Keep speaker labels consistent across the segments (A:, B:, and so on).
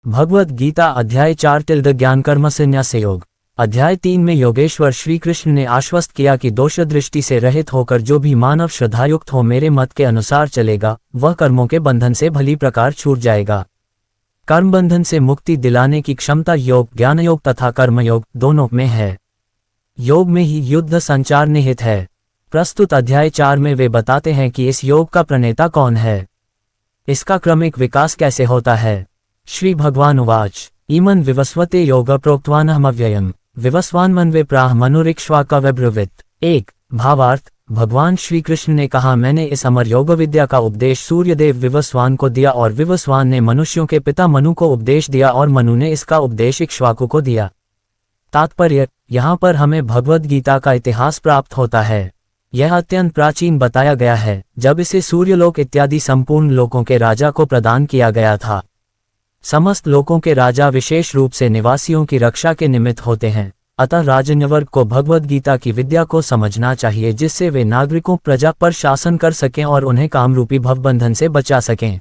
A: भगवद गीता अध्याय 4 ज्ञान कर्म संन्यास योग। अध्याय 3 में योगेश्वर श्री कृष्ण ने आश्वस्त किया कि दोष दृष्टि से रहित होकर जो भी मानव श्रद्धायुक्त हो मेरे मत के अनुसार चलेगा वह कर्मों के बंधन से भली प्रकार छूट जाएगा। कर्म बंधन से मुक्ति दिलाने की क्षमता योग ज्ञान योग तथा कर्मयोग दोनों में है। योग में ही युद्ध संचार निहित है। प्रस्तुत अध्याय 4 में वे बताते हैं कि इस योग का प्रणेता कौन है, इसका क्रमिक विकास कैसे होता है। श्री भगवान उवाच ईमन विवस्वते योग प्रोक्तवानहमव्ययम् विवस्वान मनवे प्राह मनुरिक्ष्वाका विब्रवीत। 1 भावार्थ। भगवान श्री कृष्ण ने कहा, मैंने इस अमर योग विद्या का उपदेश सूर्यदेव विवस्वान को दिया और विवस्वान ने मनुष्यों के पिता मनु को उपदेश दिया और मनु ने इसका उपदेश इक्ष्वाकु को दिया। तात्पर्य, यहाँ पर हमें भगवद गीता का इतिहास प्राप्त होता है। यह अत्यंत प्राचीन बताया गया है, जब इसे सूर्यलोक इत्यादि संपूर्ण लोकों के राजा को प्रदान किया गया था। समस्त लोकों के राजा विशेष रूप से निवासियों की रक्षा के निमित्त होते हैं, अतः राजन्यवर्ग को भगवद गीता की विद्या को समझना चाहिए, जिससे वे नागरिकों प्रजा पर शासन कर सकें और उन्हें कामरूपी भवबंधन से बचा सकें।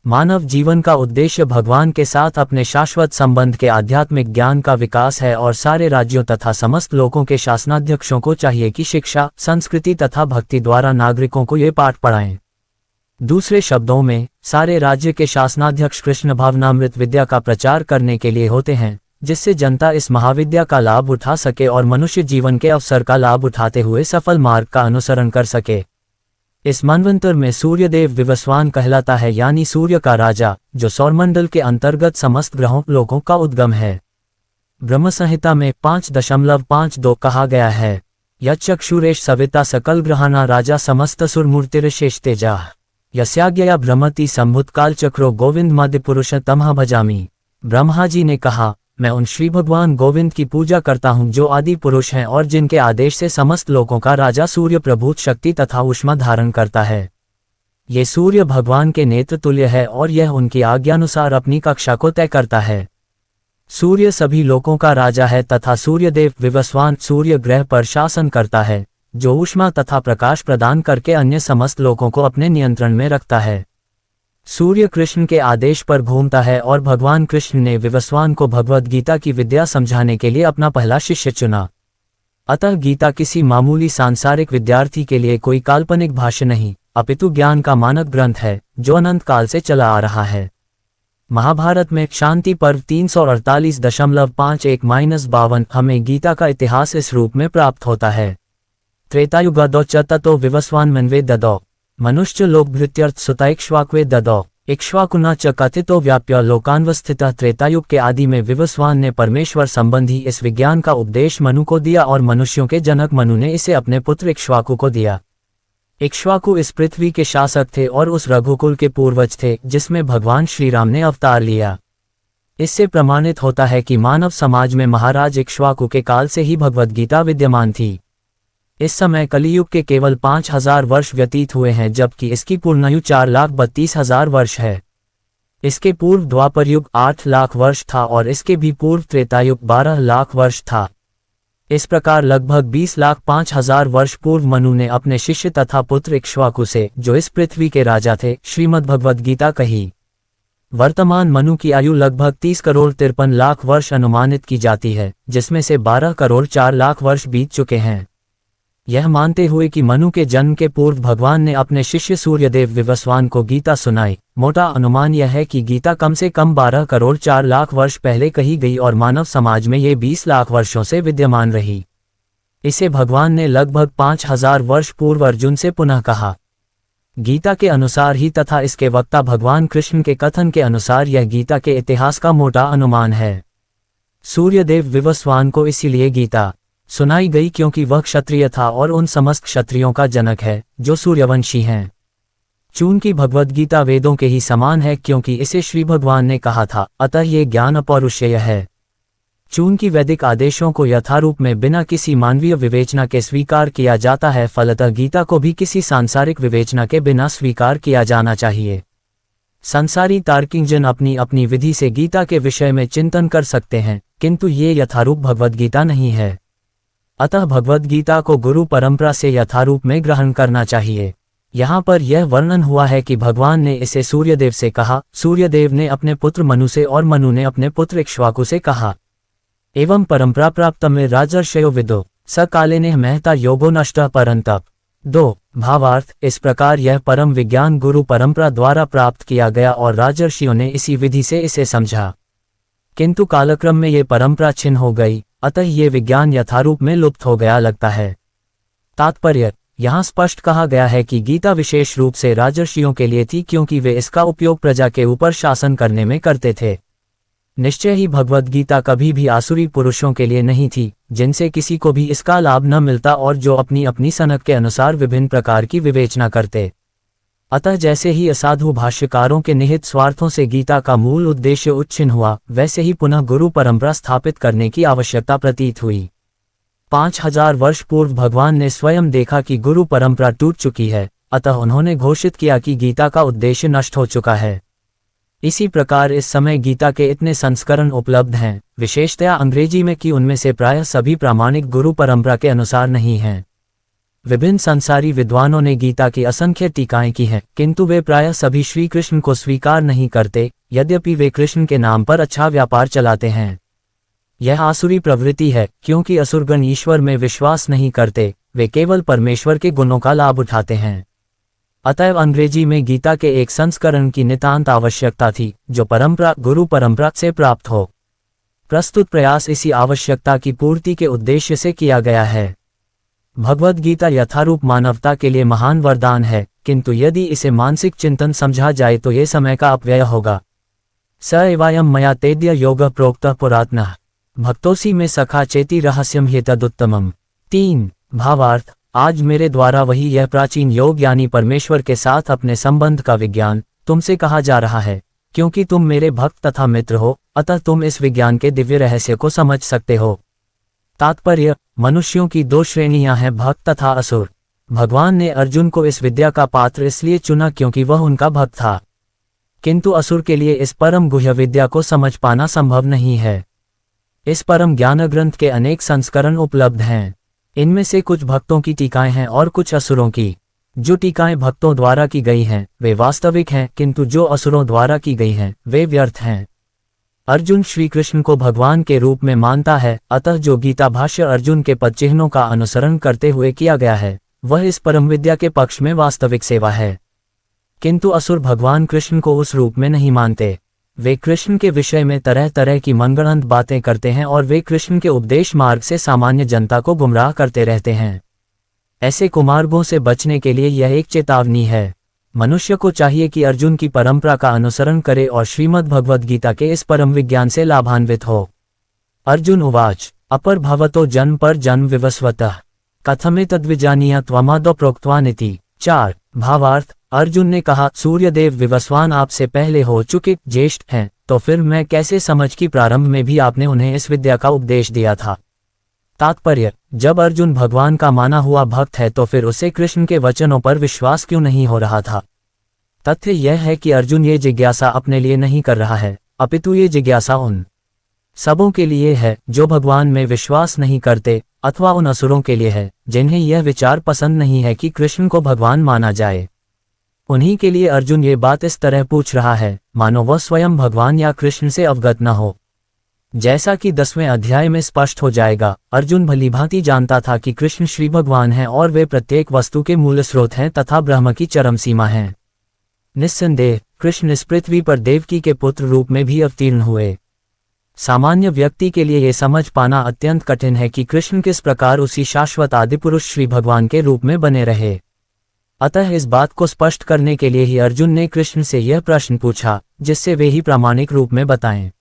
A: मानव जीवन का उद्देश्य भगवान के साथ अपने शाश्वत संबंध के आध्यात्मिक ज्ञान का विकास है और सारे राज्यों तथा समस्त लोकों के शासनाध्यक्षों को चाहिए कि शिक्षा, संस्कृति तथा भक्ति द्वारा नागरिकों को ये पाठ पढ़ाएं। दूसरे शब्दों में, सारे राज्य के शासनाध्यक्ष कृष्ण भावनामृत विद्या का प्रचार करने के लिए होते हैं, जिससे जनता इस महाविद्या का लाभ उठा सके और मनुष्य जीवन के अवसर का लाभ उठाते हुए सफल मार्ग का अनुसरण कर सके। इस मनवंतर में सूर्यदेव विवस्वान कहलाता है, यानी सूर्य का राजा, जो सौरमंडल के अंतर्गत समस्त ग्रहों लोकों का उद्गम है। ब्रह्म संहिता में 5.52 कहा गया है, यच्चक्षुरेश सविता सकल ग्रहाना राजा समस्त सुरमूर्तिर्शेष तेजा यस्याज्ञया भ्रमति संभुत काल चक्रो गोविंद मध्य पुरुष तमह भजामी। ब्रह्मा जी ने कहा, मैं उन श्री भगवान गोविंद की पूजा करता हूँ जो आदि पुरुष हैं और जिनके आदेश से समस्त लोकों का राजा सूर्य प्रभूत शक्ति तथा ऊष्मा धारण करता है। ये सूर्य भगवान के नेत्र तुल्य है और यह उनकी आज्ञानुसार अपनी कक्षा को तय करता है। सूर्य सभी लोकों का राजा है तथा सूर्यदेव विवस्वान सूर्य ग्रह पर शासन करता है, जो ऊष्मा तथा प्रकाश प्रदान करके अन्य समस्त लोकों को अपने नियंत्रण में रखता है। सूर्य कृष्ण के आदेश पर घूमता है और भगवान कृष्ण ने विवस्वान को भगवद गीता की विद्या समझाने के लिए अपना पहला शिष्य चुना। अतः गीता किसी मामूली सांसारिक विद्यार्थी के लिए कोई काल्पनिक भाष्य नहीं, अपितु ज्ञान का मानक ग्रंथ है जो अनंत काल से चला आ रहा है। महाभारत में शांति पर्व 348.51-52 हमें गीता का इतिहास इस रूप में प्राप्त होता है। त्रेतायुगादो च ततो विवस्वान मनवे ददो मनुष्य लोक भृत्यर्थ सुता इक्ष्वाक्वे ददो इक्ष्वाकुना च कथितो व्याप्य लोकान्वस्थितः। त्रेतायुग के आदि में विवस्वान ने परमेश्वर संबंधी इस विज्ञान का उपदेश मनु को दिया और मनुष्यों के जनक मनु ने इसे अपने पुत्र इक्ष्वाकु को दिया। इक्ष्वाकु इस पृथ्वी के शासक थे और उस रघुकुल के पूर्वज थे जिसमें भगवान श्री राम ने अवतार लिया। इससे प्रमाणित होता है कि मानव समाज में महाराज इक्ष्वाकु के काल से ही भगवद गीता विद्यमान थी। इस समय कलियुग के केवल 5000 वर्ष व्यतीत हुए हैं, जबकि इसकी पूर्णायु 4,32,000 वर्ष है। इसके पूर्व द्वापर युग 8 लाख वर्ष था और इसके भी पूर्व त्रेतायुग 12 लाख वर्ष था। इस प्रकार लगभग 20,05,000 वर्ष पूर्व मनु ने अपने शिष्य तथा पुत्र इक्ष्वाकु से, जो इस पृथ्वी के राजा थे, श्रीमद् भगवद गीता कही। वर्तमान मनु की आयु लगभग 30,53,00,000 वर्ष अनुमानित की जाती है, जिसमें से 12,04,00,000 वर्ष बीत चुके हैं। यह मानते हुए कि मनु के जन्म के पूर्व भगवान ने अपने शिष्य सूर्यदेव विवस्वान को गीता सुनाई, मोटा अनुमान यह है कि गीता कम से कम 12,04,00,000 वर्ष पहले कही गई और मानव समाज में ये 20 लाख वर्षों से विद्यमान रही। इसे भगवान ने लगभग 5,000 वर्ष पूर्व अर्जुन से पुनः कहा। गीता के अनुसार ही तथा इसके वक्ता भगवान कृष्ण के कथन के अनुसार यह गीता के इतिहास का मोटा अनुमान है। सूर्यदेव विवस्वान को इसीलिए गीता सुनाई गई क्योंकि वह क्षत्रिय था और उन समस्त क्षत्रियों का जनक है जो सूर्यवंशी हैं। चूंकि भगवद गीता वेदों के ही समान है क्योंकि इसे श्री भगवान ने कहा था, अतः ये ज्ञान अपौरुषेय है। चूंकि वैदिक आदेशों को यथारूप में बिना किसी मानवीय विवेचना के स्वीकार किया जाता है, फलतः गीता को भी किसी सांसारिक विवेचना के बिना स्वीकार किया जाना चाहिए। संसारी तार्किकजन अपनी अपनी विधि से गीता के विषय में चिंतन कर सकते हैं, किंतु ये यथारूप भगवद गीता नहीं है। अतः भगवद गीता को गुरु परंपरा से यथारूप में ग्रहण करना चाहिए। यहाँ पर यह वर्णन हुआ है कि भगवान ने इसे सूर्यदेव से कहा, सूर्यदेव ने अपने पुत्र मनु से और मनु ने अपने पुत्र इक्ष्वाकु से कहा। एवं परंपरा प्राप्त में राजर्षयो विदो स काले ने महता योगो नष्ट परंतप। 2 भावार्थ, इस प्रकार यह परम विज्ञान गुरु परंपरा द्वारा प्राप्त किया गया और राजर्षियों ने इसी विधि से इसे समझा, किंतु कालक्रम में ये परंपरा छिन्न हो गई, अतः ये विज्ञान यथारूप में लुप्त हो गया लगता है। तात्पर्य, यहाँ स्पष्ट कहा गया है कि गीता विशेष रूप से राजर्षियों के लिए थी क्योंकि वे इसका उपयोग प्रजा के ऊपर शासन करने में करते थे। निश्चय ही भगवद गीता कभी भी आसुरी पुरुषों के लिए नहीं थी, जिनसे किसी को भी इसका लाभ न मिलता और जो अपनी अपनी सनक के अनुसार विभिन्न प्रकार की विवेचना करते। अतः जैसे ही असाधु भाष्यकारों के निहित स्वार्थों से गीता का मूल उद्देश्य उच्छिन्न हुआ, वैसे ही पुनः गुरु परंपरा स्थापित करने की आवश्यकता प्रतीत हुई। 5000 वर्ष पूर्व भगवान ने स्वयं देखा कि गुरु परंपरा टूट चुकी है, अतः उन्होंने घोषित किया कि गीता का उद्देश्य नष्ट हो चुका है। इसी प्रकार इस समय गीता के इतने संस्करण उपलब्ध हैं, विशेषतया अंग्रेजी में, कि उनमें से प्रायः सभी प्रामाणिक गुरु परंपरा के अनुसार नहीं हैं। विभिन्न संसारी विद्वानों ने गीता की असंख्य टीकाएं की हैं, किंतु वे प्रायः सभी श्री कृष्ण को स्वीकार नहीं करते, यद्यपि वे कृष्ण के नाम पर अच्छा व्यापार चलाते हैं। यह आसुरी प्रवृत्ति है, क्योंकि असुरगण ईश्वर में विश्वास नहीं करते, वे केवल परमेश्वर के गुणों का लाभ उठाते हैं। अतएव अंग्रेजी में गीता के एक संस्करण की नितांत आवश्यकता थी, जो परंपरा गुरु परंपरा से प्राप्त हो। प्रस्तुत प्रयास इसी आवश्यकता की पूर्ति के उद्देश्य से किया गया है। भगवद गीता यथारूप मानवता के लिए महान वरदान है, किंतु यदि इसे मानसिक चिंतन समझा जाए तो ये समय का अपव्यय होगा। स एवायम मया तेद्य योग प्रोक्तः पुरातनः भक्तोसी में सखा चेति रहस्यम ह्येतदुत्तमम्। 3 भावार्थ, आज मेरे द्वारा वही यह प्राचीन योग यानी परमेश्वर के साथ अपने संबंध का विज्ञान तुमसे कहा जा रहा है, क्योंकि तुम मेरे भक्त तथा मित्र हो, अतः तुम इस विज्ञान के दिव्य रहस्य को समझ सकते हो। तात्पर्य, मनुष्यों की 2 श्रेणियां हैं, भक्त तथा असुर। भगवान ने अर्जुन को इस विद्या का पात्र इसलिए चुना क्योंकि वह उनका भक्त था, किंतु असुर के लिए इस परम गुह्य विद्या को समझ पाना संभव नहीं है। इस परम ज्ञान ग्रंथ के अनेक संस्करण उपलब्ध हैं। इनमें से कुछ भक्तों की टीकाएं हैं और कुछ असुरों की। जो टीकाएं भक्तों द्वारा की गई हैं वे वास्तविक हैं, किंतु जो असुरों द्वारा की गई हैं वे व्यर्थ हैं। अर्जुन श्री कृष्ण को भगवान के रूप में मानता है, अतः जो गीता भाष्य अर्जुन के पदचिह्नों का अनुसरण करते हुए किया गया है वह इस परम विद्या के पक्ष में वास्तविक सेवा है। किंतु असुर भगवान कृष्ण को उस रूप में नहीं मानते। वे कृष्ण के विषय में तरह तरह की मनगढ़ंत बातें करते हैं और वे कृष्ण के उपदेश मार्ग से सामान्य जनता को गुमराह करते रहते हैं। ऐसे कुमार्गों से बचने के लिए यह एक चेतावनी है। मनुष्य को चाहिए कि अर्जुन की परंपरा का अनुसरण करे और श्रीमद् भगवद गीता के इस परम विज्ञान से लाभान्वित हो। अर्जुन उवाच अपर भवतो जन्म पर जन्म विवस्वतः कथमेतद्विजानीय त्वमादौ प्रोक्तवानिति। 4 भावार्थ, अर्जुन ने कहा, सूर्यदेव विवस्वान आपसे पहले हो चुके ज्येष्ठ हैं, तो फिर मैं कैसे समझ कि प्रारंभ में भी आपने उन्हें इस विद्या का उपदेश दिया था। तात्पर्य, जब अर्जुन भगवान का माना हुआ भक्त है तो फिर उसे कृष्ण के वचनों पर विश्वास क्यों नहीं हो रहा था। तथ्य यह है कि अर्जुन ये जिज्ञासा अपने लिए नहीं कर रहा है, अपितु ये जिज्ञासा उन सबों के लिए है जो भगवान में विश्वास नहीं करते, अथवा उन असुरों के लिए है जिन्हें यह विचार पसंद नहीं है कि कृष्ण को भगवान माना जाए। उन्हीं के लिए अर्जुन ये बात इस तरह पूछ रहा है मानो वह स्वयं भगवान या कृष्ण से अवगत न हो। जैसा कि 10वें अध्याय में स्पष्ट हो जाएगा, अर्जुन भलीभांति जानता था कि कृष्ण श्री भगवान हैं और वे प्रत्येक वस्तु के मूल स्रोत हैं तथा ब्रह्म की चरम सीमा हैं। निस्संदेह कृष्ण इस पृथ्वी पर देवकी के पुत्र रूप में भी अवतीर्ण हुए। सामान्य व्यक्ति के लिए ये समझ पाना अत्यंत कठिन है कि कृष्ण किस प्रकार उसी शाश्वत आदिपुरुष श्री भगवान के रूप में बने रहे। अतः इस बात को स्पष्ट करने के लिए ही अर्जुन ने कृष्ण से यह प्रश्न पूछा, जिससे वे ही प्रामाणिक रूप में बताएं।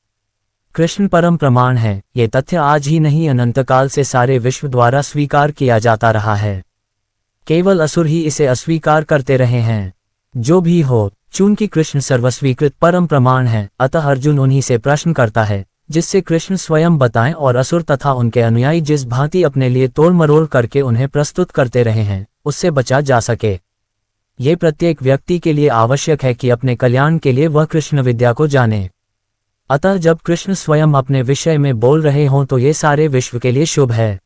A: कृष्ण परम प्रमाण है, ये तथ्य आज ही नहीं अनंतकाल से सारे विश्व द्वारा स्वीकार किया जाता रहा है। केवल असुर ही इसे अस्वीकार करते रहे हैं। जो भी हो, चूंकि कृष्ण सर्वस्वीकृत परम प्रमाण है, अतः अर्जुन उन्हीं से प्रश्न करता है जिससे कृष्ण स्वयं बताएं और असुर तथा उनके अनुयायी जिस भांति अपने लिए तोड़ मरोड़ करके उन्हें प्रस्तुत करते रहे हैं उससे बचा जा सके। ये प्रत्येक व्यक्ति के लिए आवश्यक है कि अपने कल्याण के लिए वह कृष्ण विद्या को जाने। अतः जब कृष्ण स्वयं अपने विषय में बोल रहे हों तो ये सारे विश्व के लिए शुभ है।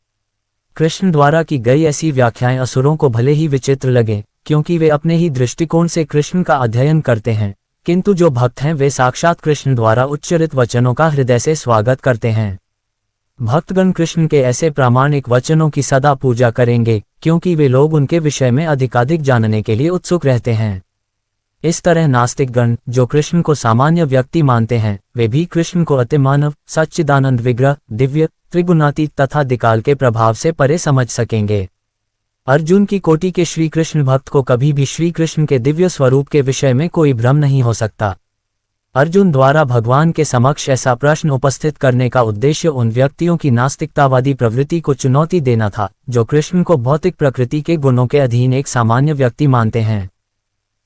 A: कृष्ण द्वारा की गई ऐसी व्याख्याएं असुरों को भले ही विचित्र लगें, क्योंकि वे अपने ही दृष्टिकोण से कृष्ण का अध्ययन करते हैं, किंतु जो भक्त हैं वे साक्षात कृष्ण द्वारा उच्चरित वचनों का हृदय से स्वागत करते हैं। भक्तगण कृष्ण के ऐसे प्रामाणिक वचनों की सदा पूजा करेंगे, क्योंकि वे लोग उनके विषय में अधिकाधिक जानने के लिए उत्सुक रहते हैं। इस तरह नास्तिक गण, जो कृष्ण को सामान्य व्यक्ति मानते हैं, वे भी कृष्ण को अति मानव, सच्चिदानंद विग्रह, दिव्य, त्रिगुणातीत तथा दिकाल के प्रभाव से परे समझ सकेंगे। अर्जुन की कोटि के श्री कृष्ण भक्त को कभी भी श्री कृष्ण के दिव्य स्वरूप के विषय में कोई भ्रम नहीं हो सकता। अर्जुन द्वारा भगवान के समक्ष ऐसा प्रश्न उपस्थित करने का उद्देश्य उन व्यक्तियों की नास्तिकतावादी प्रवृत्ति को चुनौती देना था, जो कृष्ण को भौतिक प्रकृति के गुणों के अधीन एक सामान्य व्यक्ति मानते हैं।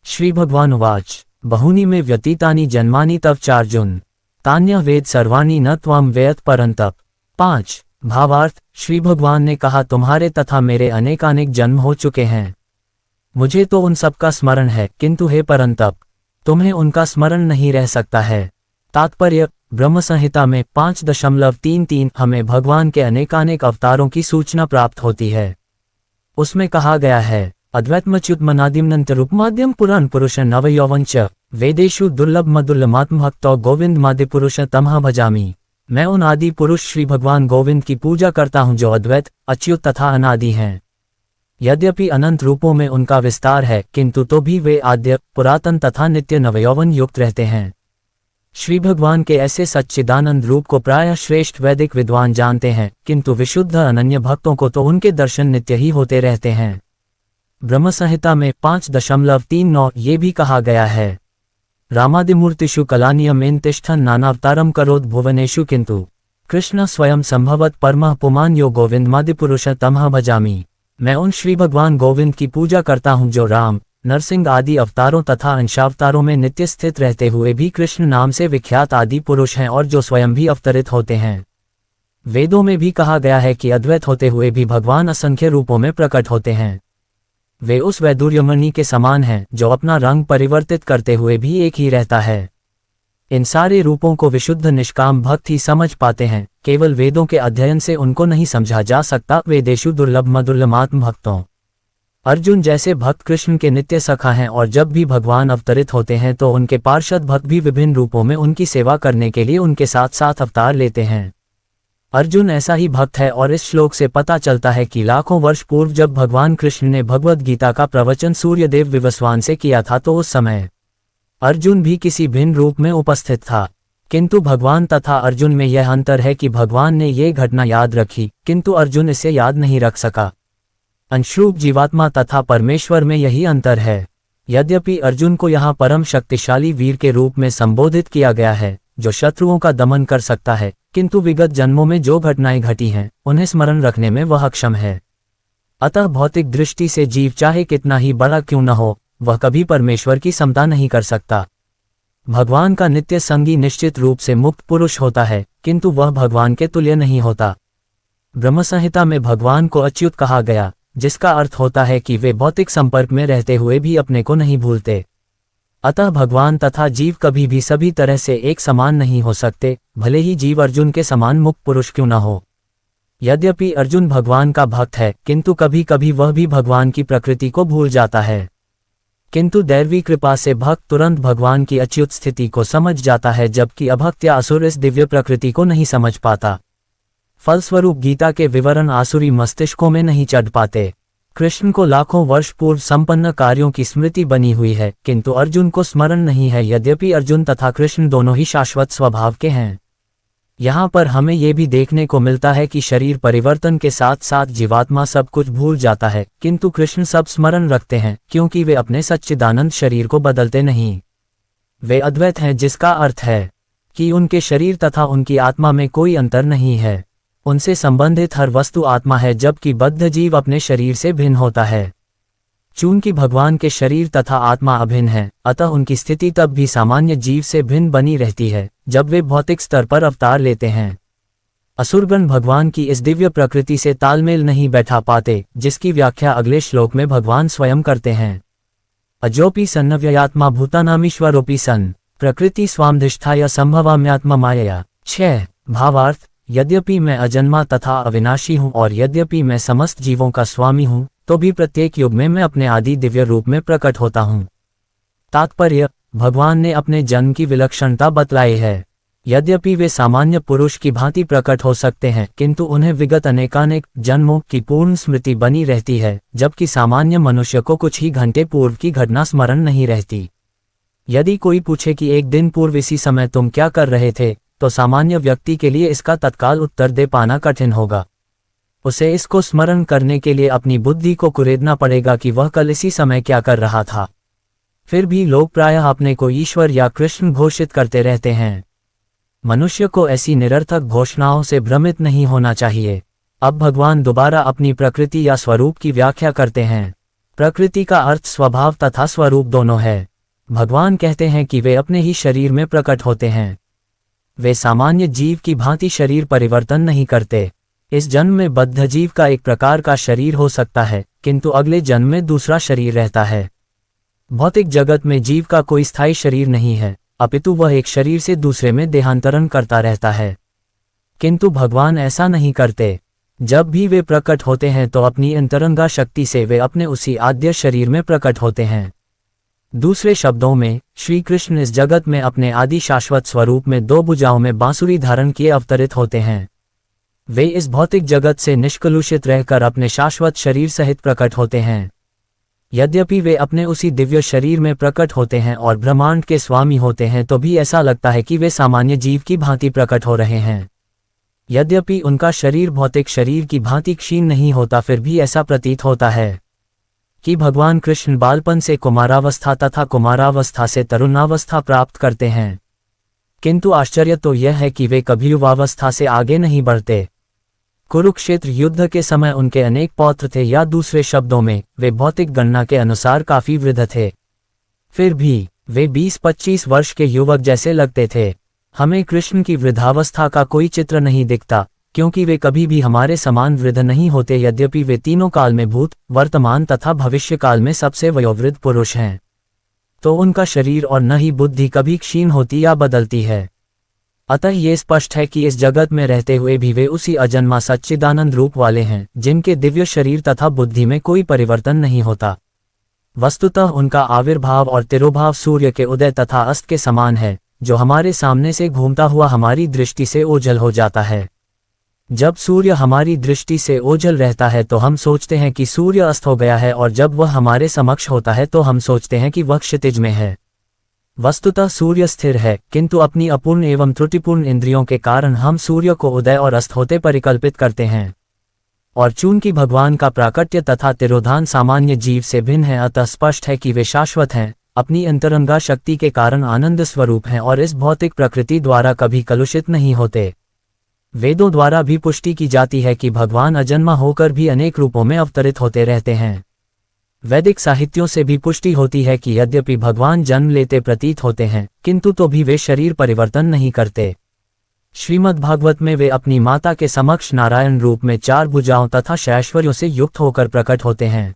A: श्री भगवान उवाच बहूनि में व्यतीतानि जन्मानि तव चार्जुन तान्य वेद सर्वाणि न त्वं वेद परंतप। 5 भावार्थ, श्री भगवान ने कहा, तुम्हारे तथा मेरे अनेकानेक जन्म हो चुके हैं, मुझे तो उन सब का स्मरण है, किंतु हे परंतप, तुम्हें उनका स्मरण नहीं रह सकता है। तात्पर्य, ब्रह्म संहिता में 5.33 हमें भगवान के अनेकानेक अवतारों की सूचना प्राप्त होती है। उसमें कहा गया है, अद्वैतमच्युतमनादिमनंतरूपमाद्यम पुराण पुरुष नवयौवंच वेदेषु दुर्लभ मदुल्लमात्म भक्तो गोविंद मादि पुरुष तमह भजामी। मैं उन आदि पुरुष श्री भगवान गोविंद की पूजा करता हूँ जो अद्वैत, अच्युत तथा अनादि हैं। यद्यपि अनंत रूपों में उनका विस्तार है, किंतु तो भी वे आद्य, पुरातन तथा नित्य नवयौवन युक्त रहते हैं। श्री भगवान के ऐसे सच्चिदानंद रूप को प्रायः श्रेष्ठ वैदिक विद्वान जानते हैं, किंतु विशुद्ध अनन्य भक्तों को तो उनके दर्शन नित्य ही होते रहते हैं। ब्रह्म संहिता में 5.39 ये भी कहा गया है, रामादिमूर्तिषु कलानियमेन तिष्ठन् नानावतारम करोद भुवनेषु किंतु कृष्ण स्वयं संभवत परमः पुमान् यो गोविंदमादिपुरुष तमह भजामि। मैं उन श्री भगवान गोविंद की पूजा करता हूँ जो राम, नरसिंह आदि अवतारों तथा अंशावतारों में नित्य स्थित रहते हुए भी कृष्ण नाम से विख्यात आदि पुरुष हैं और जो स्वयं भी अवतरित होते हैं। वेदों में भी कहा गया है कि अद्वैत होते हुए भी भगवान असंख्य रूपों में प्रकट होते हैं। वे उस वैदुर्यमणि के समान हैं जो अपना रंग परिवर्तित करते हुए भी एक ही रहता है। इन सारे रूपों को विशुद्ध निष्काम भक्त ही समझ पाते हैं, केवल वेदों के अध्ययन से उनको नहीं समझा जा सकता। वेदेषु दुर्लभ मदुल्लमात्म भक्तों, अर्जुन जैसे भक्त कृष्ण के नित्य सखा हैं और जब भी भगवान अवतरित होते हैं तो उनके पार्षद भक्त भी विभिन्न रूपों में उनकी सेवा करने के लिए उनके साथ साथ अवतार लेते हैं। अर्जुन ऐसा ही भक्त है और इस श्लोक से पता चलता है कि लाखों वर्ष पूर्व जब भगवान कृष्ण ने भगवद गीता का प्रवचन सूर्यदेव विवस्वान से किया था तो उस समय अर्जुन भी किसी भिन्न रूप में उपस्थित था, किंतु भगवान तथा अर्जुन में यह अंतर है कि भगवान ने ये घटना याद रखी, किंतु अर्जुन इसे याद नहीं रख सका। अंशरूप जीवात्मा तथा परमेश्वर में यही अंतर है। यद्यपि अर्जुन को यहाँ परम शक्तिशाली वीर के रूप में संबोधित किया गया है, जो शत्रुओं का दमन कर सकता है, किंतु विगत जन्मों में जो घटनाएं घटी हैं उन्हें स्मरण रखने में वह अक्षम है। अतः भौतिक दृष्टि से जीव चाहे कितना ही बड़ा क्यों न हो, वह कभी परमेश्वर की समता नहीं कर सकता। भगवान का नित्य संगी निश्चित रूप से मुक्त पुरुष होता है, किंतु वह भगवान के तुल्य नहीं होता। ब्रह्म संहिता में भगवान को अच्युत कहा गया, जिसका अर्थ होता है कि वे भौतिक संपर्क में रहते हुए भी अपने को नहीं भूलते। अतः भगवान तथा जीव कभी भी सभी तरह से एक समान नहीं हो सकते, भले ही जीव अर्जुन के समान मुक्त पुरुष क्यों न हो। यद्यपि अर्जुन भगवान का भक्त है, किंतु कभी कभी वह भी भगवान की प्रकृति को भूल जाता है। किंतु दैवी कृपा से भक्त तुरंत भगवान की अच्युत स्थिति को समझ जाता है, जबकि अभक्त या असुर इस दिव्य प्रकृति को नहीं समझ पाता। फलस्वरूप गीता के विवरण आसुरी मस्तिष्कों में नहीं चढ़ पाते। कृष्ण को लाखों वर्ष पूर्व संपन्न कार्यों की स्मृति बनी हुई है, किंतु अर्जुन को स्मरण नहीं है। यद्यपि अर्जुन तथा कृष्ण दोनों ही शाश्वत स्वभाव के हैं। यहाँ पर हमें ये भी देखने को मिलता है कि शरीर परिवर्तन के साथ साथ जीवात्मा सब कुछ भूल जाता है, किंतु कृष्ण सब स्मरण रखते हैं, क्योंकि वे अपने सच्चिदानंद शरीर को बदलते नहीं। वे अद्वैत हैं, जिसका अर्थ है कि उनके शरीर तथा उनकी आत्मा में कोई अंतर नहीं है। उनसे संबंधित हर वस्तु आत्मा है, जबकि बद्ध जीव अपने शरीर से भिन्न होता है। चूंकि भगवान के शरीर तथा आत्मा अभिन्न है, अतः उनकी स्थिति तब भी सामान्य जीव से भिन्न बनी रहती है जब वे भौतिक स्तर पर अवतार लेते हैं। असुरगण भगवान की इस दिव्य प्रकृति से तालमेल नहीं बैठा पाते, जिसकी व्याख्या अगले श्लोक में भगवान स्वयं करते हैं। अजोपि सन्नव्ययात्मा भूतानामीश्वरोपि सन् प्रकृति स्वामधिष्ठाय संभवाम्यात्मा मायया। 6 भावार्थ, यद्यपि मैं अजन्मा तथा अविनाशी हूँ और यद्यपि मैं समस्त जीवों का स्वामी हूँ, तो भी प्रत्येक युग में मैं अपने आदि दिव्य रूप में प्रकट होता हूँ। तात्पर्य, भगवान ने अपने जन्म की विलक्षणता बतलाई है। यद्यपि वे सामान्य पुरुष की भांति प्रकट हो सकते हैं, किंतु उन्हें विगत अनेकानेक जन्मों की पूर्ण स्मृति बनी रहती है, जबकि सामान्य मनुष्य को कुछ ही घंटे पूर्व की घटना स्मरण नहीं रहती। यदि कोई पूछे कि एक दिन पूर्व इसी समय तुम क्या कर रहे थे, तो सामान्य व्यक्ति के लिए इसका तत्काल उत्तर दे पाना कठिन होगा। उसे इसको स्मरण करने के लिए अपनी बुद्धि को कुरेदना पड़ेगा कि वह कल इसी समय क्या कर रहा था। फिर भी लोग प्रायः अपने को ईश्वर या कृष्ण घोषित करते रहते हैं। मनुष्य को ऐसी निरर्थक घोषणाओं से भ्रमित नहीं होना चाहिए। अब भगवान दोबारा अपनी प्रकृति या स्वरूप की व्याख्या करते हैं। प्रकृति का अर्थ स्वभाव तथा स्वरूप दोनों है। भगवान कहते हैं कि वे अपने ही शरीर में प्रकट होते हैं। वे सामान्य जीव की भांति शरीर परिवर्तन नहीं करते। इस जन्म में बद्ध जीव का एक प्रकार का शरीर हो सकता है, किंतु अगले जन्म में दूसरा शरीर रहता है। भौतिक जगत में जीव का कोई स्थायी शरीर नहीं है, अपितु वह एक शरीर से दूसरे में देहांतरण करता रहता है। किंतु भगवान ऐसा नहीं करते। जब भी वे प्रकट होते हैं तो अपनी अंतरंगा शक्ति से वे अपने उसी आद्य शरीर में प्रकट होते हैं। दूसरे शब्दों में, श्री कृष्ण इस जगत में अपने आदि शाश्वत स्वरूप में दो भुजाओं में बांसुरी धारण किए अवतरित होते हैं। वे इस भौतिक जगत से निष्कलुषित रहकर अपने शाश्वत शरीर सहित प्रकट होते हैं। यद्यपि वे अपने उसी दिव्य शरीर में प्रकट होते हैं और ब्रह्मांड के स्वामी होते हैं, तो भी ऐसा लगता है कि वे सामान्य जीव की भांति प्रकट हो रहे हैं। यद्यपि उनका शरीर भौतिक शरीर की भांति क्षीण नहीं होता, फिर भी ऐसा प्रतीत होता है कि भगवान कृष्ण बालपन से कुमारावस्था तथा कुमारावस्था से तरुणावस्था प्राप्त करते हैं। किंतु आश्चर्य तो यह है कि वे कभी युवावस्था से आगे नहीं बढ़ते। कुरुक्षेत्र युद्ध के समय उनके अनेक पौत्र थे, या दूसरे शब्दों में वे भौतिक गणना के अनुसार काफी वृद्ध थे। फिर भी वे 20-25 वर्ष के युवक जैसे लगते थे। हमें कृष्ण की वृद्धावस्था का कोई चित्र नहीं दिखता, क्योंकि वे कभी भी हमारे समान वृद्ध नहीं होते। यद्यपि वे तीनों काल में, भूत, वर्तमान तथा भविष्य काल में सबसे वयोवृद्ध पुरुष हैं, तो उनका शरीर और न ही बुद्धि कभी क्षीण होती या बदलती है। अतः ये स्पष्ट है कि इस जगत में रहते हुए भी वे उसी अजन्मा सच्चिदानंद रूप वाले हैं, जिनके दिव्य शरीर तथा बुद्धि में कोई परिवर्तन नहीं होता। वस्तुतः उनका आविर्भाव और तिरोभाव सूर्य के उदय तथा अस्त के समान है, जो हमारे सामने से घूमता हुआ हमारी दृष्टि से ओझल हो जाता है। जब सूर्य हमारी दृष्टि से ओझल रहता है तो हम सोचते हैं कि सूर्य अस्त हो गया है, और जब वह हमारे समक्ष होता है तो हम सोचते हैं कि वह क्षितिज में है। वस्तुतः सूर्य स्थिर है, किंतु अपनी अपूर्ण एवं त्रुटिपूर्ण इंद्रियों के कारण हम सूर्य को उदय और अस्त होते परिकल्पित करते हैं। और चूंकि भगवान का प्राकट्य तथा तिरोधान सामान्य जीव से भिन्न है, अतः स्पष्ट है कि वे शाश्वत हैं, अपनी अंतरंगा शक्ति के कारण आनंद स्वरूप हैं और इस भौतिक प्रकृति द्वारा कभी कलुषित नहीं होते। वेदों द्वारा भी पुष्टि की जाती है कि भगवान अजन्मा होकर भी अनेक रूपों में अवतरित होते रहते हैं। वैदिक साहित्यों से भी पुष्टि होती है कि यद्यपि भगवान जन्म लेते प्रतीत होते हैं, किंतु तो भी वे शरीर परिवर्तन नहीं करते। श्रीमद् भागवत में वे अपनी माता के समक्ष नारायण रूप में 4 भुजाओं तथा ऐश्वर्यों से युक्त होकर प्रकट होते हैं।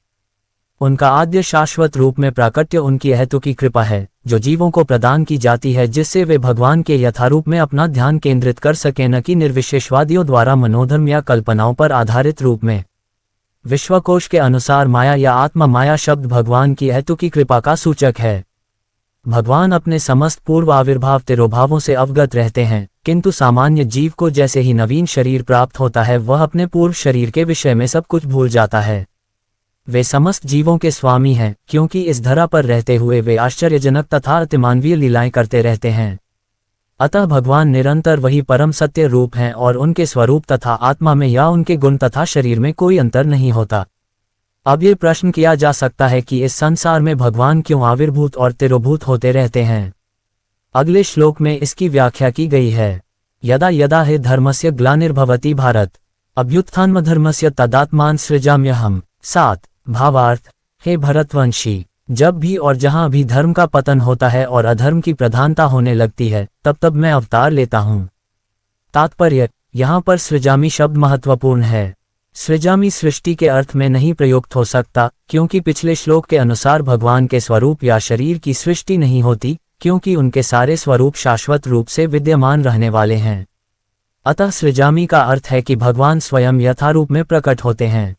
A: उनका आद्य शाश्वत रूप में प्राकट्य उनकी अहेतु की कृपा है, जो जीवों को प्रदान की जाती है, जिससे वे भगवान के यथारूप में अपना ध्यान केंद्रित कर सकें, न कि निर्विशेषवादियों द्वारा मनोधर्म या कल्पनाओं पर आधारित रूप में। विश्वकोश के अनुसार माया या आत्मा माया शब्द भगवान की अहेतु की कृपा का सूचक है। भगवान अपने समस्त पूर्व आविर्भाव तिरोभावों से अवगत रहते हैं, किंतु सामान्य जीव को जैसे ही नवीन शरीर प्राप्त होता है, वह अपने पूर्व शरीर के विषय में सब कुछ भूल जाता है। वे समस्त जीवों के स्वामी हैं, क्योंकि इस धरा पर रहते हुए वे आश्चर्यजनक तथा अतिमानवीय लीलाएं करते रहते हैं। अतः भगवान निरंतर वही परम सत्य रूप हैं और उनके स्वरूप तथा आत्मा में या उनके गुण तथा शरीर में कोई अंतर नहीं होता। अब ये प्रश्न किया जा सकता है कि इस संसार में भगवान क्यों आविर्भूत और तिरोभूत होते रहते हैं। अगले श्लोक में इसकी व्याख्या की गई है। यदा यदा हि धर्मस्य ग्लानिर्भवति भारत अभ्युत्थानमधर्मस्य तदात्मान सृजाम्यहम्। 7 भावार्थ। हे भरतवंशी, जब भी और जहां भी धर्म का पतन होता है और अधर्म की प्रधानता होने लगती है, तब तब मैं अवतार लेता हूं। तात्पर्य, यहाँ पर सृजामि शब्द महत्वपूर्ण है। सृजामि सृष्टि के अर्थ में नहीं प्रयुक्त हो सकता, क्योंकि पिछले श्लोक के अनुसार भगवान के स्वरूप या शरीर की सृष्टि नहीं होती, क्योंकि उनके सारे स्वरूप शाश्वत रूप से विद्यमान रहने वाले हैं। अतः सृजामि का अर्थ है कि भगवान स्वयं यथारूप में प्रकट होते हैं।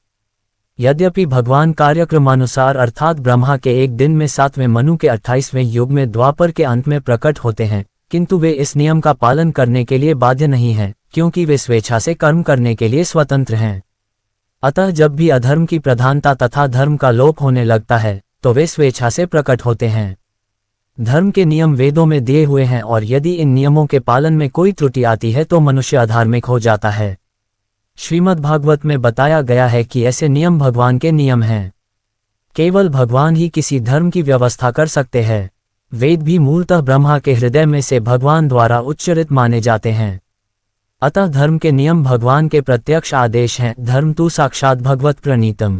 A: यद्यपि भगवान कार्यक्रमानुसार अर्थात ब्रह्मा के एक दिन में 7वें मनु के 28वें युग में द्वापर के अंत में प्रकट होते हैं, किंतु वे इस नियम का पालन करने के लिए बाध्य नहीं हैं, क्योंकि वे स्वेच्छा से कर्म करने के लिए स्वतंत्र हैं। अतः जब भी अधर्म की प्रधानता तथा धर्म का लोप होने लगता है तो वे स्वेच्छा से प्रकट होते हैं। धर्म के नियम वेदों में दिए हुए हैं और यदि इन नियमों के पालन में कोई त्रुटि आती है तो मनुष्य अधार्मिक हो जाता है। श्रीमद् भागवत में बताया गया है कि ऐसे नियम भगवान के नियम हैं। केवल भगवान ही किसी धर्म की व्यवस्था कर सकते हैं। वेद भी मूलतः ब्रह्मा के हृदय में से भगवान द्वारा उच्चरित माने जाते हैं। अतः धर्म के नियम भगवान के प्रत्यक्ष आदेश हैं। धर्म तु साक्षात भगवत प्रणीतम।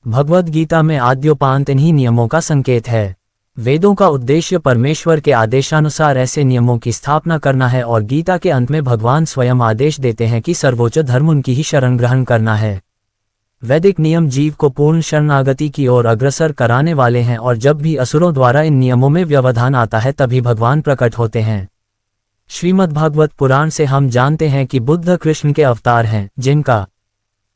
A: भगवद गीता में आद्योपांत इन्हीं नियमों का संकेत है। वेदों का उद्देश्य परमेश्वर के आदेशानुसार ऐसे नियमों की स्थापना करना है और गीता के अंत में भगवान स्वयं आदेश देते हैं कि सर्वोच्च धर्म उनकी ही शरण ग्रहण करना है। वैदिक नियम जीव को पूर्ण शरणागति की ओर अग्रसर कराने वाले हैं और जब भी असुरों द्वारा इन नियमों में व्यवधान आता है तभी भगवान प्रकट होते हैं। श्रीमद्भागवत पुराण से हम जानते हैं कि बुद्ध कृष्ण के अवतार हैं, जिनका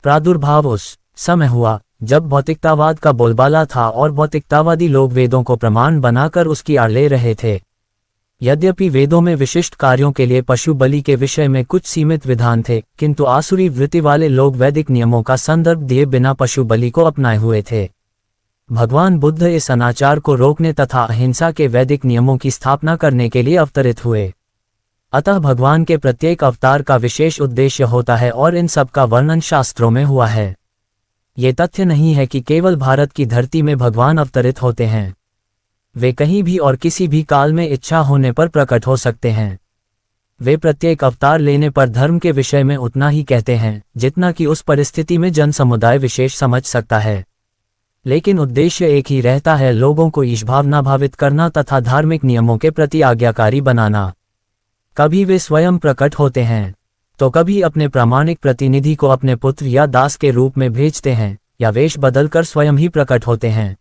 A: प्रादुर्भाव उस समय हुआ जब भौतिकतावाद का बोलबाला था और भौतिकतावादी लोग वेदों को प्रमाण बनाकर उसकी आड़ ले रहे थे। यद्यपि वेदों में विशिष्ट कार्यों के लिए पशु बलि के विषय में कुछ सीमित विधान थे, किंतु आसुरी वृत्ति वाले लोग वैदिक नियमों का संदर्भ दिए बिना पशु बलि को अपनाए हुए थे। भगवान बुद्ध इस अनाचार को रोकने तथा अहिंसा के वैदिक नियमों की स्थापना करने के लिए अवतरित हुए। अतः भगवान के प्रत्येक अवतार का विशेष उद्देश्य होता है और इन सब का वर्णन शास्त्रों में हुआ है। ये तथ्य नहीं है कि केवल भारत की धरती में भगवान अवतरित होते हैं। वे कहीं भी और किसी भी काल में इच्छा होने पर प्रकट हो सकते हैं। वे प्रत्येक अवतार लेने पर धर्म के विषय में उतना ही कहते हैं जितना कि उस परिस्थिति में जन समुदाय विशेष समझ सकता है, लेकिन उद्देश्य एक ही रहता है, लोगों को ईशभावना भावित करना तथा धार्मिक नियमों के प्रति आज्ञाकारी बनाना। कभी वे स्वयं प्रकट होते हैं तो कभी अपने प्रामाणिक प्रतिनिधि को अपने पुत्र या दास के रूप में भेजते हैं या वेश बदलकर स्वयं ही प्रकट होते हैं।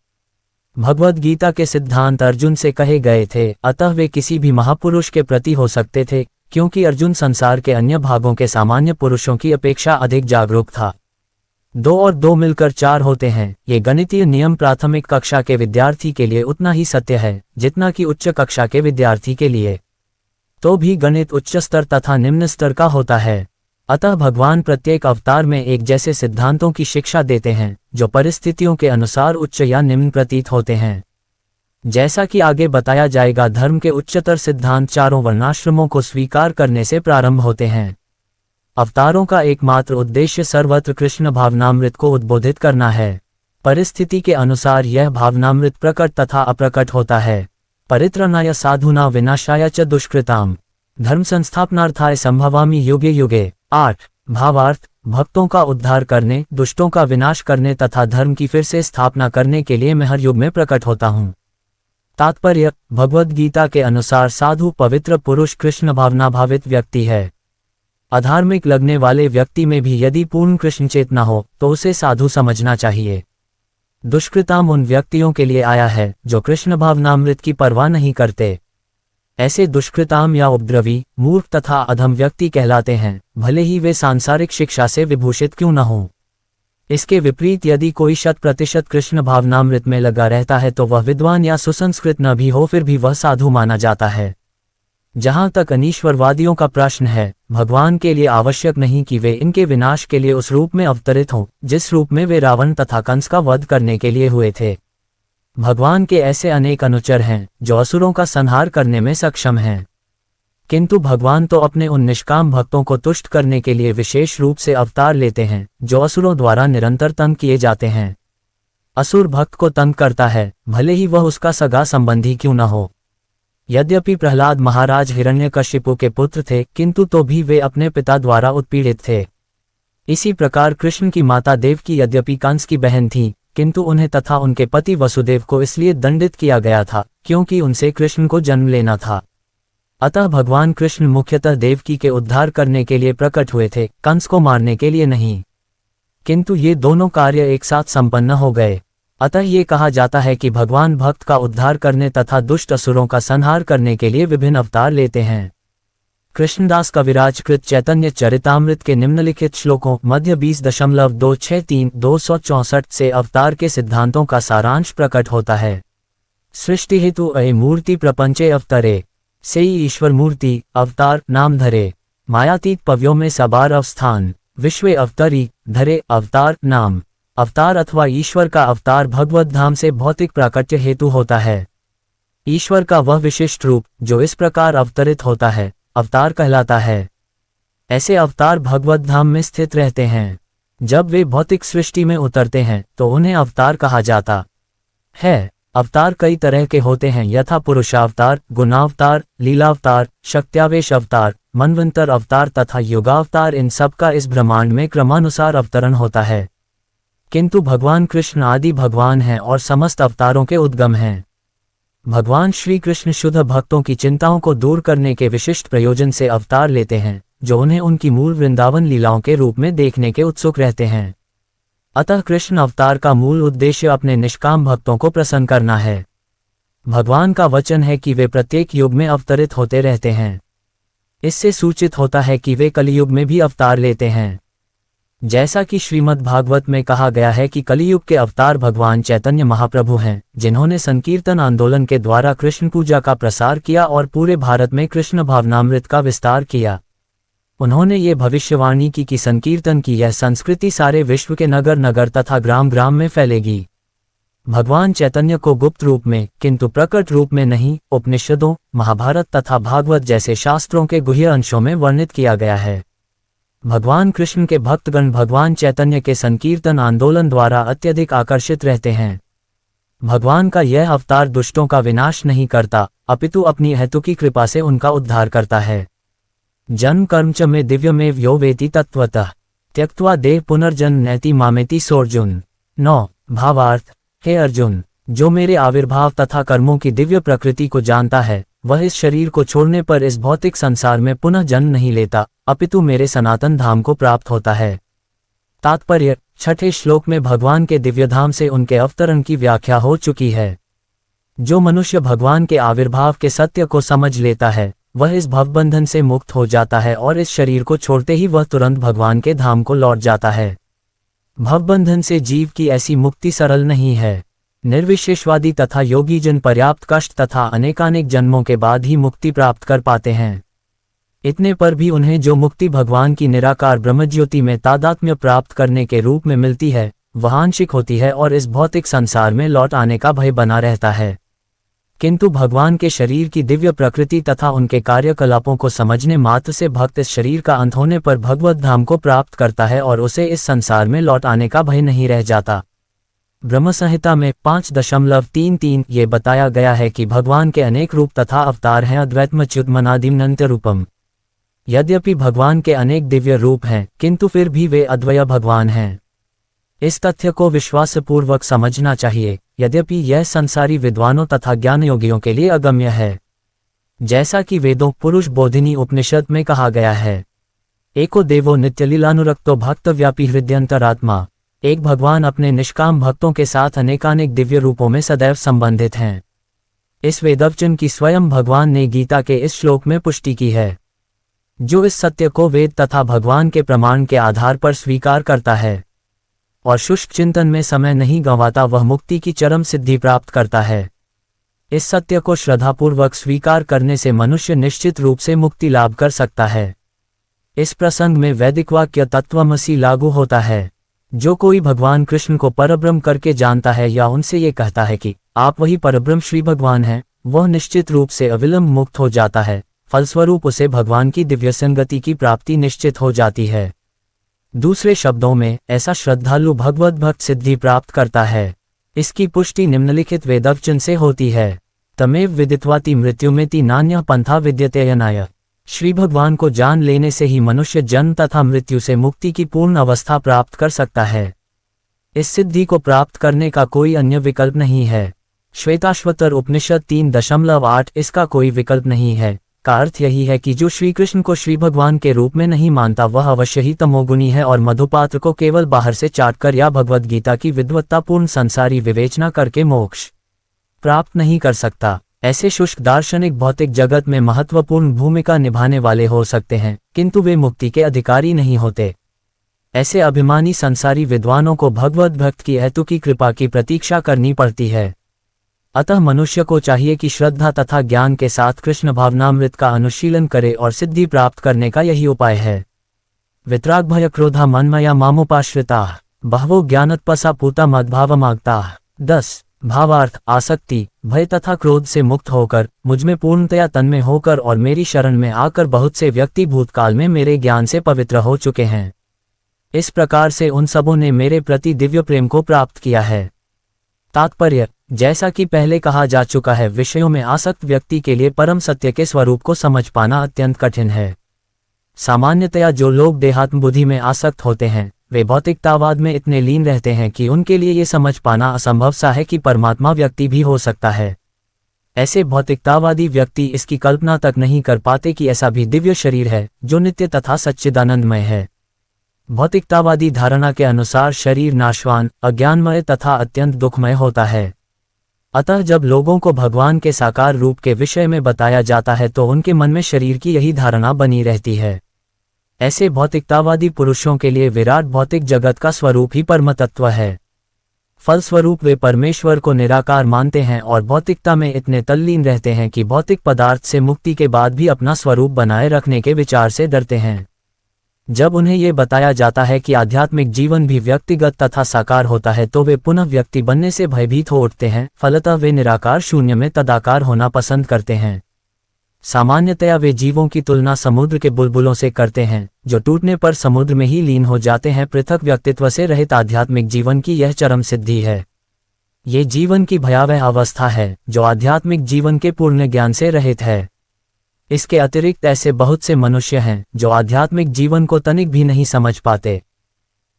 A: भगवद गीता के सिद्धांत अर्जुन से कहे गए थे, अतः वे किसी भी महापुरुष के प्रति हो सकते थे, क्योंकि अर्जुन संसार के अन्य भागों के सामान्य पुरुषों की अपेक्षा अधिक जागरूक था। 2 और 2 मिलकर 4 होते हैं। ये गणितीय नियम प्राथमिक कक्षा के विद्यार्थी के लिए उतना ही सत्य है जितना कि उच्च कक्षा के विद्यार्थी के लिए। तो भी गणित उच्च स्तर तथा निम्न स्तर का होता है। अतः भगवान प्रत्येक अवतार में एक जैसे सिद्धांतों की शिक्षा देते हैं जो परिस्थितियों के अनुसार उच्च या निम्न प्रतीत होते हैं। जैसा कि आगे बताया जाएगा, धर्म के उच्चतर सिद्धांत चारों वर्णाश्रमों को स्वीकार करने से प्रारंभ होते हैं। अवतारों का एकमात्र उद्देश्य सर्वत्र कृष्ण भावनामृत को उद्बोधित करना है। परिस्थिति के अनुसार यह भावनामृत प्रकट तथा अप्रकट होता है। परित्राणाय साधूना विनाशाय च दुष्कृताम धर्म संस्थापनार्थाय संभवामि युगे युगे। 8 भावार्थ, भक्तों का उद्धार करने, दुष्टों का विनाश करने तथा धर्म की फिर से स्थापना करने के लिए मैं हर युग में प्रकट होता हूँ। तात्पर्य, भगवद गीता के अनुसार साधु पवित्र पुरुष कृष्ण भावना भावित व्यक्ति है। अधार्मिक लगने वाले व्यक्ति में भी यदि पूर्ण कृष्ण चेतना हो तो उसे साधु समझना चाहिए। दुष्कृताम उन व्यक्तियों के लिए आया है जो कृष्ण भावनामृत की परवाह नहीं करते। ऐसे दुष्कृताम या उपद्रवी, मूर्ख तथा अधम व्यक्ति कहलाते हैं, भले ही वे सांसारिक शिक्षा से विभूषित क्यों न हों। इसके विपरीत यदि कोई 100% कृष्ण भावनामृत में लगा रहता है तो वह विद्वान या सुसंस्कृत न भी हो फिर भी वह साधु माना जाता है। जहां तक अनीश्वरवादियों का प्रश्न है, भगवान के लिए आवश्यक नहीं कि वे इनके विनाश के लिए उस रूप में अवतरित हों जिस रूप में वे रावण तथा कंस का वध करने के लिए हुए थे। भगवान के ऐसे अनेक अनुचर हैं जो असुरों का संहार करने में सक्षम हैं, किंतु भगवान तो अपने उन निष्काम भक्तों को तुष्ट करने के लिए विशेष रूप से अवतार लेते हैं जो असुरों द्वारा निरंतर तंग किए जाते हैं। असुर भक्त को तंग करता है, भले ही वह उसका सगा संबंधी क्यों न हो। यद्यपि प्रहलाद महाराज हिरण्यकशिपु के पुत्र थे, किंतु तो भी वे अपने पिता द्वारा उत्पीड़ित थे। इसी प्रकार कृष्ण की माता देवकी यद्यपि कंस की बहन थी, किंतु उन्हें तथा उनके पति वसुदेव को इसलिए दंडित किया गया था क्योंकि उनसे कृष्ण को जन्म लेना था। अतः भगवान कृष्ण मुख्यतः देवकी के उद्धार करने के लिए प्रकट हुए थे, कंस को मारने के लिए नहीं। किंतु ये दोनों कार्य एक साथ संपन्न हो गए। अतः ये कहा जाता है कि भगवान भक्त का उद्धार करने तथा दुष्ट असुरों का संहार करने के लिए विभिन्न अवतार लेते हैं। कृष्णदास कविराज कृत चैतन्य चरितामृत के निम्नलिखित श्लोकों मध्य 20.263-264 से अवतार के सिद्धांतों का सारांश प्रकट होता है। सृष्टि हेतु अय मूर्ति प्रपंचे अवतरे, सेई ईश्वर मूर्ति अवतार नाम धरे, मायातीत पव्यों में सबार अवस्थान, विश्वे अवतरी धरे अवतार नाम। अवतार अथवा ईश्वर का अवतार भगवत धाम से भौतिक प्राकट्य हेतु होता है। ईश्वर का वह विशिष्ट रूप जो इस प्रकार अवतरित होता है अवतार कहलाता है। ऐसे अवतार भगवत धाम में स्थित रहते हैं। जब वे भौतिक सृष्टि में उतरते हैं तो उन्हें अवतार कहा जाता है। अवतार कई तरह के होते हैं, यथा पुरुषावतार, गुणावतार, लीलावतार, शक्त्यावेश अवतार, मनवंतर अवतार तथा युगावतार। इन सब का इस ब्रह्मांड में क्रमानुसार अवतरण होता है। किंतु भगवान कृष्ण आदि भगवान हैं और समस्त अवतारों के उद्गम हैं। भगवान श्री कृष्ण शुद्ध भक्तों की चिंताओं को दूर करने के विशिष्ट प्रयोजन से अवतार लेते हैं, जो उन्हें उनकी मूल वृंदावन लीलाओं के रूप में देखने के उत्सुक रहते हैं। अतः कृष्ण अवतार का मूल उद्देश्य अपने निष्काम भक्तों को प्रसन्न करना है। भगवान का वचन है कि वे प्रत्येक युग में अवतरित होते रहते हैं। इससे सूचित होता है कि वे कलियुग में भी अवतार लेते हैं। जैसा कि श्रीमद् भागवत में कहा गया है कि कलियुग के अवतार भगवान चैतन्य महाप्रभु हैं, जिन्होंने संकीर्तन आंदोलन के द्वारा कृष्ण पूजा का प्रसार किया और पूरे भारत में कृष्ण भावनामृत का विस्तार किया। उन्होंने ये भविष्यवाणी की कि संकीर्तन की यह संस्कृति सारे विश्व के नगर नगर तथा ग्राम ग्राम में फैलेगी। भगवान चैतन्य को गुप्त रूप में किंतु प्रकट रूप में नहीं, उपनिषदों, महाभारत तथा भागवत जैसे शास्त्रों के गुह्य अंशों में वर्णित किया गया है। भगवान कृष्ण के भक्तगण भगवान चैतन्य के संकीर्तन आंदोलन द्वारा अत्यधिक आकर्षित रहते हैं। भगवान का यह अवतार दुष्टों का विनाश नहीं करता, अपितु अपनी हेतु की कृपा से उनका उद्धार करता है। जन्म कर्म च में दिव्यमेव यो वेति तत्वतः, त्यक्त्वा देह पुनर्जन्म नैति मामेति सोर्जुन। 9 भावार्थ। हे अर्जुन, जो मेरे आविर्भाव तथा कर्मों की दिव्य प्रकृति को जानता है, वह इस शरीर को छोड़ने पर इस भौतिक संसार में पुनः जन्म नहीं लेता, अपितु मेरे सनातन धाम को प्राप्त होता है। तात्पर्य: छठे श्लोक में भगवान के दिव्यधाम से उनके अवतरण की व्याख्या हो चुकी है। जो मनुष्य भगवान के आविर्भाव के सत्य को समझ लेता है, वह इस भवबंधन से मुक्त हो जाता है और इस शरीर को छोड़ते ही वह तुरंत भगवान के धाम को लौट जाता है। भवबंधन से जीव की ऐसी मुक्ति सरल नहीं है। निर्विशेषवादी तथा योगी जन पर्याप्त कष्ट तथा अनेकानेक जन्मों के बाद ही मुक्ति प्राप्त कर पाते हैं। इतने पर भी उन्हें जो मुक्ति भगवान की निराकार ब्रह्मज्योति में तादात्म्य प्राप्त करने के रूप में मिलती है, वह आंशिक होती है और इस भौतिक संसार में लौट आने का भय बना रहता है। किंतु भगवान के शरीर की दिव्य प्रकृति तथा उनके कार्यकलापों को समझने मात्र से भक्त इस शरीर का अंत होने पर भगवत धाम को प्राप्त करता है और उसे इस संसार में लौट आने का भय नहीं रह जाता। ब्रह्म संहिता में 5.33 ये बताया गया है कि भगवान के अनेक रूप तथा अवतार हैं। अद्वैतमच्युतमनादिमनंत रूपम। यद्यपि भगवान के अनेक दिव्य रूप हैं, किंतु फिर भी वे अद्वय भगवान हैं। इस तथ्य को विश्वासपूर्वक समझना चाहिए, यद्यपि यह संसारी विद्वानों तथा ज्ञानयोगियों के लिए अगम्य है। जैसा कि वेदों पुरुष बोधिनी उपनिषद में कहा गया है, एको देवो नित्यलीलानुरक्तो भक्तव्यापी हृदयंतरात्मा। एक भगवान अपने निष्काम भक्तों के साथ अनेकानेक दिव्य रूपों में सदैव संबंधित हैं। इस वेदवचन की स्वयं भगवान ने गीता के इस श्लोक में पुष्टि की है। जो इस सत्य को वेद तथा भगवान के प्रमाण के आधार पर स्वीकार करता है और शुष्क चिंतन में समय नहीं गंवाता, वह मुक्ति की चरम सिद्धि प्राप्त करता है। इस सत्य को श्रद्धापूर्वक स्वीकार करने से मनुष्य निश्चित रूप से मुक्ति लाभ कर सकता है। इस प्रसंग में वैदिक वाक्य तत्वमसि लागू होता है। जो कोई भगवान कृष्ण को परब्रह्म करके जानता है या उनसे ये कहता है कि आप वही परब्रह्म श्री भगवान हैं, वह निश्चित रूप से अविलंब मुक्त हो जाता है। फलस्वरूप उसे भगवान की दिव्य संगति की प्राप्ति निश्चित हो जाती है। दूसरे शब्दों में, ऐसा श्रद्धालु भगवत भक्त सिद्धि प्राप्त करता है। इसकी पुष्टि निम्नलिखित वेदवचन से होती है। तमेव विदित्वाति मृत्युमेति नान्यः पंथा विद्यते यनाय। श्री भगवान को जान लेने से ही मनुष्य जन्म तथा मृत्यु से मुक्ति की पूर्ण अवस्था प्राप्त कर सकता है। इस सिद्धि को प्राप्त करने का कोई अन्य विकल्प नहीं है। श्वेताश्वतर उपनिषद 3.8 इसका कोई विकल्प नहीं है का अर्थ यही है कि जो श्री कृष्ण को श्री भगवान के रूप में नहीं मानता, वह अवश्य ही तमोगुणी है और मधुपात्र को केवल बाहर से चाटकर या भगवद गीता की विद्वत्तापूर्ण संसारी विवेचना करके मोक्ष प्राप्त नहीं कर सकता। ऐसे शुष्क दार्शनिक भौतिक जगत में महत्वपूर्ण भूमिका निभाने वाले हो सकते हैं, किंतु वे मुक्ति के अधिकारी नहीं होते। ऐसे अभिमानी संसारी विद्वानों को भगवत भक्त की हेतु की कृपा की प्रतीक्षा करनी पड़ती है। अतः मनुष्य को चाहिए कि श्रद्धा तथा ज्ञान के साथ कृष्ण भावनामृत का अनुशीलन करे और सिद्धि प्राप्त करने का यही उपाय है। वितराग भय क्रोधा मनमया मामुपाश्रिता बहवो ज्ञानत्पसा पूता मद्भावमागता। 10 भावार्थ आसक्ति, भय तथा क्रोध से मुक्त होकर, मुझमें पूर्णतया तन्मय होकर और मेरी शरण में आकर बहुत से व्यक्ति भूतकाल में मेरे ज्ञान से पवित्र हो चुके हैं। इस प्रकार से उन सबों ने मेरे प्रति दिव्य प्रेम को प्राप्त किया है। तात्पर्य, जैसा कि पहले कहा जा चुका है, विषयों में आसक्त व्यक्ति के लिए परम सत्य के स्वरूप को समझ पाना अत्यंत कठिन है। सामान्यतया जो लोग देहात्म बुद्धि में आसक्त होते हैं, वे भौतिकतावाद में इतने लीन रहते हैं कि उनके लिए ये समझ पाना असंभव सा है कि परमात्मा व्यक्ति भी हो सकता है। ऐसे भौतिकतावादी व्यक्ति इसकी कल्पना तक नहीं कर पाते कि ऐसा भी दिव्य शरीर है जो नित्य तथा सच्चिदानंदमय है। भौतिकतावादी धारणा के अनुसार शरीर नाशवान, अज्ञानमय तथा अत्यंत दुखमय होता है। अतः जब लोगों को भगवान के साकार रूप के विषय में बताया जाता है तो उनके मन में शरीर की यही धारणा बनी रहती है। ऐसे भौतिकतावादी पुरुषों के लिए विराट भौतिक जगत का स्वरूप ही परम तत्व है। फलस्वरूप वे परमेश्वर को निराकार मानते हैं और भौतिकता में इतने तल्लीन रहते हैं कि भौतिक पदार्थ से मुक्ति के बाद भी अपना स्वरूप बनाए रखने के विचार से डरते हैं। जब उन्हें ये बताया जाता है कि आध्यात्मिक जीवन भी व्यक्तिगत तथा साकार होता है तो वे पुनः व्यक्ति बनने से भयभीत हो उठते हैं। फलतः वे निराकार शून्य में तदाकार होना पसंद करते हैं। सामान्यतया वे जीवों की तुलना समुद्र के बुलबुलों से करते हैं, जो टूटने पर समुद्र में ही लीन हो जाते हैं। पृथक व्यक्तित्व से रहित आध्यात्मिक जीवन की यह चरम सिद्धि है। ये जीवन की भयावह अवस्था है जो आध्यात्मिक जीवन के पूर्ण ज्ञान से रहित है। इसके अतिरिक्त ऐसे बहुत से मनुष्य हैं जो आध्यात्मिक जीवन को तनिक भी नहीं समझ पाते।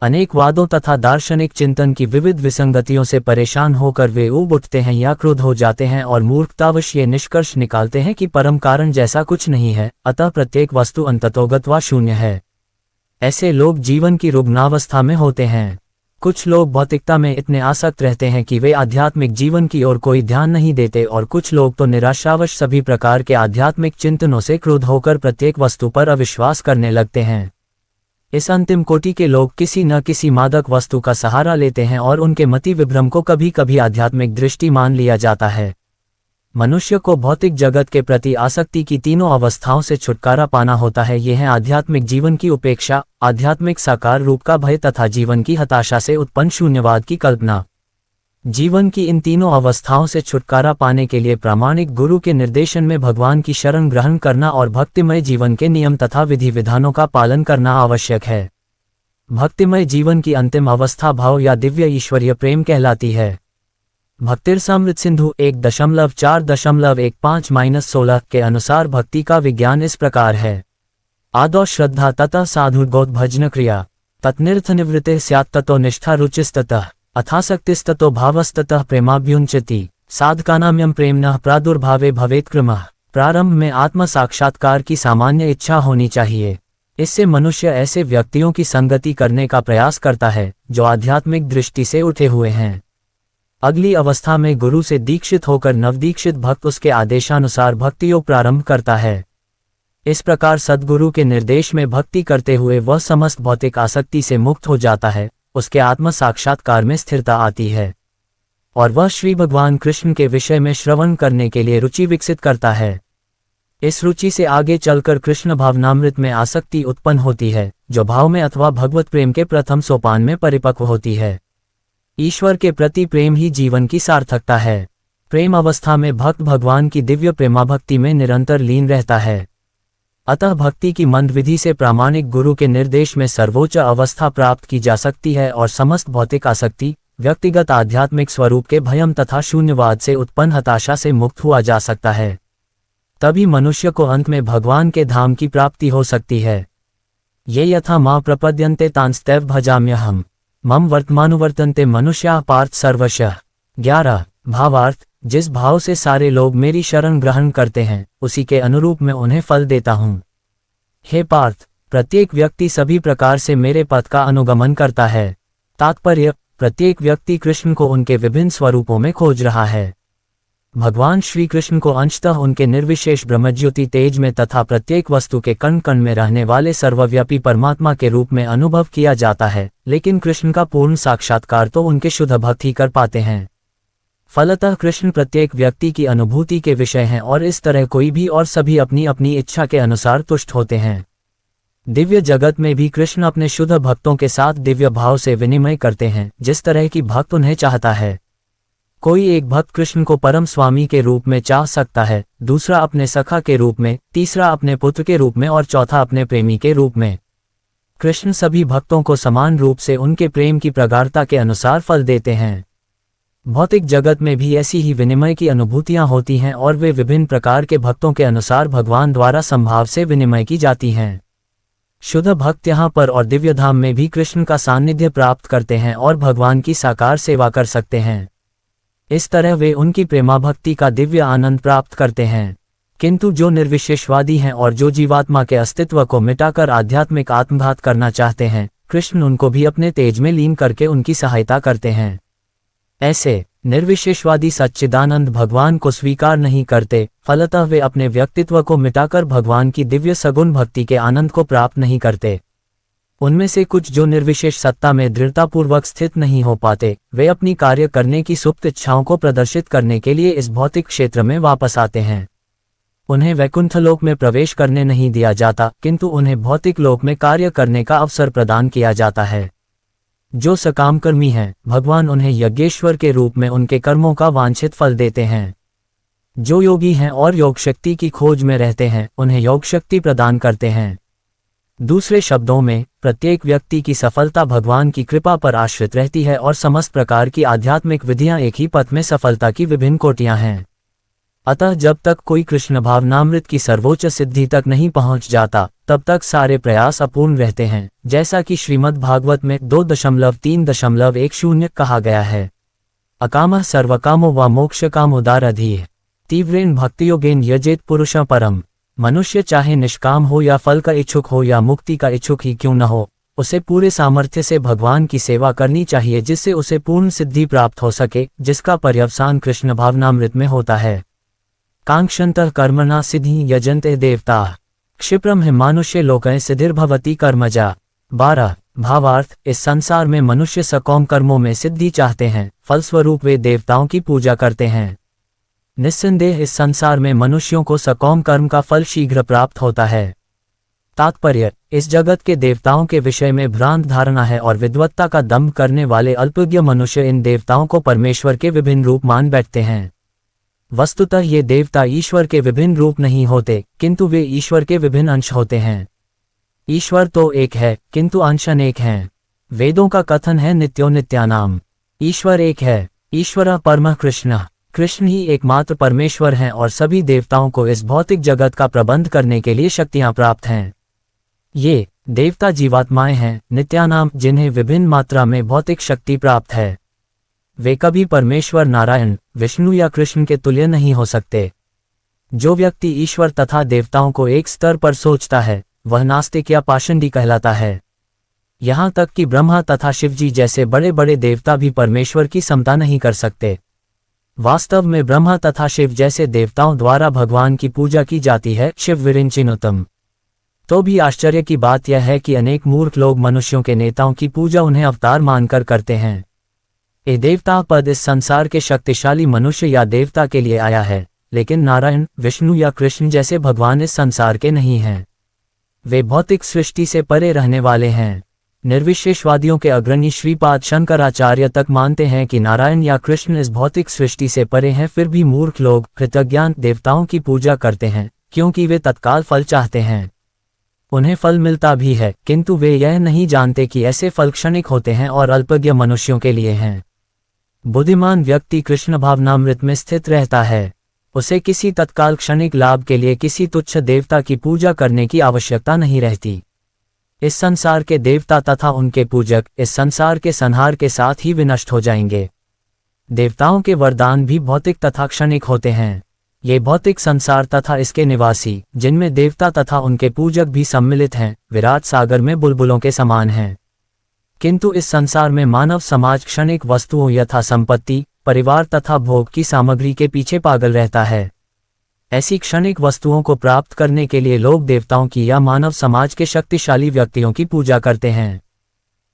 A: अनेक वादों तथा दार्शनिक चिंतन की विविध विसंगतियों से परेशान होकर वे ऊब उठते हैं या क्रोध हो जाते हैं और मूर्खतावश ये निष्कर्ष निकालते हैं कि परम कारण जैसा कुछ नहीं है, अतः प्रत्येक वस्तु अंततोगत व शून्य है। ऐसे लोग जीवन की रुग्णावस्था में होते हैं। कुछ लोग भौतिकता में इतने आसक्त रहते हैं कि वे आध्यात्मिक जीवन की ओर कोई ध्यान नहीं देते और कुछ लोग तो निराशावश सभी प्रकार के आध्यात्मिक चिंतनों से क्रोध होकर प्रत्येक वस्तु पर अविश्वास करने लगते हैं। इस अंतिम कोटि के लोग किसी न किसी मादक वस्तु का सहारा लेते हैं और उनके मति विभ्रम को कभी कभी आध्यात्मिक दृष्टि मान लिया जाता है। मनुष्य को भौतिक जगत के प्रति आसक्ति की तीनों अवस्थाओं से छुटकारा पाना होता है। ये हैं आध्यात्मिक जीवन की उपेक्षा, आध्यात्मिक साकार रूप का भय तथा जीवन की हताशा से उत्पन्न शून्यवाद की कल्पना। जीवन की इन तीनों अवस्थाओं से छुटकारा पाने के लिए प्रामाणिक गुरु के निर्देशन में भगवान की शरण ग्रहण करना और भक्तिमय जीवन के नियम तथा विधि विधानों का पालन करना आवश्यक है। भक्तिमय जीवन की अंतिम अवस्था भाव या दिव्य ईश्वरीय प्रेम कहलाती है। भक्तिरसामृत सिंधु 1.4.15-16 के अनुसार भक्ति का विज्ञान इस प्रकार है। आदौ श्रद्धा ततः साधुर्गोत भजन क्रिया तत्निर्थ निवृत्ति स्यात् ततो निष्ठा रुचिस्ततः अथासक्तिस्ततो भावस्ततः प्रेमाभ्युञ्चति साधकानाम्यं प्रेम्णः प्रादुर्भावे भवेत् क्रमः। प्रारंभ में आत्म साक्षात्कार की सामान्य इच्छा होनी चाहिए। इससे मनुष्य ऐसे व्यक्तियों की संगति करने का प्रयास करता है जो आध्यात्मिक दृष्टि से उठे हुए हैं। अगली अवस्था में गुरु से दीक्षित होकर नवदीक्षित भक्त उसके आदेशानुसार भक्ति योग प्रारंभ करता है। इस प्रकार सद्गुरु के निर्देश में भक्ति करते हुए वह समस्त भौतिक आसक्ति से मुक्त हो जाता है। उसके आत्म साक्षात्कार में स्थिरता आती है और वह श्री भगवान कृष्ण के विषय में श्रवण करने के लिए रुचि विकसित करता है। इस रुचि से आगे चलकर कृष्ण भावनामृत में आसक्ति उत्पन्न होती है, जो भाव में अथवा भगवत प्रेम के प्रथम सोपान में परिपक्व होती है। ईश्वर के प्रति प्रेम ही जीवन की सार्थकता है। प्रेम अवस्था में भक्त भगवान की दिव्य प्रेमाभक्ति में निरंतर लीन रहता है। अतः भक्ति की मंद विधि से प्रामाणिक गुरु के निर्देश में सर्वोच्च अवस्था प्राप्त की जा सकती है और समस्त भौतिक आसक्ति, व्यक्तिगत आध्यात्मिक स्वरूप के भयम तथा शून्यवाद से उत्पन्न हताशा से मुक्त हुआ जा सकता है। तभी मनुष्य को अंत में भगवान के धाम की प्राप्ति हो सकती है। ये यथा मां प्रपद्यन्ते तांस्तैव भजाम्यहम् मम वर्तमानुवर्तन्ते मनुष्याः पार्थ सर्वशः। 11 भावार्थ, जिस भाव से सारे लोग मेरी शरण ग्रहण करते हैं उसी के अनुरूप मैं उन्हें फल देता हूँ। हे पार्थ, प्रत्येक व्यक्ति सभी प्रकार से मेरे पथ का अनुगमन करता है। तात्पर्य, प्रत्येक व्यक्ति कृष्ण को उनके विभिन्न स्वरूपों में खोज रहा है। भगवान श्री कृष्ण को अंशतः उनके निर्विशेष ब्रह्मज्योति तेज में तथा प्रत्येक वस्तु के कण कण में रहने वाले सर्वव्यापी परमात्मा के रूप में अनुभव किया जाता है, लेकिन कृष्ण का पूर्ण साक्षात्कार तो उनके शुद्ध भक्त ही कर पाते हैं। फलतः कृष्ण प्रत्येक व्यक्ति की अनुभूति के विषय हैं और इस तरह कोई भी और सभी अपनी अपनी इच्छा के अनुसार तुष्ट होते हैं। दिव्य जगत में भी कृष्ण अपने शुद्ध भक्तों के साथ दिव्य भाव से विनिमय करते हैं, जिस तरह की भक्त उन्हें चाहता है। कोई एक भक्त कृष्ण को परम स्वामी के रूप में चाह सकता है, दूसरा अपने सखा के रूप में, तीसरा अपने पुत्र के रूप में और चौथा अपने प्रेमी के रूप में। कृष्ण सभी भक्तों को समान रूप से उनके प्रेम की प्रगाढ़ता के अनुसार फल देते हैं। भौतिक जगत में भी ऐसी ही विनिमय की अनुभूतियां होती हैं और वे विभिन्न प्रकार के भक्तों के अनुसार भगवान द्वारा संभाव से विनिमय की जाती हैं। शुद्ध भक्त यहाँ पर और दिव्य धाम में भी कृष्ण का सान्निध्य प्राप्त करते हैं और भगवान की साकार सेवा कर सकते हैं। इस तरह वे उनकी प्रेमा भक्ति का दिव्य आनंद प्राप्त करते हैं। किंतु जो निर्विशेषवादी हैं और जो जीवात्मा के अस्तित्व को मिटाकर आध्यात्मिक आत्मघात करना चाहते हैं, कृष्ण उनको भी अपने तेज में लीन करके उनकी सहायता करते हैं। ऐसे निर्विशेषवादी सच्चिदानंद भगवान को स्वीकार नहीं करते, फलतः वे अपने व्यक्तित्व को मिटाकर भगवान की दिव्य सगुण भक्ति के आनंद को प्राप्त नहीं करते। उनमें से कुछ जो निर्विशेष सत्ता में दृढ़तापूर्वक स्थित नहीं हो पाते, वे अपनी कार्य करने की सुप्त इच्छाओं को प्रदर्शित करने के लिए इस भौतिक क्षेत्र में वापस आते हैं। उन्हें वैकुंठ लोक में प्रवेश करने नहीं दिया जाता, किंतु उन्हें भौतिक लोक में कार्य करने का अवसर प्रदान किया जाता है। जो सकाम कर्मी हैं, भगवान उन्हें यज्ञेश्वर के रूप में उनके कर्मों का वांछित फल देते हैं। जो योगी हैं और योग शक्ति की खोज में रहते हैं, उन्हें योग शक्ति प्रदान करते हैं। दूसरे शब्दों में, प्रत्येक व्यक्ति की सफलता भगवान की कृपा पर आश्रित रहती है और समस्त प्रकार की आध्यात्मिक विधियां एक ही पथ में सफलता की विभिन्न कोटियां हैं। अतः जब तक कोई कृष्ण भावनामृत की सर्वोच्च सिद्धि तक नहीं पहुंच जाता, तब तक सारे प्रयास अपूर्ण रहते हैं, जैसा कि श्रीमद् भागवत में 2.3.10 कहा गया है। अकामः सर्वकामो व मोक्षकामो दारधीः तीव्रेण भक्तियोगेन यजेत पुरुषं परम। मनुष्य चाहे निष्काम हो या फल का इच्छुक हो या मुक्ति का इच्छुक ही क्यों न हो, उसे पूरे सामर्थ्य से भगवान की सेवा करनी चाहिए, जिससे उसे पूर्ण सिद्धि प्राप्त हो सके, जिसका पर्यवसान कृष्ण भावनामृत में होता है। कांक्षन्तः कर्मणा सिद्धि यजन्ते देवताः क्षिप्रम है मानुष्य लोकैः सिद्धिर्भवति कर्मजा। 12 भावार्थ, इस संसार में मनुष्य सकाम कर्मों में सिद्धि चाहते हैं, फलस्वरूप वे देवताओं की पूजा करते हैं। निस्संदेह इस संसार में मनुष्यों को सकाम कर्म का फल शीघ्र प्राप्त होता है। तात्पर्य, इस जगत के देवताओं के विषय में भ्रांत धारणा है और विद्वत्ता का दंभ करने वाले अल्पज्ञ मनुष्य इन देवताओं को परमेश्वर के विभिन्न रूप मान बैठते हैं। वस्तुतः ये देवता ईश्वर के विभिन्न रूप नहीं होते, किंतु वे ईश्वर के विभिन्न अंश होते हैं। ईश्वर तो एक है, किंतु अंश अनेक हैं। वेदों का कथन है नित्यो नित्यानाम। ईश्वर एक है, ईश्वरः परमः कृष्णः। कृष्ण ही एकमात्र परमेश्वर हैं और सभी देवताओं को इस भौतिक जगत का प्रबंध करने के लिए शक्तियां प्राप्त हैं। ये देवता जीवात्माएं हैं, नित्यानाम, जिन्हें विभिन्न मात्रा में भौतिक शक्ति प्राप्त है। वे कभी परमेश्वर नारायण, विष्णु या कृष्ण के तुल्य नहीं हो सकते। जो व्यक्ति ईश्वर तथा देवताओं को एक स्तर पर सोचता है, वह नास्तिक या पाषंडी कहलाता है। यहाँ तक कि ब्रह्मा तथा शिवजी जैसे बड़े बड़े देवता भी परमेश्वर की समता नहीं कर सकते। वास्तव में ब्रह्मा तथा शिव जैसे देवताओं द्वारा भगवान की पूजा की जाती है, शिव विरिंचिनुतम। तो भी आश्चर्य की बात यह है कि अनेक मूर्ख लोग मनुष्यों के नेताओं की पूजा उन्हें अवतार मानकर करते हैं। ये देवता पद इस संसार के शक्तिशाली मनुष्य या देवता के लिए आया है, लेकिन नारायण, विष्णु या कृष्ण जैसे भगवान इस संसार के नहीं हैं। वे भौतिक सृष्टि से परे रहने वाले हैं। निर्विशेषवादियों के अग्रणी श्रीपाद शंकराचार्य तक मानते हैं कि नारायण या कृष्ण इस भौतिक सृष्टि से परे हैं। फिर भी मूर्ख लोग कृतज्ञान देवताओं की पूजा करते हैं, क्योंकि वे तत्काल फल चाहते हैं। उन्हें फल मिलता भी है, किंतु वे यह नहीं जानते कि ऐसे फल क्षणिक होते हैं और अल्पज्ञ मनुष्यों के लिए हैं। बुद्धिमान व्यक्ति कृष्ण भावनामृत में स्थित रहता है। उसे किसी तत्काल क्षणिक लाभ के लिए किसी तुच्छ देवता की पूजा करने की आवश्यकता नहीं रहती। इस संसार के देवता तथा उनके पूजक इस संसार के संहार के साथ ही विनष्ट हो जाएंगे। देवताओं के वरदान भी भौतिक तथा क्षणिक होते हैं। ये भौतिक संसार तथा इसके निवासी, जिनमें देवता तथा उनके पूजक भी सम्मिलित हैं, विराट सागर में बुलबुलों के समान हैं। किंतु इस संसार में मानव समाज क्षणिक वस्तुओं यथा संपत्ति, परिवार तथा भोग की सामग्री के पीछे पागल रहता है। ऐसी क्षणिक वस्तुओं को प्राप्त करने के लिए लोग देवताओं की या मानव समाज के शक्तिशाली व्यक्तियों की पूजा करते हैं।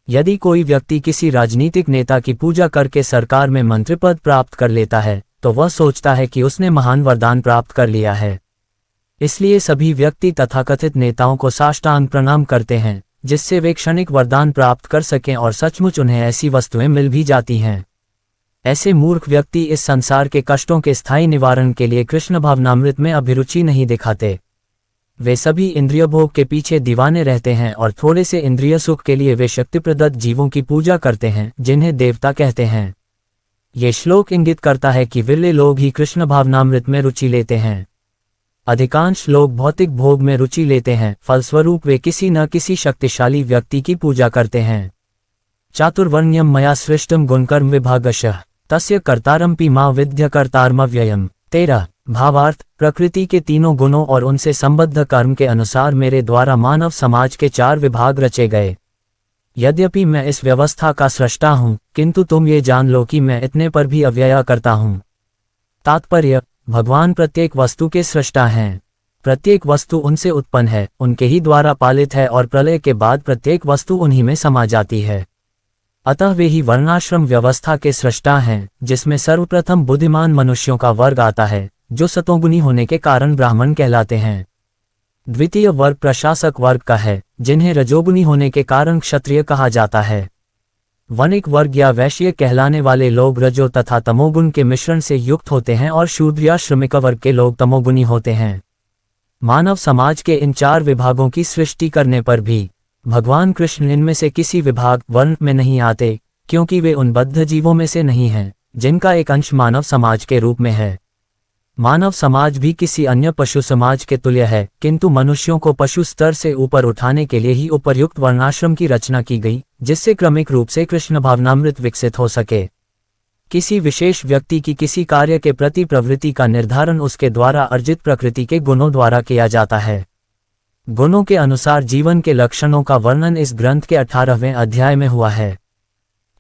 A: यदि कोई व्यक्ति किसी राजनीतिक नेता की पूजा करके सरकार में मंत्री पद प्राप्त कर लेता है तो वह सोचता है कि उसने महान वरदान प्राप्त कर लिया है। इसलिए सभी व्यक्ति तथाकथित नेताओं को साष्टांग प्रणाम करते हैं, जिससे वे क्षणिक वरदान प्राप्त कर सकें और सचमुच उन्हें ऐसी वस्तुएं मिल भी जाती हैं। ऐसे मूर्ख व्यक्ति इस संसार के कष्टों के स्थायी निवारण के लिए कृष्ण भावनामृत में अभिरुचि नहीं दिखाते। वे सभी इंद्रिय भोग के पीछे दीवाने रहते हैं और थोड़े से इंद्रिय सुख के लिए वे शक्ति प्रदत्त जीवों की पूजा करते हैं, जिन्हें देवता कहते हैं। ये श्लोक इंगित करता है कि विरले लोग ही कृष्ण भावनामृत में रुचि लेते हैं। अधिकांश लोग भौतिक भोग में रुचि लेते हैं, फलस्वरूप वे किसी न किसी शक्तिशाली व्यक्ति की पूजा करते हैं। चातुर्वर्ण्यम मया सृष्टम गुणकर्म विभागशः तस्य कर्तारमपि मा विद्य कर्तारमव्ययम्। 13 भावार्थ, प्रकृति के तीनों गुणों और उनसे संबद्ध कर्म के अनुसार मेरे द्वारा मानव समाज के 4 विभाग रचे गए। यद्यपि मैं इस व्यवस्था का सृष्टा हूँ, किंतु तुम ये जान लो कि मैं इतने पर भी अव्यय करता हूँ। तात्पर्य, भगवान प्रत्येक वस्तु के सृष्टा हैं। प्रत्येक वस्तु उनसे उत्पन्न है, उनके ही द्वारा पालित है और प्रलय के बाद प्रत्येक वस्तु उन्हीं में समा जाती है। अतः वे ही वर्णाश्रम व्यवस्था के सृष्टा हैं, जिसमें सर्वप्रथम बुद्धिमान मनुष्यों का वर्ग आता है, जो सतोगुणी होने के कारण ब्राह्मण कहलाते हैं। द्वितीय वर्ग प्रशासक वर्ग का है, जिन्हें रजोगुणी होने के कारण क्षत्रिय कहा जाता है। वणिक वर्ग या वैश्य कहलाने वाले लोग रजो तथा तमोगुण के मिश्रण से युक्त होते हैं और शूद्र या श्रमिक वर्ग के लोग तमोगुणी होते हैं। मानव समाज के इन 4 विभागों की सृष्टि करने पर भी भगवान कृष्ण इनमें से किसी विभाग वर्ण में नहीं आते, क्योंकि वे उन बद्ध जीवों में से नहीं हैं, जिनका एक अंश मानव समाज के रूप में है। मानव समाज भी किसी अन्य पशु समाज के तुल्य है, किंतु मनुष्यों को पशु स्तर से ऊपर उठाने के लिए ही उपर्युक्त वर्णाश्रम की रचना की गई, जिससे क्रमिक रूप से कृष्ण भावनामृत विकसित हो सके। किसी विशेष व्यक्ति की किसी कार्य के प्रति प्रवृत्ति का निर्धारण उसके द्वारा अर्जित प्रकृति के गुणों द्वारा किया जाता है। गुणों के अनुसार जीवन के लक्षणों का वर्णन इस ग्रंथ के 18वें अध्याय में हुआ है।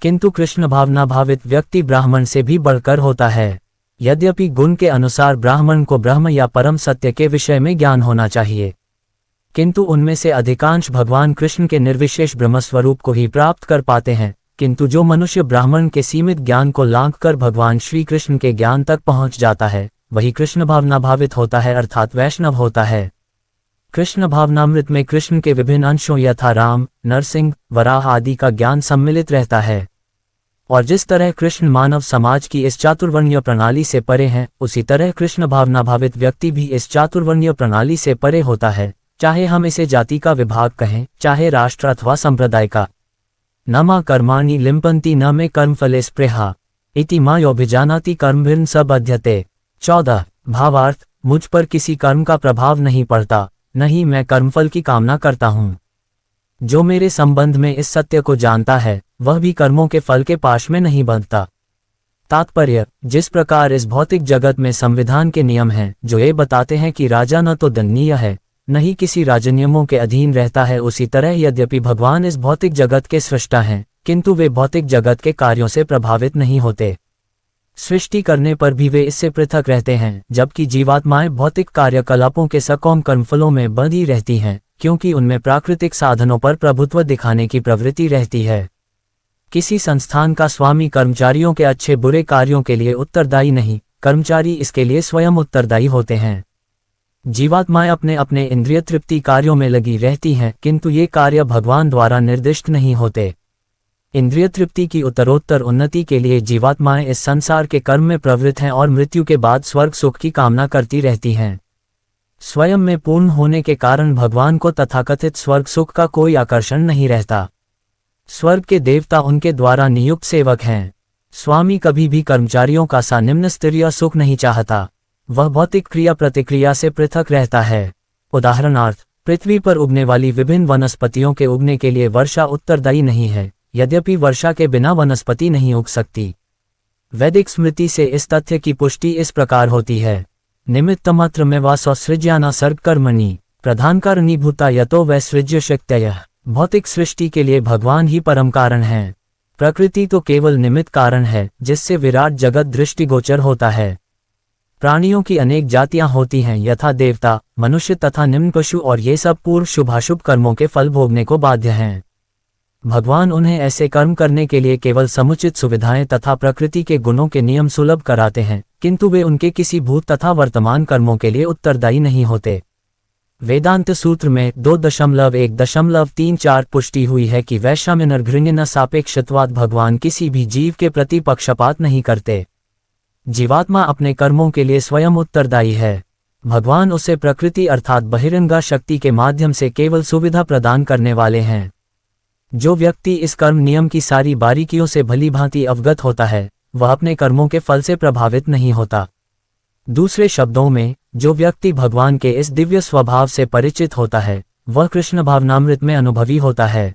A: किंतु कृष्ण भावना भावित व्यक्ति ब्राह्मण से भी बढ़कर होता है। यद्यपि गुण के अनुसार ब्राह्मण को ब्रह्म या परम सत्य के विषय में ज्ञान होना चाहिए, किंतु उनमें से अधिकांश भगवान कृष्ण के निर्विशेष ब्रह्मस्वरूप को ही प्राप्त कर पाते हैं। किंतु जो मनुष्य ब्राह्मण के सीमित ज्ञान को लांघकर भगवान श्री कृष्ण के ज्ञान तक पहुंच जाता है, वही कृष्ण भावना भावित होता है, अर्थात वैष्णव होता है। कृष्ण भावनामृत में कृष्ण के विभिन्न अंशों यथा राम, नरसिंह, वराह आदि का ज्ञान सम्मिलित रहता है। और जिस तरह कृष्ण मानव समाज की इस चातुर्वर्ण्य प्रणाली से परे हैं, उसी तरह कृष्ण भावना भावित व्यक्ति भी इस चातुर्वर्ण्य प्रणाली से परे होता है, चाहे हम इसे जाति का विभाग कहें, चाहे राष्ट्र अथवा संप्रदाय का। न मा कर्माणि लिम्पन्ति न मे कर्मफले स्पृहा इति मायोभिजानाति कर्मभिर्न सबध्यते। 14 भावार्थ, मुझ पर किसी कर्म का प्रभाव नहीं पड़ता, नहीं मैं कर्मफल की कामना करता हूँ। जो मेरे संबंध में इस सत्य को जानता है, वह भी कर्मों के फल के पाश में नहीं बंधता। तात्पर्य, जिस प्रकार इस भौतिक जगत में संविधान के नियम हैं, जो ये बताते हैं कि राजा न तो दंडनीय है, न ही किसी राजनियमों के अधीन रहता है, उसी तरह यद्यपि भगवान इस भौतिक जगत के सृष्टा हैं, किंतु वे भौतिक जगत के कार्यों से प्रभावित नहीं होते। सृष्टि करने पर भी वे इससे पृथक रहते हैं, जबकि जीवात्माएं भौतिक कार्यकलापों के सकौम कर्मफलों में बंधी रहती हैं, क्योंकि उनमें प्राकृतिक साधनों पर प्रभुत्व दिखाने की प्रवृत्ति रहती है। किसी संस्थान का स्वामी कर्मचारियों के अच्छे बुरे कार्यों के लिए उत्तरदायी नहीं, कर्मचारी इसके लिए स्वयं उत्तरदायी होते हैं। जीवात्माएं अपने अपने इंद्रिय तृप्ति कार्यों में लगी रहती हैं, किंतु ये कार्य भगवान द्वारा निर्दिष्ट नहीं होते। इंद्रिय तृप्ति की उत्तरोत्तर उन्नति के लिए जीवात्माएं इस संसार के कर्म में प्रवृत्त हैं और मृत्यु के बाद स्वर्ग सुख की कामना करती रहती हैं। स्वयं में पूर्ण होने के कारण भगवान को तथाकथित स्वर्ग सुख का कोई आकर्षण नहीं रहता। स्वर्ग के देवता उनके द्वारा नियुक्त सेवक हैं। स्वामी कभी भी कर्मचारियों का सा निम्न स्तरीय सुख नहीं चाहता, वह भौतिक क्रिया प्रतिक्रिया से पृथक रहता है। उदाहरणार्थ, पृथ्वी पर उगने वाली विभिन्न वनस्पतियों के उगने के लिए वर्षा उत्तरदायी नहीं है, यद्यपि वर्षा के बिना वनस्पति नहीं उग सकती। वैदिक स्मृति से इस तथ्य की पुष्टि इस प्रकार होती है, निमित्तमात्र में वा स्वसृज्याना सर्गकर्मणि प्रधान कारणीभूता यतो वै सृज्य शक्तयः। भौतिक सृष्टि के लिए भगवान ही परम कारण हैं। प्रकृति तो केवल निमित्त कारण है जिससे विराट जगत दृष्टिगोचर होता है। प्राणियों की अनेक जातियां होती हैं, यथा देवता, मनुष्य तथा निम्न पशु, और ये सब पूर्व शुभाशुभ कर्मों के फल भोगने को बाध्य हैं। भगवान उन्हें ऐसे कर्म करने के लिए केवल समुचित सुविधाएं तथा प्रकृति के गुणों के नियम सुलभ कराते हैं, किंतु वे उनके किसी भूत तथा वर्तमान कर्मों के लिए उत्तरदायी नहीं होते। वेदांत सूत्र में 2.1.34 पुष्टि हुई है कि वैषम्यनर घृण्यन सापेक्षत्वात् भगवान किसी भी जीव के प्रति पक्षपात नहीं करते। जीवात्मा अपने कर्मों के लिए स्वयं उत्तरदायी है। भगवान उसे प्रकृति अर्थात बहिरंगा शक्ति के माध्यम से केवल सुविधा प्रदान करने वाले हैं। जो व्यक्ति इस कर्म नियम की सारी बारीकियों से भली भांति अवगत होता है, वह अपने कर्मों के फल से प्रभावित नहीं होता। दूसरे शब्दों में, जो व्यक्ति भगवान के इस दिव्य स्वभाव से परिचित होता है, वह कृष्ण भावनामृत में अनुभवी होता है।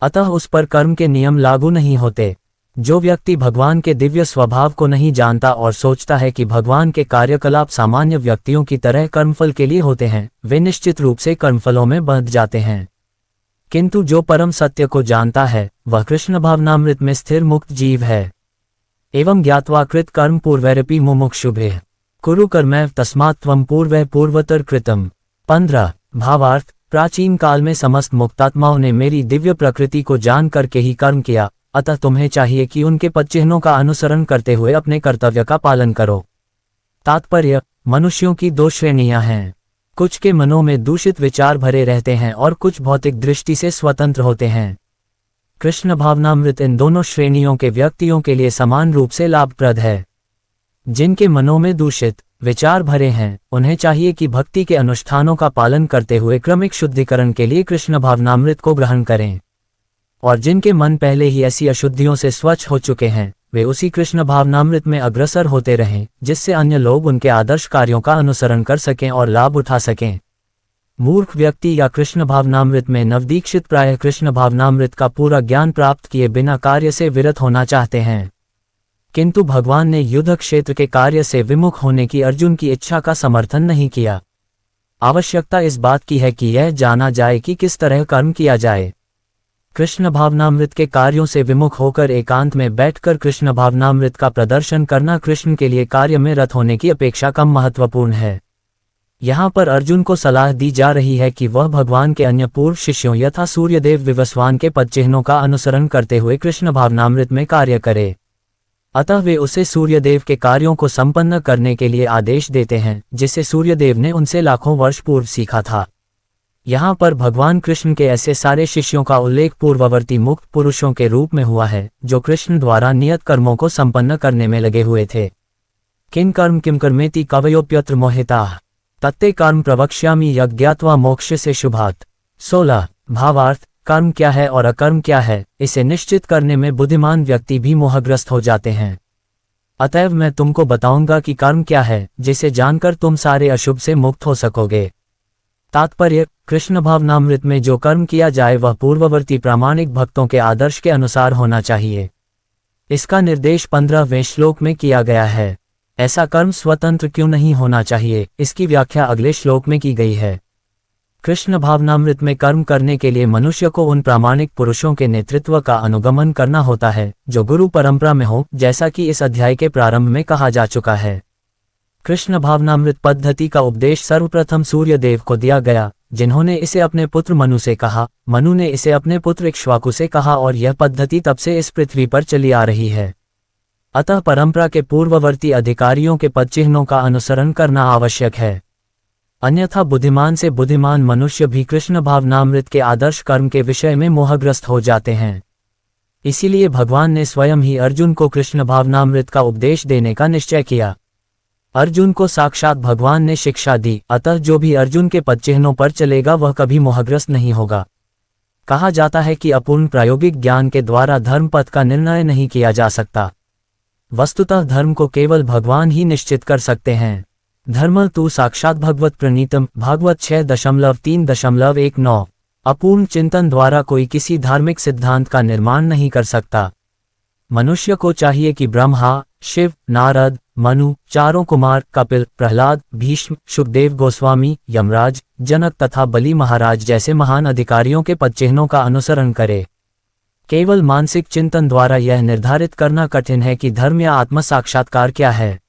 A: अतः उस पर कर्म के नियम लागू नहीं होते। जो व्यक्ति भगवान के दिव्य स्वभाव को नहीं जानता और सोचता है कि भगवान के कार्यकलाप सामान्य व्यक्तियों की तरह कर्मफल के लिए होते हैं, वे निश्चित रूप से कर्मफलों में बंध जाते हैं। किंतु जो परम सत्य को जानता है, वह कृष्ण भावनामृत में स्थिर मुक्त जीव है। एवं ज्ञात्वा कृत कर्म पूर्वैरपि मुमुक्षुभिः कुरु कर्मैव तस्मात् त्वं पूर्वैः पूर्वतर कृतम्। 15 भावार्थ, प्राचीन काल में समस्त मुक्तात्माओं ने मेरी दिव्य प्रकृति को जान करके ही कर्म किया, अतः तुम्हें चाहिए कि उनके पदचिह्नों का अनुसरण करते हुए अपने कर्तव्य का पालन करो। तात्पर्य, मनुष्यों की दो श्रेणियां हैं। कुछ के मनों में दूषित विचार भरे रहते हैं और कुछ भौतिक दृष्टि से स्वतंत्र होते हैं। कृष्ण भावनामृत इन दोनों श्रेणियों के व्यक्तियों के लिए समान रूप से लाभप्रद है। जिनके मनों में दूषित विचार भरे हैं, उन्हें चाहिए कि भक्ति के अनुष्ठानों का पालन करते हुए क्रमिक शुद्धिकरण के लिए कृष्ण भावनामृत को ग्रहण करें। और जिनके मन पहले ही ऐसी अशुद्धियों से स्वच्छ हो चुके हैं, वे उसी कृष्ण भावनामृत में अग्रसर होते रहें, जिससे अन्य लोग उनके आदर्श कार्यों का अनुसरण कर सकें और लाभ उठा सकें। मूर्ख व्यक्ति या कृष्ण भावनामृत में नवदीक्षित प्रायः कृष्ण भावनामृत का पूरा ज्ञान प्राप्त किए बिना कार्य से विरत होना चाहते हैं। किंतु भगवान ने युद्ध क्षेत्र के कार्य से विमुख होने की अर्जुन की इच्छा का समर्थन नहीं किया। आवश्यकता इस बात की है कि यह जाना जाए कि किस तरह कर्म किया जाए। कृष्ण भावनामृत के कार्यों से विमुख होकर एकांत में बैठकर कृष्ण भावनामृत का प्रदर्शन करना कृष्ण के लिए कार्य में रत होने की अपेक्षा कम महत्वपूर्ण है। यहाँ पर अर्जुन को सलाह दी जा रही है कि वह भगवान के अन्य पूर्व शिष्यों यथा सूर्यदेव विवस्वान के पदचिह्नों का अनुसरण करते हुए कृष्ण भावनामृत में कार्य करे। अतः वे उसे सूर्यदेव के कार्यों को संपन्न करने के लिए आदेश देते हैं, जिसे सूर्यदेव ने उनसे लाखों वर्ष पूर्व सीखा था। यहाँ पर भगवान कृष्ण के ऐसे सारे शिष्यों का उल्लेख पूर्ववर्ती मुक्त पुरुषों के रूप में हुआ है, जो कृष्ण द्वारा नियत कर्मों को संपन्न करने में लगे हुए थे। किं कर्म किम कर्मेति कवयोप्यत्र मोहिताः तत्ते कर्म प्रवक्ष्यामि यज्ञात्वा मोक्ष से शुभात्। 16 भावार्थ, कर्म क्या है और अकर्म क्या है, इसे निश्चित करने में बुद्धिमान व्यक्ति भी मोहग्रस्त हो जाते हैं। अतएव मैं तुमको बताऊंगा कि कर्म क्या है, जिसे जानकर तुम सारे अशुभ से मुक्त हो सकोगे। तात्पर्य, कृष्ण भावनामृत में जो कर्म किया जाए वह पूर्ववर्ती प्रामाणिक भक्तों के आदर्श के अनुसार होना चाहिए। इसका निर्देश 15वें श्लोक में किया गया है। ऐसा कर्म स्वतंत्र क्यों नहीं होना चाहिए, इसकी व्याख्या अगले श्लोक में की गई है। कृष्ण भावनामृत में कर्म करने के लिए मनुष्य को उन प्रामाणिक पुरुषों के नेतृत्व का अनुगमन करना होता है, जो गुरु परंपरा में हो, जैसा कि इस अध्याय के प्रारंभ में कहा जा चुका है। कृष्ण भावनामृत पद्धति का उपदेश सर्वप्रथम सूर्यदेव को दिया गया, जिन्होंने इसे अपने पुत्र मनु से कहा। मनु ने इसे अपने पुत्र इक्ष्वाकु से कहा और यह पद्धति तब से इस पृथ्वी पर चली आ रही है। अतः परंपरा के पूर्ववर्ती अधिकारियों के पदचिह्नों का अनुसरण करना आवश्यक है। अन्यथा बुद्धिमान से बुद्धिमान मनुष्य भी कृष्ण भावनामृत के आदर्श कर्म के विषय में मोहग्रस्त हो जाते हैं। इसीलिए भगवान ने स्वयं ही अर्जुन को कृष्ण भावनामृत का उपदेश देने का निश्चय किया। अर्जुन को साक्षात भगवान ने शिक्षा दी, अतः जो भी अर्जुन के पदचिह्नों पर चलेगा वह कभी मोहग्रस्त नहीं होगा। कहा जाता है कि अपूर्ण प्रायोगिक ज्ञान के द्वारा धर्म पथ का निर्णय नहीं किया जा सकता। वस्तुतः धर्म को केवल भगवान ही निश्चित कर सकते हैं। धर्म तु साक्षात भगवत प्रणीतम, भागवत 6.3.19। अपूर्ण चिंतन द्वारा कोई किसी धार्मिक सिद्धांत का निर्माण नहीं कर सकता। मनुष्य को चाहिए कि ब्रह्मा, शिव, नारद, मनु, चारों कुमार, कपिल, प्रहलाद, भीष्म, सुखदेव गोस्वामी, यमराज, जनक तथा बलि महाराज जैसे महान अधिकारियों के पदचिह्नों का अनुसरण करे। केवल मानसिक चिंतन द्वारा यह निर्धारित करना कठिन है कि धर्म या आत्म साक्षात्कार क्या है।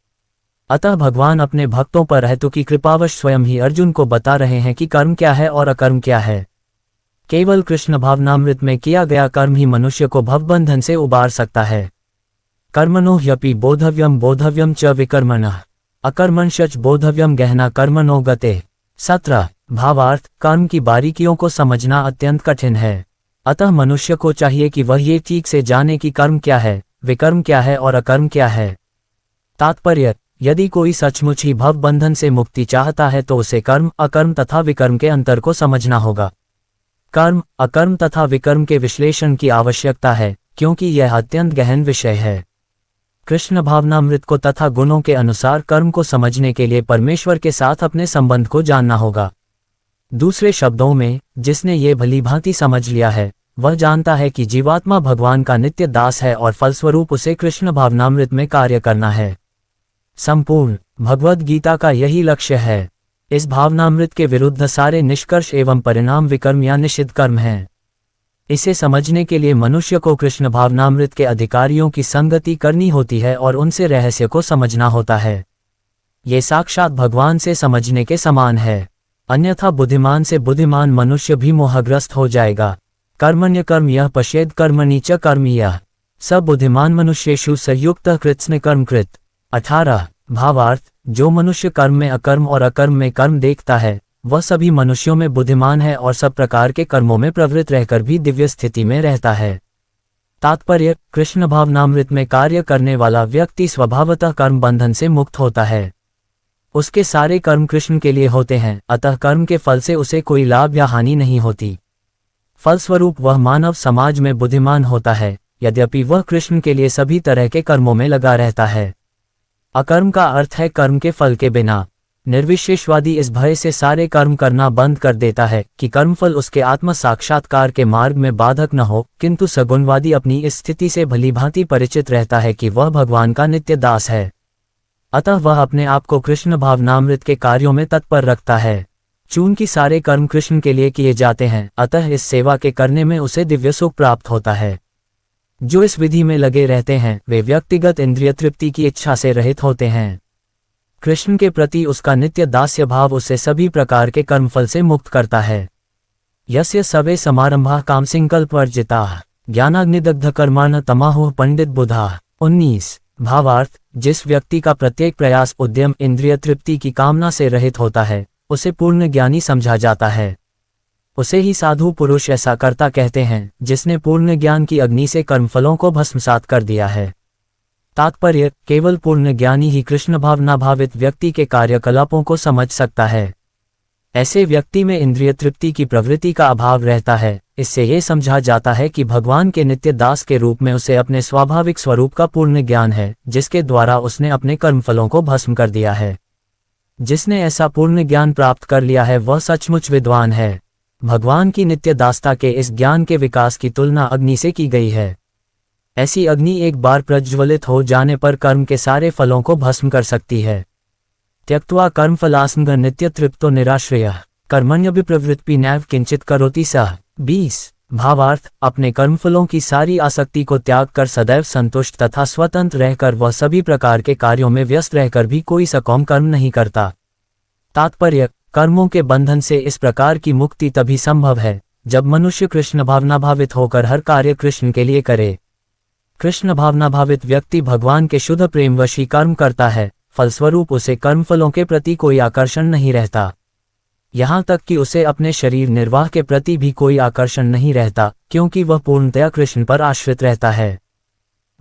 A: अतः भगवान अपने भक्तों पर हेतु की कृपावश स्वयं ही अर्जुन को बता रहे हैं कि कर्म क्या है और अकर्म क्या है। केवल कृष्ण भावनामृत में किया गया कर्म ही मनुष्य को भवबंधन से उबार सकता है। कर्मणो ह्यपि बोधव्यम बोधव्यम च विकर्मणः अकर्मण्यश्च बोधव्यम गहना कर्मणो गते। 17 भावार्थ, कर्म की बारीकियों को समझना अत्यंत कठिन है। अतः मनुष्य को चाहिए कि वह ये ठीक से जाने कि कर्म क्या है, विकर्म क्या है और अकर्म क्या है। तात्पर्य, यदि कोई सचमुच ही भव बंधन से मुक्ति चाहता है तो उसे कर्म, अकर्म तथा विकर्म के अंतर को समझना होगा। कर्म, अकर्म तथा विकर्म के विश्लेषण की आवश्यकता है, क्योंकि यह अत्यंत गहन विषय है। कृष्ण भावनामृत को तथा गुणों के अनुसार कर्म को समझने के लिए परमेश्वर के साथ अपने संबंध को जानना होगा। दूसरे शब्दों में, जिसने ये भलीभांति समझ लिया है, वह जानता है कि जीवात्मा भगवान का नित्य दास है और फलस्वरूप उसे कृष्ण भावनामृत में कार्य करना है। संपूर्ण भगवद गीता का यही लक्ष्य है। इस भावनामृत के विरुद्ध सारे निष्कर्ष एवं परिणाम विकर्म या निषिद्ध कर्म हैं। इसे समझने के लिए मनुष्य को कृष्ण भावनामृत के अधिकारियों की संगति करनी होती है और उनसे रहस्य को समझना होता है। ये साक्षात भगवान से समझने के समान है, अन्यथा बुद्धिमान से बुद्धिमान मनुष्य भी मोहग्रस्त हो जाएगा। कर्मण्य कर्म यह पश्येद कर्मणि च कर्म यह स बुद्धिमान मनुष्येषु संयुक्त कृत्स्न कर्म कृत। 18 भावार्थ, जो मनुष्य कर्म में अकर्म और अकर्म में कर्म देखता है, वह सभी मनुष्यों में बुद्धिमान है और सब प्रकार के कर्मों में प्रवृत्त रहकर भी दिव्य स्थिति में रहता है। तात्पर्य, कृष्ण भावनामृत में कार्य करने वाला व्यक्ति स्वभावतः कर्म बंधन से मुक्त होता है। उसके सारे कर्म कृष्ण के लिए होते हैं, अतः कर्म के फल से उसे कोई लाभ या हानि नहीं होती। फलस्वरूप वह मानव समाज में बुद्धिमान होता है, यद्यपि वह कृष्ण के लिए सभी तरह के कर्मों में लगा रहता है। अकर्म का अर्थ है कर्म के फल के बिना। निर्विशेषवादी इस भय से सारे कर्म करना बंद कर देता है कि कर्मफल उसके आत्म साक्षात्कार के मार्ग में बाधक न हो, किंतु सगुणवादी अपनी इस स्थिति से भलीभांति परिचित रहता है कि वह भगवान का नित्य दास है। अतः वह अपने आप को कृष्ण भावनामृत के कार्यों में तत्पर रखता है। चूंकि सारे कर्म कृष्ण के लिए किए जाते हैं, अतः इस सेवा के करने में उसे दिव्य सुख प्राप्त होता है। जो इस विधि में लगे रहते हैं, वे व्यक्तिगत इंद्रिय तृप्ति की इच्छा से रहित होते हैं। कृष्ण के प्रति उसका नित्य दास्य भाव उसे सभी प्रकार के कर्मफल से मुक्त करता है। यस्य सवे समारंभा कामसंकल्पवर्जिताः ज्ञानाग्निदग्ध कर्माण तमाहुः पंडित बुधाः। 19 भावार्थ, जिस व्यक्ति का प्रत्येक प्रयास उद्यम इंद्रिय तृप्ति की कामना से रहित होता है, उसे पूर्ण ज्ञानी समझा जाता है। उसे ही साधु पुरुष ऐसा करता कहते हैं, जिसने पूर्ण ज्ञान की अग्नि से कर्मफलों को भस्मसात कर दिया है। तात्पर्य, केवल पूर्ण ज्ञानी ही कृष्ण भावना भावित व्यक्ति के कार्यकलापों को समझ सकता है। ऐसे व्यक्ति में इंद्रिय तृप्ति की प्रवृत्ति का अभाव रहता है। इससे ये समझा जाता है कि भगवान के नित्य दास के रूप में उसे अपने स्वाभाविक स्वरूप का पूर्ण ज्ञान है, जिसके द्वारा उसने अपने कर्मफलों को भस्म कर दिया है। जिसने ऐसा पूर्ण ज्ञान प्राप्त कर लिया है वह सचमुच विद्वान है। भगवान की नित्य दासता के इस ज्ञान के विकास की तुलना अग्नि से की गई है। ऐसी अग्नि एक बार प्रज्वलित हो जाने पर कर्म के सारे फलों को भस्म कर सकती है। त्यक्त्वा कर्मफलासंग नित्य तृप्तो निराश्रयः कर्मण्यभिप्रवृत्ति नैव किंचित करोति सः। 20 भावार्थ, अपने कर्मफलों की सारी आसक्ति को त्याग कर सदैव संतुष्ट तथा स्वतंत्र रहकर वह सभी प्रकार के कार्यों में व्यस्त रहकर भी कोई सकौम कर्म नहीं करता। तात्पर्य, कर्मों के बंधन से इस प्रकार की मुक्ति तभी संभव है जब मनुष्य कृष्ण भावना भावित होकर हर कार्य कृष्ण के लिए करे। कृष्ण भावना भावित व्यक्ति भगवान के शुद्ध प्रेमवश ही कर्म करता है, फलस्वरूप उसे कर्मफलों के प्रति कोई आकर्षण नहीं रहता। यहाँ तक कि उसे अपने शरीर निर्वाह के प्रति भी कोई आकर्षण नहीं रहता, क्योंकि वह पूर्णतया कृष्ण पर आश्रित रहता है।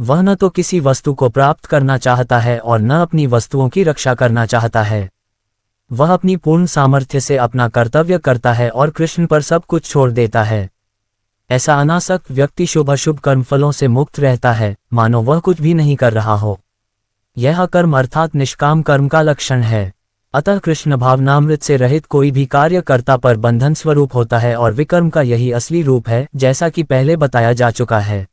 A: वह न तो किसी वस्तु को प्राप्त करना चाहता है और न अपनी वस्तुओं की रक्षा करना चाहता है। वह अपनी पूर्ण सामर्थ्य से अपना कर्तव्य करता है और कृष्ण पर सब कुछ छोड़ देता है। ऐसा अनासक्त व्यक्ति शुभ अशुभ कर्मफलों से मुक्त रहता है, मानो वह कुछ भी नहीं कर रहा हो। यह कर्म अर्थात निष्काम कर्म का लक्षण है। अतः कृष्ण भावनामृत से रहित कोई भी कार्यकर्ता पर बंधन स्वरूप होता है और विकर्म का यही असली रूप है, जैसा कि पहले बताया जा चुका है।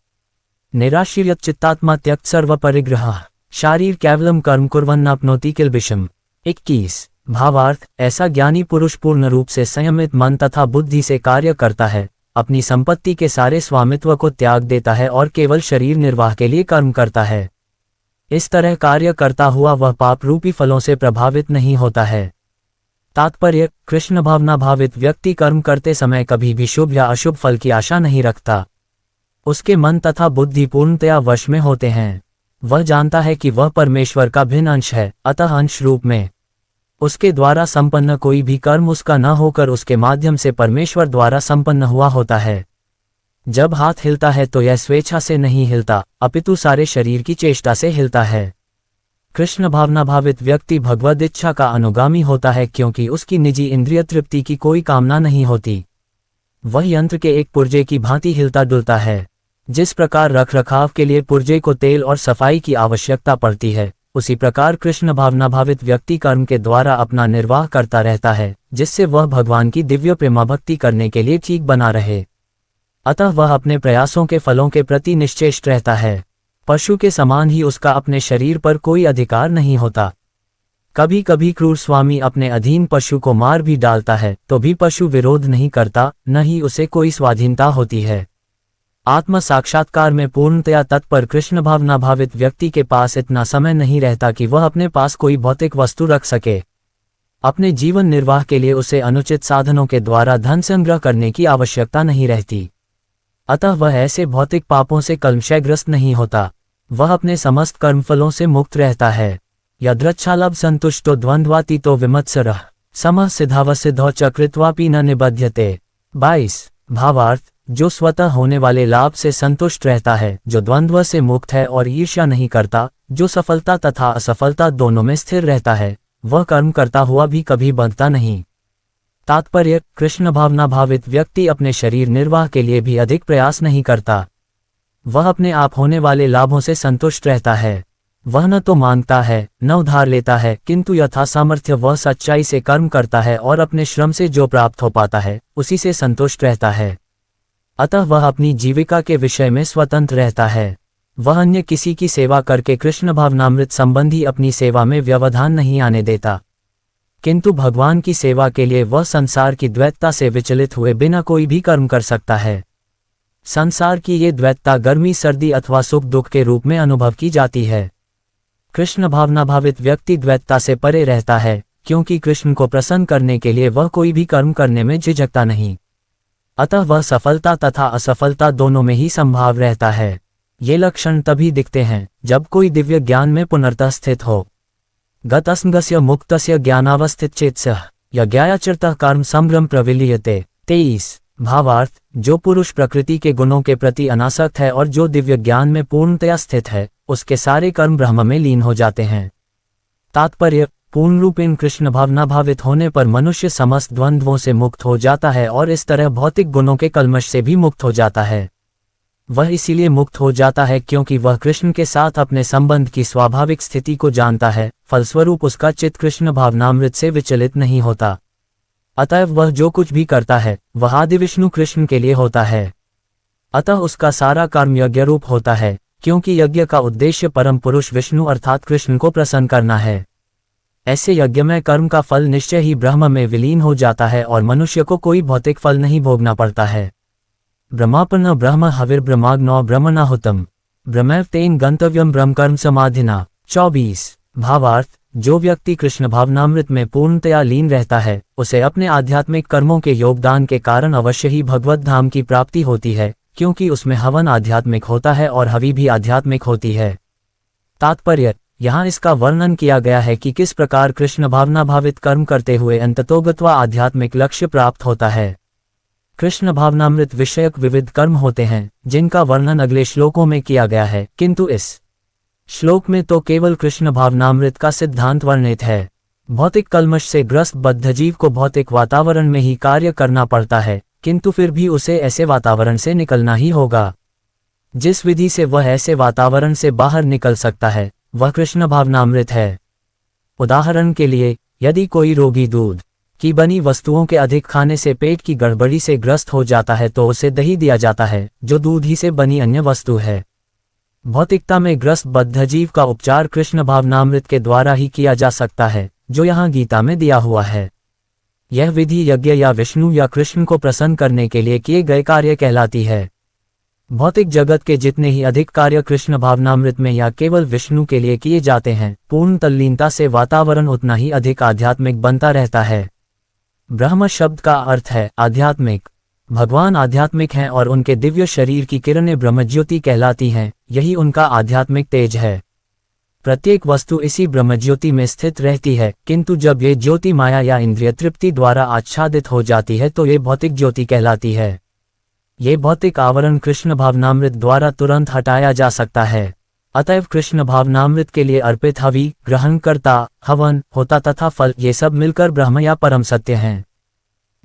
A: निराश्रित चित्तात्मा त्यक्त सर्व परिग्रह शारीर केवलम कर्म कुर्वन्नाप्नोति किल्बिषम्। 21 भावार्थ, ऐसा ज्ञानी पुरुष पूर्ण रूप से संयमित मन तथा बुद्धि से कार्य करता है अपनी संपत्ति के सारे स्वामित्व को त्याग देता है और केवल शरीर निर्वाह के लिए कर्म करता है। इस तरह कार्य करता हुआ वह पाप रूपी फलों से प्रभावित नहीं होता है। तात्पर्य, कृष्ण भावना भावित व्यक्ति कर्म करते समय कभी भी शुभ या अशुभ फल की आशा नहीं रखता। उसके मन तथा बुद्धि पूर्णतया वश में होते हैं। वह जानता है कि वह परमेश्वर का भिन्न अंश है, अतः अंश रूप में उसके द्वारा संपन्न कोई भी कर्म उसका न होकर उसके माध्यम से परमेश्वर द्वारा संपन्न हुआ होता है। जब हाथ हिलता है तो यह स्वेच्छा से नहीं हिलता, अपितु सारे शरीर की चेष्टा से हिलता है। कृष्ण भावना भावित व्यक्ति भगवद इच्छा का अनुगामी होता है क्योंकि उसकी निजी इंद्रिय तृप्ति की कोई कामना नहीं होती। वह यंत्र के एक पुर्जे की भांति हिलता डुलता है। जिस प्रकार रखरखाव के लिए पुर्जे को तेल और सफाई की आवश्यकता पड़ती है, उसी प्रकार कृष्ण भावना भावित व्यक्ति कर्म के द्वारा अपना निर्वाह करता रहता है, जिससे वह भगवान की दिव्य प्रेमाभक्ति करने के लिए ठीक बना रहे। अतः वह अपने प्रयासों के फलों के प्रति निश्चेष्ट रहता है। पशु के समान ही उसका अपने शरीर पर कोई अधिकार नहीं होता। कभी कभी क्रूर स्वामी अपने अधीन पशु को मार भी डालता है तो भी पशु विरोध नहीं करता, न ही उसे कोई स्वाधीनता होती है। आत्म साक्षात्कार में पूर्णतया तत्पर कृष्ण भावना भावित व्यक्ति के पास इतना समय नहीं रहता कि वह अपने पास कोई भौतिक वस्तु रख सके। अपने जीवन निर्वाह के लिए उसे अनुचित साधनों के द्वारा धन संग्रह करने की आवश्यकता नहीं रहती। अतः वह ऐसे भौतिक पापों से कलमशग्रस्त नहीं होता। वह अपने समस्त कर्मफलों से मुक्त रहता है। यदृच्छालभ संतुष्टो द्वंद्वातीतो विमत्सरः समः सिद्धावसिद्धौ च कृत्वापि न निबध्यते। 22 भावार्थ, जो स्वतः होने वाले लाभ से संतुष्ट रहता है, जो द्वंद्व से मुक्त है और ईर्ष्या नहीं करता, जो सफलता तथा असफलता दोनों में स्थिर रहता है, वह कर्म करता हुआ भी कभी बंधता नहीं। तात्पर्य, कृष्ण भावना भावित व्यक्ति अपने शरीर निर्वाह के लिए भी अधिक प्रयास नहीं करता। वह अपने आप होने वाले लाभों से संतुष्ट रहता है। वह न तो मांगता है न उधार लेता है, किंतु यथा सामर्थ्य वह सच्चाई से कर्म करता है और अपने श्रम से जो प्राप्त हो पाता है उसी से संतुष्ट रहता है। अतः वह अपनी जीविका के विषय में स्वतंत्र रहता है। वह अन्य किसी की सेवा करके कृष्ण भावनामृत संबंधी अपनी सेवा में व्यवधान नहीं आने देता, किंतु भगवान की सेवा के लिए वह संसार की द्वैतता से विचलित हुए बिना कोई भी कर्म कर सकता है। संसार की ये द्वैतता गर्मी सर्दी अथवा सुख दुख के रूप में अनुभव की जाती है। कृष्ण भावना भावित व्यक्ति द्वैतता से परे रहता है, क्योंकि कृष्ण को प्रसन्न करने के लिए वह कोई भी कर्म करने में झिझकता नहीं। अतः वह सफलता तथा असफलता दोनों में ही संभाव रहता है। ये लक्षण तभी दिखते हैं जब कोई दिव्य ज्ञान में पुनर्तः स्थित हो। गतस्मगस्य मुक्तस्य ज्ञानावस्थित चेत्सः यज्ञायाचरतः कर्म संभ्रम प्रविलीयते। 23 भावार्थ, जो पुरुष प्रकृति के गुणों के प्रति अनासक्त है और जो दिव्य ज्ञान में पूर्णतया स्थित है, उसके सारे कर्म ब्रह्म में लीन हो जाते हैं। तात्पर्य, पूर्ण रूपेण कृष्ण भावना भावित होने पर मनुष्य समस्त द्वंद्वों से मुक्त हो जाता है और इस तरह भौतिक गुणों के कल्मश से भी मुक्त हो जाता है। वह इसीलिए मुक्त हो जाता है क्योंकि वह कृष्ण के साथ अपने संबंध की स्वाभाविक स्थिति को जानता है, फलस्वरूप उसका चित्त कृष्ण भावनामृत से विचलित नहीं होता। अतएव वह जो कुछ भी करता है वह आदि विष्णु कृष्ण के लिए होता है। अतः उसका सारा कर्म यज्ञ रूप होता है, क्योंकि यज्ञ का उद्देश्य परम पुरुष विष्णु अर्थात कृष्ण को प्रसन्न करना है। ऐसे यज्ञमय कर्म का फल निश्चय ही ब्रह्म में विलीन हो जाता है और मनुष्य को कोई भौतिक फल नहीं भोगना पड़ता है। ब्रह्मापन्न ब्रह्म हविर्ब्रह्माग्नौ ब्रह्मणाहुतम् ब्रह्मैव तेन गंतव्यम ब्रह्म कर्म समाधिना। 24 भावार्थ, जो व्यक्ति कृष्ण भावनामृत में पूर्णतया लीन रहता है, उसे अपने आध्यात्मिक कर्मों के योगदान के कारण अवश्य ही भगवत धाम की प्राप्ति होती है, क्योंकि उसमें हवन आध्यात्मिक होता है और हवि भी आध्यात्मिक होती है। तात्पर्य, यहाँ इसका वर्णन किया गया है कि किस प्रकार कृष्ण भावना भावित कर्म करते हुए अंततोगत्वा आध्यात्मिक लक्ष्य प्राप्त होता है। कृष्ण भावनामृत विषयक विविध कर्म होते हैं जिनका वर्णन अगले श्लोकों में किया गया है, किंतु इस श्लोक में तो केवल कृष्ण भावनामृत का सिद्धांत वर्णित है। भौतिक कल्मश से ग्रस्त बद्धजीव को भौतिक वातावरण में ही कार्य करना पड़ता है, किंतु फिर भी उसे ऐसे वातावरण से निकलना ही होगा। जिस विधि से वह ऐसे वातावरण से बाहर निकल सकता है वह कृष्ण भावनामृत है। उदाहरण के लिए, यदि कोई रोगी दूध की बनी वस्तुओं के अधिक खाने से पेट की गड़बड़ी से ग्रस्त हो जाता है तो उसे दही दिया जाता है, जो दूध ही से बनी अन्य वस्तु है। भौतिकता में ग्रस्त बद्धजीव का उपचार कृष्ण भावनामृत के द्वारा ही किया जा सकता है, जो यहाँ गीता में दिया हुआ है। यह विधि यज्ञ या विष्णु या कृष्ण को प्रसन्न करने के लिए किए गए कार्य कहलाती है। भौतिक जगत के जितने ही अधिक कार्य कृष्ण भावनामृत में या केवल विष्णु के लिए किए जाते हैं, पूर्ण तल्लीनता से वातावरण उतना ही अधिक आध्यात्मिक बनता रहता है। ब्रह्म शब्द का अर्थ है आध्यात्मिक। भगवान आध्यात्मिक हैं और उनके दिव्य शरीर की किरणें ब्रह्मज्योति कहलाती हैं, यही उनका आध्यात्मिक तेज है। प्रत्येक वस्तु इसी ब्रह्मज्योति में स्थित रहती है, किंतु जब ये ज्योति माया या इंद्रिय तृप्ति द्वारा आच्छादित हो जाती है तो ये भौतिक ज्योति कहलाती है। ये भौतिक आवरण कृष्ण भावनामृत द्वारा तुरंत हटाया जा सकता है। अतएव कृष्ण भावनामृत के लिए अर्पित हवि, ग्रहणकर्ता, हवन, होता तथा फल ये सब मिलकर ब्रह्म या परम सत्य हैं।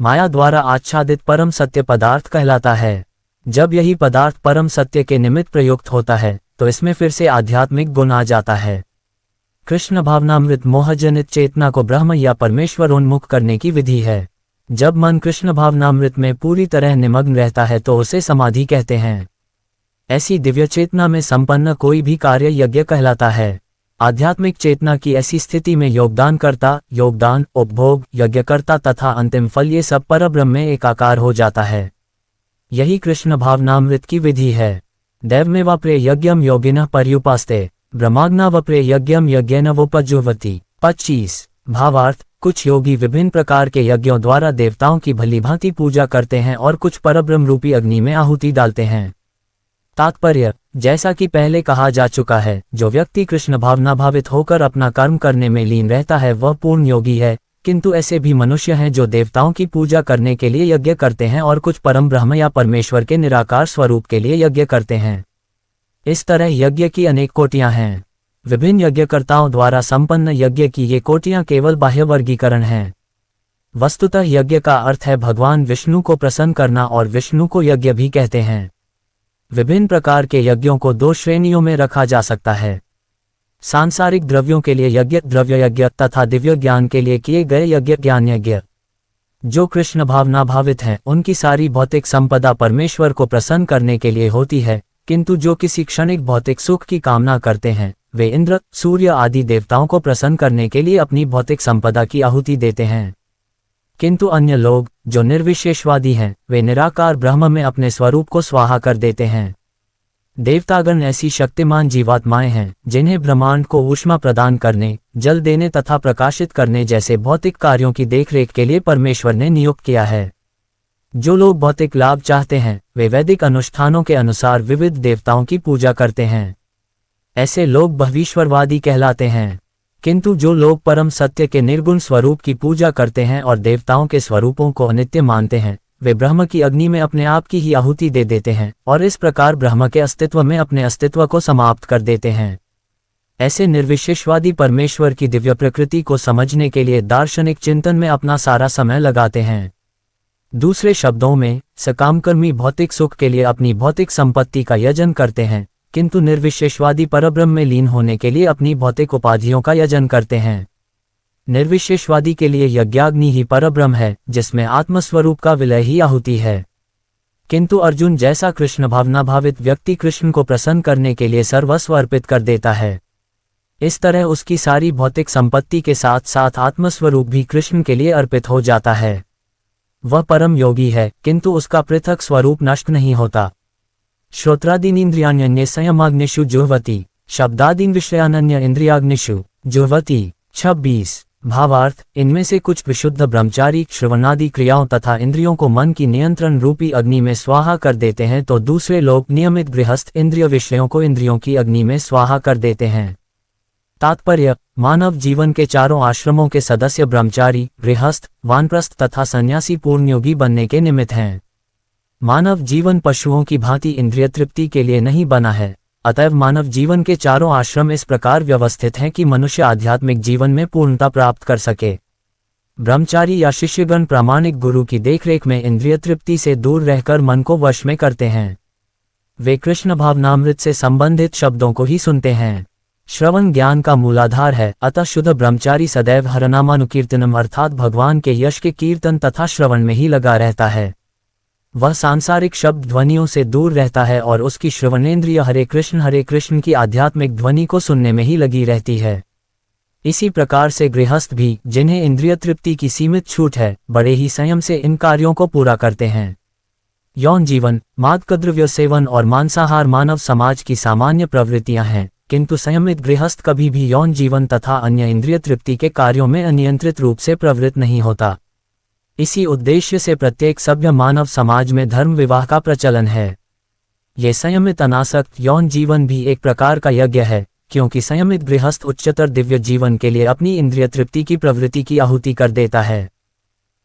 A: माया द्वारा आच्छादित परम सत्य पदार्थ कहलाता है। जब यही पदार्थ परम सत्य के निमित्त प्रयुक्त होता है तो इसमें फिर से आध्यात्मिक गुण आ जाता है। कृष्ण भावनामृत मोहजनित चेतना को ब्रह्म या परमेश्वरोन्मुख करने की विधि है। जब मन कृष्ण भावनामृत में पूरी तरह निमग्न रहता है तो उसे समाधि कहते हैं। ऐसी दिव्य चेतना में संपन्न कोई भी कार्य यज्ञ कहलाता है। आध्यात्मिक चेतना की ऐसी स्थिति में योगदानकर्ता, योगदान, उपभोग, यज्ञकर्ता तथा अंतिम फल ये सब परब्रह्म में एकाकार हो जाता है। यही कृष्ण भावनामृत की विधि है। दैवमेवाप्रे यज्ञम योगिनः पर्युपास्ते, ब्रह्माग्नावप्रे यज्ञम यज्ञेन वोपजुह्वति। 25 भावार्थ। कुछ योगी विभिन्न प्रकार के यज्ञों द्वारा देवताओं की भलीभांति पूजा करते हैं और कुछ परब्रह्म रूपी अग्नि में आहुति डालते हैं। तात्पर्य, जैसा कि पहले कहा जा चुका है, जो व्यक्ति कृष्ण भावना भावित होकर अपना कर्म करने में लीन रहता है वह पूर्ण योगी है, किंतु ऐसे भी मनुष्य हैं जो देवताओं की पूजा करने के लिए यज्ञ करते हैं और कुछ परम ब्रह्म या परमेश्वर के निराकार स्वरूप के लिए यज्ञ करते हैं। इस तरह यज्ञ की अनेक कोटियां हैं। विभिन्न यज्ञकर्ताओं द्वारा संपन्न यज्ञ की ये कोटियां केवल बाह्य वर्गीकरण हैं। वस्तुतः यज्ञ का अर्थ है भगवान विष्णु को प्रसन्न करना और विष्णु को यज्ञ भी कहते हैं। विभिन्न प्रकार के यज्ञों को 2 श्रेणियों में रखा जा सकता है। सांसारिक द्रव्यों के लिए यज्ञ, द्रव्य यज्ञ तथा दिव्य ज्ञान के लिए किए गए यज्ञ, ज्ञान यज्ञ। जो कृष्ण भावना भावित हैं उनकी सारी भौतिक संपदा परमेश्वर को प्रसन्न करने के लिए होती है, किंतु जो किसी क्षणिक भौतिक सुख की कामना करते हैं वे इंद्र, सूर्य आदि देवताओं को प्रसन्न करने के लिए अपनी भौतिक संपदा की आहुति देते हैं। किंतु अन्य लोग जो निर्विशेषवादी हैं वे निराकार ब्रह्म में अपने स्वरूप को स्वाहा कर देते हैं। देवतागण ऐसी शक्तिमान जीवात्माएं हैं जिन्हें ब्रह्मांड को ऊष्मा प्रदान करने, जल देने तथा प्रकाशित करने जैसे भौतिक कार्यों की देखरेख के लिए परमेश्वर ने नियुक्त किया है। जो लोग भौतिक लाभ चाहते हैं वे वैदिक अनुष्ठानों के अनुसार विविध देवताओं की पूजा करते हैं। ऐसे लोग बह्वीश्वरवादी कहलाते हैं। किंतु जो लोग परम सत्य के निर्गुण स्वरूप की पूजा करते हैं और देवताओं के स्वरूपों को अनित्य मानते हैं वे ब्रह्म की अग्नि में अपने आप की ही आहुति दे देते हैं और इस प्रकार ब्रह्म के अस्तित्व में अपने अस्तित्व को समाप्त कर देते हैं। ऐसे निर्विशेषवादी परमेश्वर की दिव्य प्रकृति को समझने के लिए दार्शनिक चिंतन में अपना सारा समय लगाते हैं। दूसरे शब्दों में, सकामकर्मी भौतिक सुख के लिए अपनी भौतिक संपत्ति का यजन करते हैं, किंतु निर्विशेषवादी परब्रह्म में लीन होने के लिए अपनी भौतिक उपाधियों का यजन करते हैं। निर्विशेषवादी के लिए यज्ञाग्नि ही परब्रह्म है जिसमें आत्मस्वरूप का विलय ही आहुति है। किंतु अर्जुन जैसा कृष्ण भावना भावित व्यक्ति कृष्ण को प्रसन्न करने के लिए सर्वस्व अर्पित कर देता है। इस तरह उसकी सारी भौतिक संपत्ति के साथ साथ आत्मस्वरूप भी कृष्ण के लिए अर्पित हो जाता है। वह परम योगी है, किंतु उसका पृथक स्वरूप नष्ट नहीं होता। श्रोत्रादीन इंद्रियाण्यन्ये संयमाग्निषु जुह्वति, शब्दादीन विषयानन्य इंद्रियाग्निषु जुह्वति। 26 भावार्थ। इनमें से कुछ विशुद्ध ब्रह्मचारी श्रवणादि क्रियाओं तथा इंद्रियों को मन की नियंत्रण रूपी अग्नि में स्वाहा कर देते हैं, तो दूसरे लोग नियमित गृहस्थ इंद्रिय विषयों को इंद्रियों की अग्नि में स्वाहा कर देते हैं। तात्पर्य, मानव जीवन के चारों आश्रमों के सदस्य ब्रह्मचारी, गृहस्थ, वानप्रस्थ तथा सन्यासी पूर्णयोगी बनने के निमित्त हैं। मानव जीवन पशुओं की भांति इंद्रिय तृप्ति के लिए नहीं बना है, अतएव मानव जीवन के चारों आश्रम इस प्रकार व्यवस्थित हैं कि मनुष्य आध्यात्मिक जीवन में पूर्णता प्राप्त कर सके। ब्रह्मचारी या शिष्यगण प्रामाणिक गुरु की देखरेख में इंद्रिय तृप्ति से दूर रहकर मन को वश में करते हैं। वे कृष्ण भावनामृत से संबंधित शब्दों को ही सुनते हैं। श्रवण ज्ञान का मूलाधार है, अतः शुद्ध ब्रह्मचारी सदैव हरनामानुकीर्तनम अर्थात भगवान के यश के कीर्तन तथा श्रवण में ही लगा रहता है। वह सांसारिक शब्द ध्वनियों से दूर रहता है और उसकी श्रवणेंद्रिय हरे कृष्ण की आध्यात्मिक ध्वनि को सुनने में ही लगी रहती है। इसी प्रकार से गृहस्थ भी, जिन्हें इंद्रिय तृप्ति की सीमित छूट है, बड़े ही संयम से इन कार्यों को पूरा करते हैं। यौन जीवन, मादकद्रव्य सेवन और मांसाहार मानव समाज की सामान्य प्रवृत्तियां हैं, किंतु संयमित गृहस्थ कभी भी यौन जीवन तथा अन्य इंद्रिय तृप्ति के कार्यों में अनियंत्रित रूप से प्रवृत्त नहीं होता। इसी उद्देश्य से प्रत्येक सभ्य मानव समाज में धर्म विवाह का प्रचलन है। ये संयमित अनासक्त यौन जीवन भी एक प्रकार का यज्ञ है, क्योंकि संयमित गृहस्थ उच्चतर दिव्य जीवन के लिए अपनी इंद्रिय तृप्ति की प्रवृत्ति की आहुति कर देता है।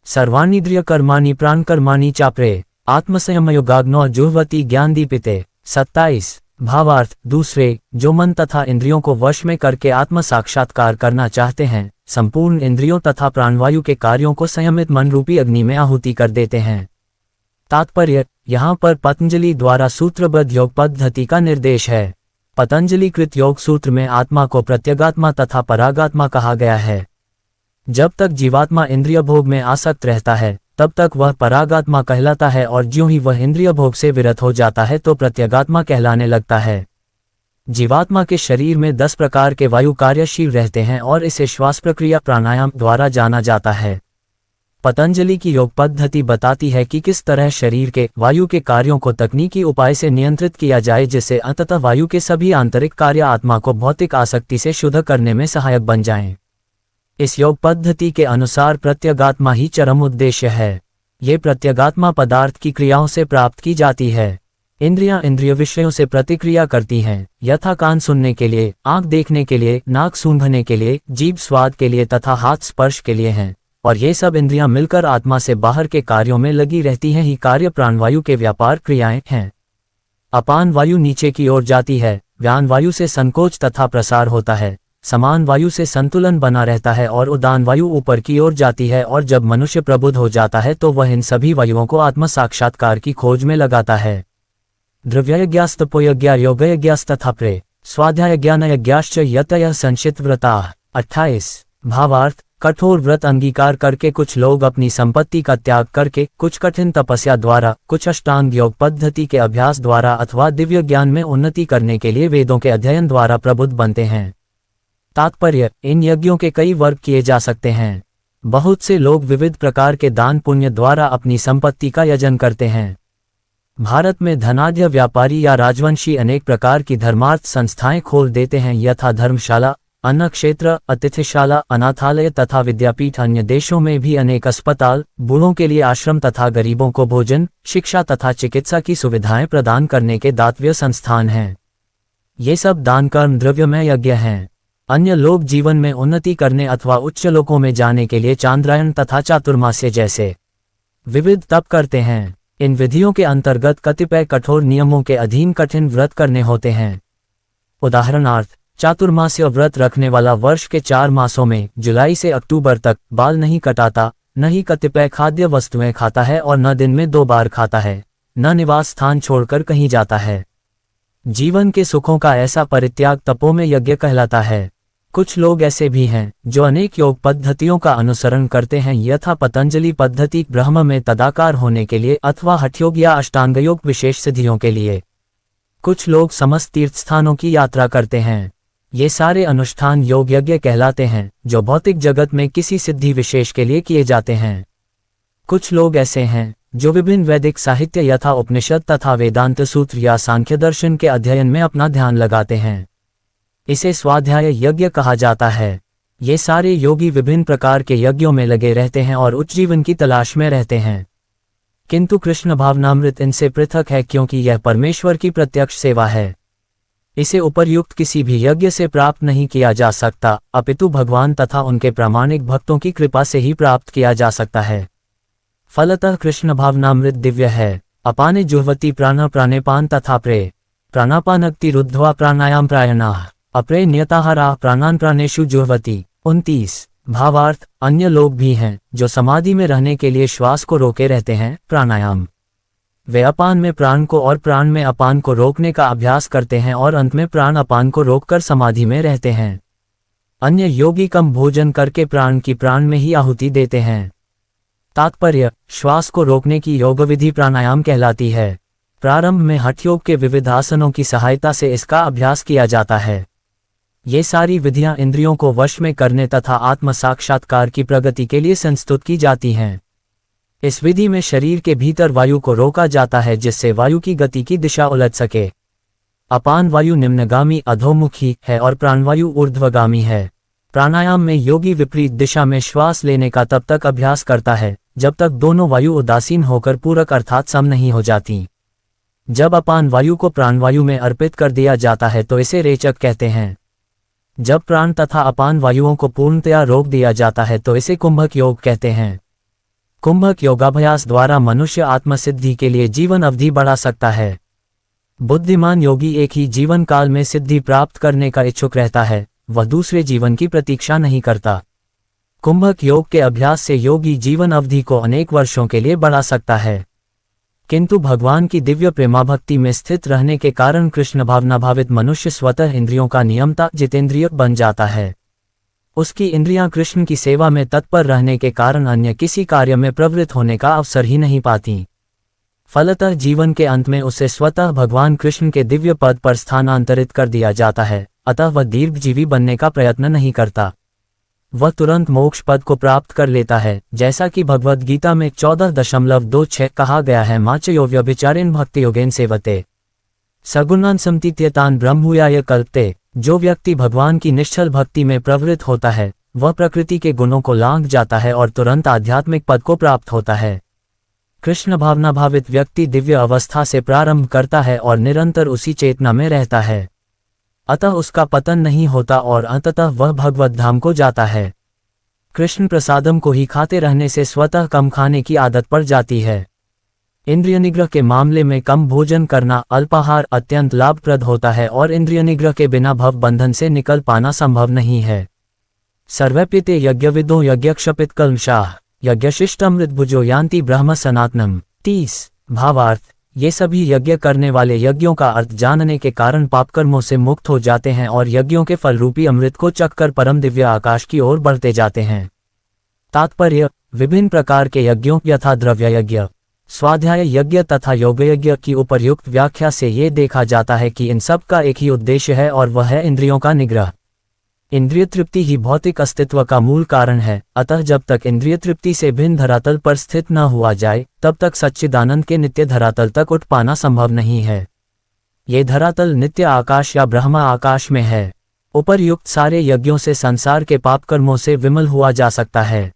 A: सर्वानिद्रिय कर्माणि प्राण कर्माणि चापरे आत्मसंयमयोगाग्नो जुह्वति ज्ञानदीपिते। 27। भावार्थ, दूसरे, जो मन तथा इंद्रियों को वश में करके आत्म साक्षात्कार करना चाहते हैं, संपूर्ण इंद्रियों तथा प्राणवायु के कार्यों को संयमित मन रूपी अग्नि में आहुति कर देते हैं। तात्पर्य, यहाँ पर पतंजलि द्वारा सूत्रबद्ध योग पद्धति का निर्देश है। पतंजलि कृत योग सूत्र में आत्मा को प्रत्यगात्मा तथा परागात्मा कहा गया है। जब तक जीवात्मा इंद्रिय भोग में आसक्त रहता है, तब तक वह परागात्मा कहलाता है, और ज्यों ही वह इंद्रिय भोग से विरत हो जाता है तो प्रत्यगात्मा कहलाने लगता है। जीवात्मा के शरीर में 10 प्रकार के वायु कार्यशील रहते हैं और इसे श्वास प्रक्रिया प्राणायाम द्वारा जाना जाता है। पतंजलि की योग पद्धति बताती है कि किस तरह शरीर के वायु के कार्यों को तकनीकी उपाय से नियंत्रित किया जाए, जिससे अंततः वायु के सभी आंतरिक कार्य आत्मा को भौतिक आसक्ति से शुद्ध करने में सहायक बन जाएं। इस योग पद्धति के अनुसार प्रत्यगात्मा ही चरम उद्देश्य है। ये प्रत्यगात्मा पदार्थ की क्रियाओं से प्राप्त की जाती है। इंद्रियां इंद्रिय विषयों से प्रतिक्रिया करती हैं, यथा कान सुनने के लिए, आंख देखने के लिए, नाक सूंघने के लिए, जीभ स्वाद के लिए तथा हाथ स्पर्श के लिए हैं, और ये सब इंद्रियां मिलकर आत्मा से बाहर के कार्यों में लगी रहती हैं। ही कार्य प्राणवायु के व्यापार क्रियाएं हैं। अपान वायु नीचे की ओर जाती है, व्यान वायु से संकोच तथा प्रसार होता है, समान वायु से संतुलन बना रहता है, और उदान वायु ऊपर की ओर जाती है। और जब मनुष्य प्रबुद्ध हो जाता है तो वह इन सभी वायुओं को आत्म साक्षात्कार की खोज में लगाता है। द्रव्ययज्ञास्तपोयज्ञा योगयज्ञास्तथा प्रे स्वाध्याय ज्ञानयज्ञाश्च यतयः संचित व्रताः। 28। भावार्थ, कठोर व्रत अंगीकार करके कुछ लोग अपनी संपत्ति का त्याग करके, कुछ कठिन तपस्या द्वारा, कुछ अष्टांग योग पद्धति के अभ्यास द्वारा अथवा दिव्य ज्ञान में उन्नति करने के लिए वेदों के अध्ययन द्वारा प्रबुद्ध बनते हैं। तात्पर्य, इन यज्ञों के कई वर्ग किए जा सकते हैं। बहुत से लोग विविध प्रकार के दान पुण्य द्वारा अपनी संपत्ति का यजन करते हैं। भारत में धनाढ्य व्यापारी या राजवंशी अनेक प्रकार की धर्मार्थ संस्थाएं खोल देते हैं, यथा धर्मशाला, अन्न क्षेत्र, अतिथिशाला, अनाथालय तथा विद्यापीठ। अन्य देशों में भी अनेक अस्पताल, बूढ़ों के लिए आश्रम तथा गरीबों को भोजन, शिक्षा तथा चिकित्सा की सुविधाएं प्रदान करने के दातव्य संस्थान हैं। ये सब दान कर्म द्रव्यमय यज्ञ हैं। अन्य लोग जीवन में उन्नति करने अथवा उच्च लोकों में जाने के लिए चांद्रायण तथा चातुर्मास्य जैसे विविध तप करते हैं। इन विधियों के अंतर्गत कतिपय कठोर नियमों के अधीन कठिन व्रत करने होते हैं। उदाहरणार्थ, चातुर्मास्य व्रत रखने वाला वर्ष के 4 मासों में जुलाई से अक्टूबर तक बाल नहीं कटाता, न ही कतिपय खाद्य वस्तुएं खाता है, और न दिन में 2 बार खाता है, न निवास स्थान छोड़कर कहीं जाता है। जीवन के सुखों का ऐसा परित्याग तपों में यज्ञ कहलाता है। कुछ लोग ऐसे भी हैं जो अनेक योग पद्धतियों का अनुसरण करते हैं, यथा पतंजलि पद्धति ब्रह्म में तदाकार होने के लिए, अथवा हठयोग या अष्टांग योग विशेष सिद्धियों के लिए। कुछ लोग समस्त तीर्थ स्थानों की यात्रा करते हैं। ये सारे अनुष्ठान योग यज्ञ कहलाते हैं, जो भौतिक जगत में किसी सिद्धि विशेष के लिए किए जाते हैं। कुछ लोग ऐसे हैं जो विभिन्न वैदिक साहित्य यथा उपनिषद तथा वेदांत सूत्र या सांख्य दर्शन के अध्ययन में अपना ध्यान लगाते हैं। इसे स्वाध्याय यज्ञ कहा जाता है। ये सारे योगी विभिन्न प्रकार के यज्ञों में लगे रहते हैं और उच्च जीवन की तलाश में रहते हैं। किंतु कृष्ण भावनामृत इनसे पृथक है, क्योंकि यह परमेश्वर की प्रत्यक्ष सेवा है। इसे उपर्युक्त किसी भी यज्ञ से प्राप्त नहीं किया जा सकता, अपितु भगवान तथा उनके प्रामाणिक भक्तों की कृपा से ही प्राप्त किया जा सकता है। फलतः कृष्ण भावनामृत दिव्य है। अपाने जुह्वति प्राण प्राणेपान तथा प्रे प्राणापानक्ति रुद्ध्वा प्राणायाम प्रायणाः अप्रे नियताहारा प्राणान प्राणेषु जुह्वति। 29। भावार्थ, अन्य लोग भी हैं जो समाधि में रहने के लिए श्वास को रोके रहते हैं, प्राणायाम। वे अपान में प्राण को और प्राण में अपान को रोकने का अभ्यास करते हैं और अंत में प्राण अपान को रोककर समाधि में रहते हैं। अन्य योगी कम भोजन करके प्राण की प्राण में ही आहुति देते हैं। तात्पर्य, श्वास को रोकने की योग विधि प्राणायाम कहलाती है। प्रारंभ में हठयोग के विविध आसनों की सहायता से इसका अभ्यास किया जाता है। ये सारी विधियां इंद्रियों को वश में करने तथा आत्म साक्षात्कार की प्रगति के लिए संस्तुत की जाती हैं। इस विधि में शरीर के भीतर वायु को रोका जाता है जिससे वायु की गति की दिशा उलट सके। अपान वायु निम्नगामी अधोमुखी है और प्राणवायु ऊर्ध्वगामी है। प्राणायाम में योगी विपरीत दिशा में श्वास लेने का तब तक अभ्यास करता है जब तक दोनों वायु उदासीन होकर पूरक अर्थात सम नहीं हो जाती। जब अपान वायु को प्राणवायु में अर्पित कर दिया जाता है तो इसे रेचक कहते हैं। जब प्राण तथा अपान वायुओं को पूर्णतया रोक दिया जाता है तो इसे कुंभक योग कहते हैं। कुंभक योगाभ्यास द्वारा मनुष्य आत्मसिद्धि के लिए जीवन अवधि बढ़ा सकता है। बुद्धिमान योगी एक ही जीवन काल में सिद्धि प्राप्त करने का इच्छुक रहता है, वह दूसरे जीवन की प्रतीक्षा नहीं करता। कुंभक योग के अभ्यास से योगी जीवन अवधि को अनेक वर्षों के लिए बढ़ा सकता है। किंतु भगवान की दिव्य प्रेमाभक्ति में स्थित रहने के कारण कृष्ण भावना भावित मनुष्य स्वतः इंद्रियों का नियंता जितेंद्रिय बन जाता है। उसकी इंद्रियां कृष्ण की सेवा में तत्पर रहने के कारण अन्य किसी कार्य में प्रवृत्त होने का अवसर ही नहीं पाती। फलतः जीवन के अंत में उसे स्वतः भगवान कृष्ण के दिव्य पद पर स्थानांतरित कर दिया जाता है, अतः वह दीर्घजीवी बनने का प्रयत्न नहीं करता। वह तुरंत मोक्ष पद को प्राप्त कर लेता है, जैसा कि भगवद गीता में 14.26 कहा गया है, माच यो व्यभिचारेण भक्ति योगेन सेवते सगुणान समतीत्यतान ब्रह्मभूयाय कल्पते। जो व्यक्ति भगवान की निश्चल भक्ति में प्रवृत्त होता है वह प्रकृति के गुणों को लांघ जाता है और तुरंत आध्यात्मिक पद को प्राप्त होता है। कृष्ण भावना भावित व्यक्ति दिव्य अवस्था से प्रारंभ करता है और निरंतर उसी चेतना में रहता है, अतः उसका पतन नहीं होता और अंततः वह भगवत धाम को जाता है। कृष्ण प्रसादम को ही खाते रहने से स्वतः कम खाने की आदत पड़ जाती है। इंद्रिय निग्रह के मामले में कम भोजन करना, अल्पाहार अत्यंत लाभप्रद होता है और इंद्रिय निग्रह के बिना भव बंधन से निकल पाना संभव नहीं है। सर्वैप्यते यज्ञविदो यज्ञक्षपित कल्मषाः यज्ञशिष्टमृत भुजो यान्ति ब्रह्म सनातनम। 30 भावार्थ। ये सभी यज्ञ करने वाले यज्ञों का अर्थ जानने के कारण पापकर्मों से मुक्त हो जाते हैं और यज्ञों के फल रूपी अमृत को चखकर परम दिव्य आकाश की ओर बढ़ते जाते हैं। तात्पर्य: विभिन्न प्रकार के यज्ञों यथा द्रव्य यज्ञ, स्वाध्याय यज्ञ तथा योग यज्ञ की उपर्युक्त व्याख्या से ये देखा जाता है कि इन सब का एक ही उद्देश्य है और वह है इंद्रियों का निग्रह। इंद्रिय तृप्ति ही भौतिक अस्तित्व का मूल कारण है, अतः जब तक इंद्रिय तृप्ति से भिन्न धरातल पर स्थित न हुआ जाए तब तक सच्चिदानंद के नित्य धरातल तक उठ पाना संभव नहीं है। ये धरातल नित्य आकाश या ब्रह्मा आकाश में है। उपर्युक्त सारे यज्ञों से संसार के पाप कर्मों से विमल हुआ जा सकता है।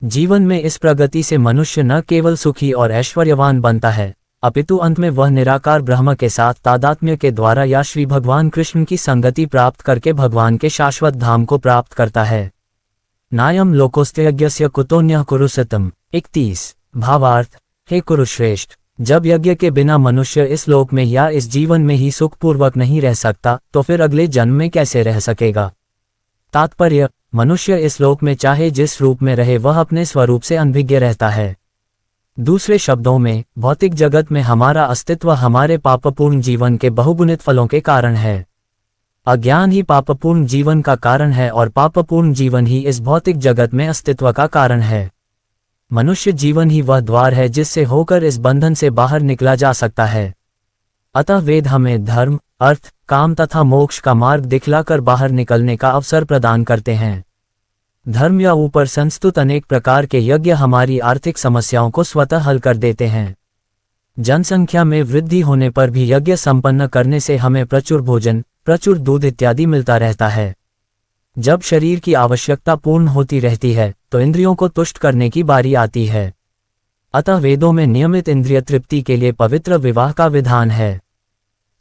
A: जीवन में इस प्रगति से मनुष्य न केवल सुखी और ऐश्वर्यवान बनता है, अपितु अंत में वह निराकार ब्रह्म के साथ तादात्म्य के द्वारा या श्री भगवान कृष्ण की संगति प्राप्त करके भगवान के शाश्वत धाम को प्राप्त करता है। नायम लोकोस्त्ययज्ञस्य कुतोन्यः कुरुसतम। 31 भावार्थ। हे कुरुश्रेष्ठ, जब यज्ञ के बिना मनुष्य इस लोक में या इस जीवन में ही सुखपूर्वक नहीं रह सकता तो फिर अगले जन्म में कैसे रह सकेगा। तात्पर्य: मनुष्य इस लोक में चाहे जिस रूप में रहे वह अपने स्वरूप से अनभिज्ञ रहता है। दूसरे शब्दों में, भौतिक जगत में हमारा अस्तित्व हमारे पापपूर्ण जीवन के बहुगुणित फलों के कारण है। अज्ञान ही पापपूर्ण जीवन का कारण है और पापपूर्ण जीवन ही इस भौतिक जगत में अस्तित्व का कारण है। मनुष्य जीवन ही वह द्वार है जिससे होकर इस बंधन से बाहर निकला जा सकता है। अतः वेद हमें धर्म, अर्थ, काम तथा मोक्ष का मार्ग दिखलाकर बाहर निकलने का अवसर प्रदान करते हैं। धर्म या ऊपर संस्तुत अनेक प्रकार के यज्ञ हमारी आर्थिक समस्याओं को स्वतः हल कर देते हैं। जनसंख्या में वृद्धि होने पर भी यज्ञ संपन्न करने से हमें प्रचुर भोजन, प्रचुर दूध इत्यादि मिलता रहता है। जब शरीर की आवश्यकता पूर्ण होती रहती है तो इंद्रियों को तुष्ट करने की बारी आती है। अतः वेदों में नियमित इंद्रिय तृप्ति के लिए पवित्र विवाह का विधान है।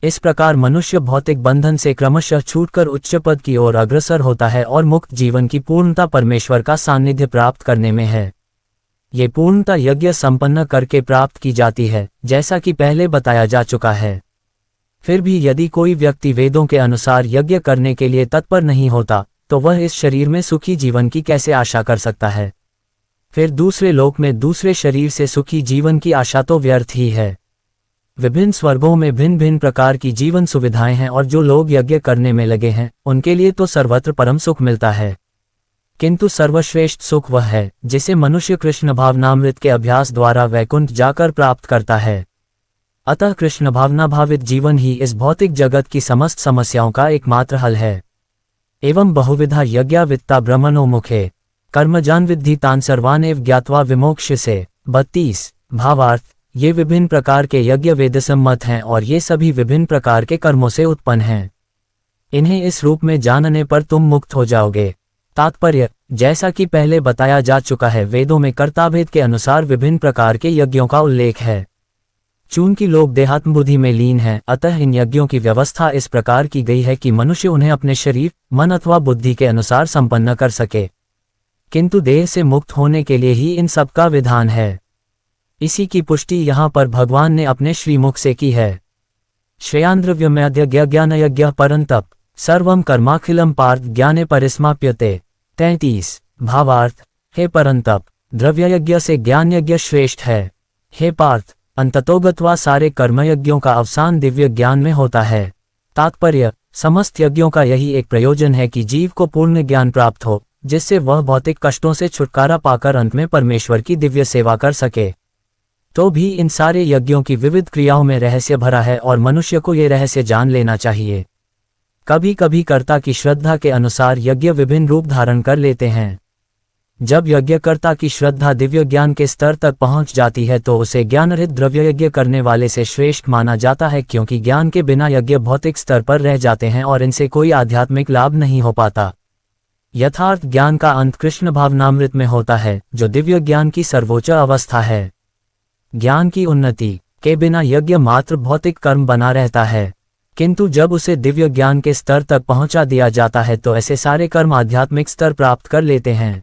A: इस प्रकार मनुष्य भौतिक बंधन से क्रमशः छूटकर उच्च पद की ओर अग्रसर होता है और मुक्त जीवन की पूर्णता परमेश्वर का सानिध्य प्राप्त करने में है। ये पूर्णता यज्ञ संपन्न करके प्राप्त की जाती है, जैसा कि पहले बताया जा चुका है। फिर भी यदि कोई व्यक्ति वेदों के अनुसार यज्ञ करने के लिए तत्पर नहीं होता तो वह इस शरीर में सुखी जीवन की कैसे आशा कर सकता है। फिर दूसरे लोक में दूसरे शरीर से सुखी जीवन की आशा तो व्यर्थ ही है। विभिन्न स्वर्गों में भिन्न भिन्न प्रकार की जीवन सुविधाएं हैं और जो लोग यज्ञ करने में लगे हैं उनके लिए तो सर्वत्र परम सुख मिलता है। किंतु सर्वश्रेष्ठ सुख वह है जिसे मनुष्य कृष्ण भावनामृत के अभ्यास द्वारा वैकुंठ जाकर प्राप्त करता है। अतः कृष्ण भावना भावित जीवन ही इस भौतिक जगत की समस्त समस्याओं का एकमात्र हल है। एवं बहुविधा यज्ञा वित्ता ब्रह्मणो मुखे कर्मजान विद्धि तान सर्वानेव ज्ञात्वा विमोक्ष से। 32 भावार्थ, ये विभिन्न प्रकार के यज्ञ वेदसम्मत हैं और ये सभी विभिन्न प्रकार के कर्मों से उत्पन्न हैं। इन्हें इस रूप में जानने पर तुम मुक्त हो जाओगे। तात्पर्य, जैसा कि पहले बताया जा चुका है, वेदों में कर्ताभेद के अनुसार विभिन्न प्रकार के यज्ञों का उल्लेख है। चूंकि लोग देहात्म बुद्धि में लीन हैं, अतः इन यज्ञों की व्यवस्था इस प्रकार की गई है कि मनुष्य उन्हें अपने शरीर, मन अथवा बुद्धि के अनुसार संपन्न कर सके। किंतु देह से मुक्त होने के लिए ही इन सब का विधान है। इसी की पुष्टि यहाँ पर भगवान ने अपने श्रीमुख से की है। श्रेयांद्रव्यमयज्ञ ज्ञानयज्ञ परंतप सर्वम कर्माखिलम पार्थ ज्ञाने परिसमाप्यते। 33 भावार्थ, हे परंतप, द्रव्ययज्ञ से ज्ञान यज्ञ श्रेष्ठ है। हे पार्थ, अंततोगत्वा सारे कर्मयज्ञों का अवसान दिव्य ज्ञान में होता है। तात्पर्य, समस्त यज्ञों का यही एक प्रयोजन है कि जीव को पूर्ण ज्ञान प्राप्त हो, जिससे वह भौतिक कष्टों से छुटकारा पाकर अंत में परमेश्वर की दिव्य सेवा कर सके। तो भी इन सारे यज्ञों की विविध क्रियाओं में रहस्य भरा है और मनुष्य को ये रहस्य जान लेना चाहिए। कभी कभी कर्ता की श्रद्धा के अनुसार यज्ञ विभिन्न रूप धारण कर लेते हैं। जब यज्ञकर्ता की श्रद्धा दिव्य ज्ञान के स्तर तक पहुंच जाती है तो उसे ज्ञानरहित द्रव्य यज्ञ करने वाले से श्रेष्ठ माना जाता है, क्योंकि ज्ञान के बिना यज्ञ भौतिक स्तर पर रह जाते हैं और इनसे कोई आध्यात्मिक लाभ नहीं हो पाता। यथार्थ ज्ञान का अंत कृष्ण भावनामृत में होता है, जो दिव्य ज्ञान की सर्वोच्च अवस्था है। ज्ञान की उन्नति के बिना यज्ञ मात्र भौतिक कर्म बना रहता है, किंतु जब उसे दिव्य ज्ञान के स्तर तक पहुंचा दिया जाता है तो ऐसे सारे कर्म आध्यात्मिक स्तर प्राप्त कर लेते हैं।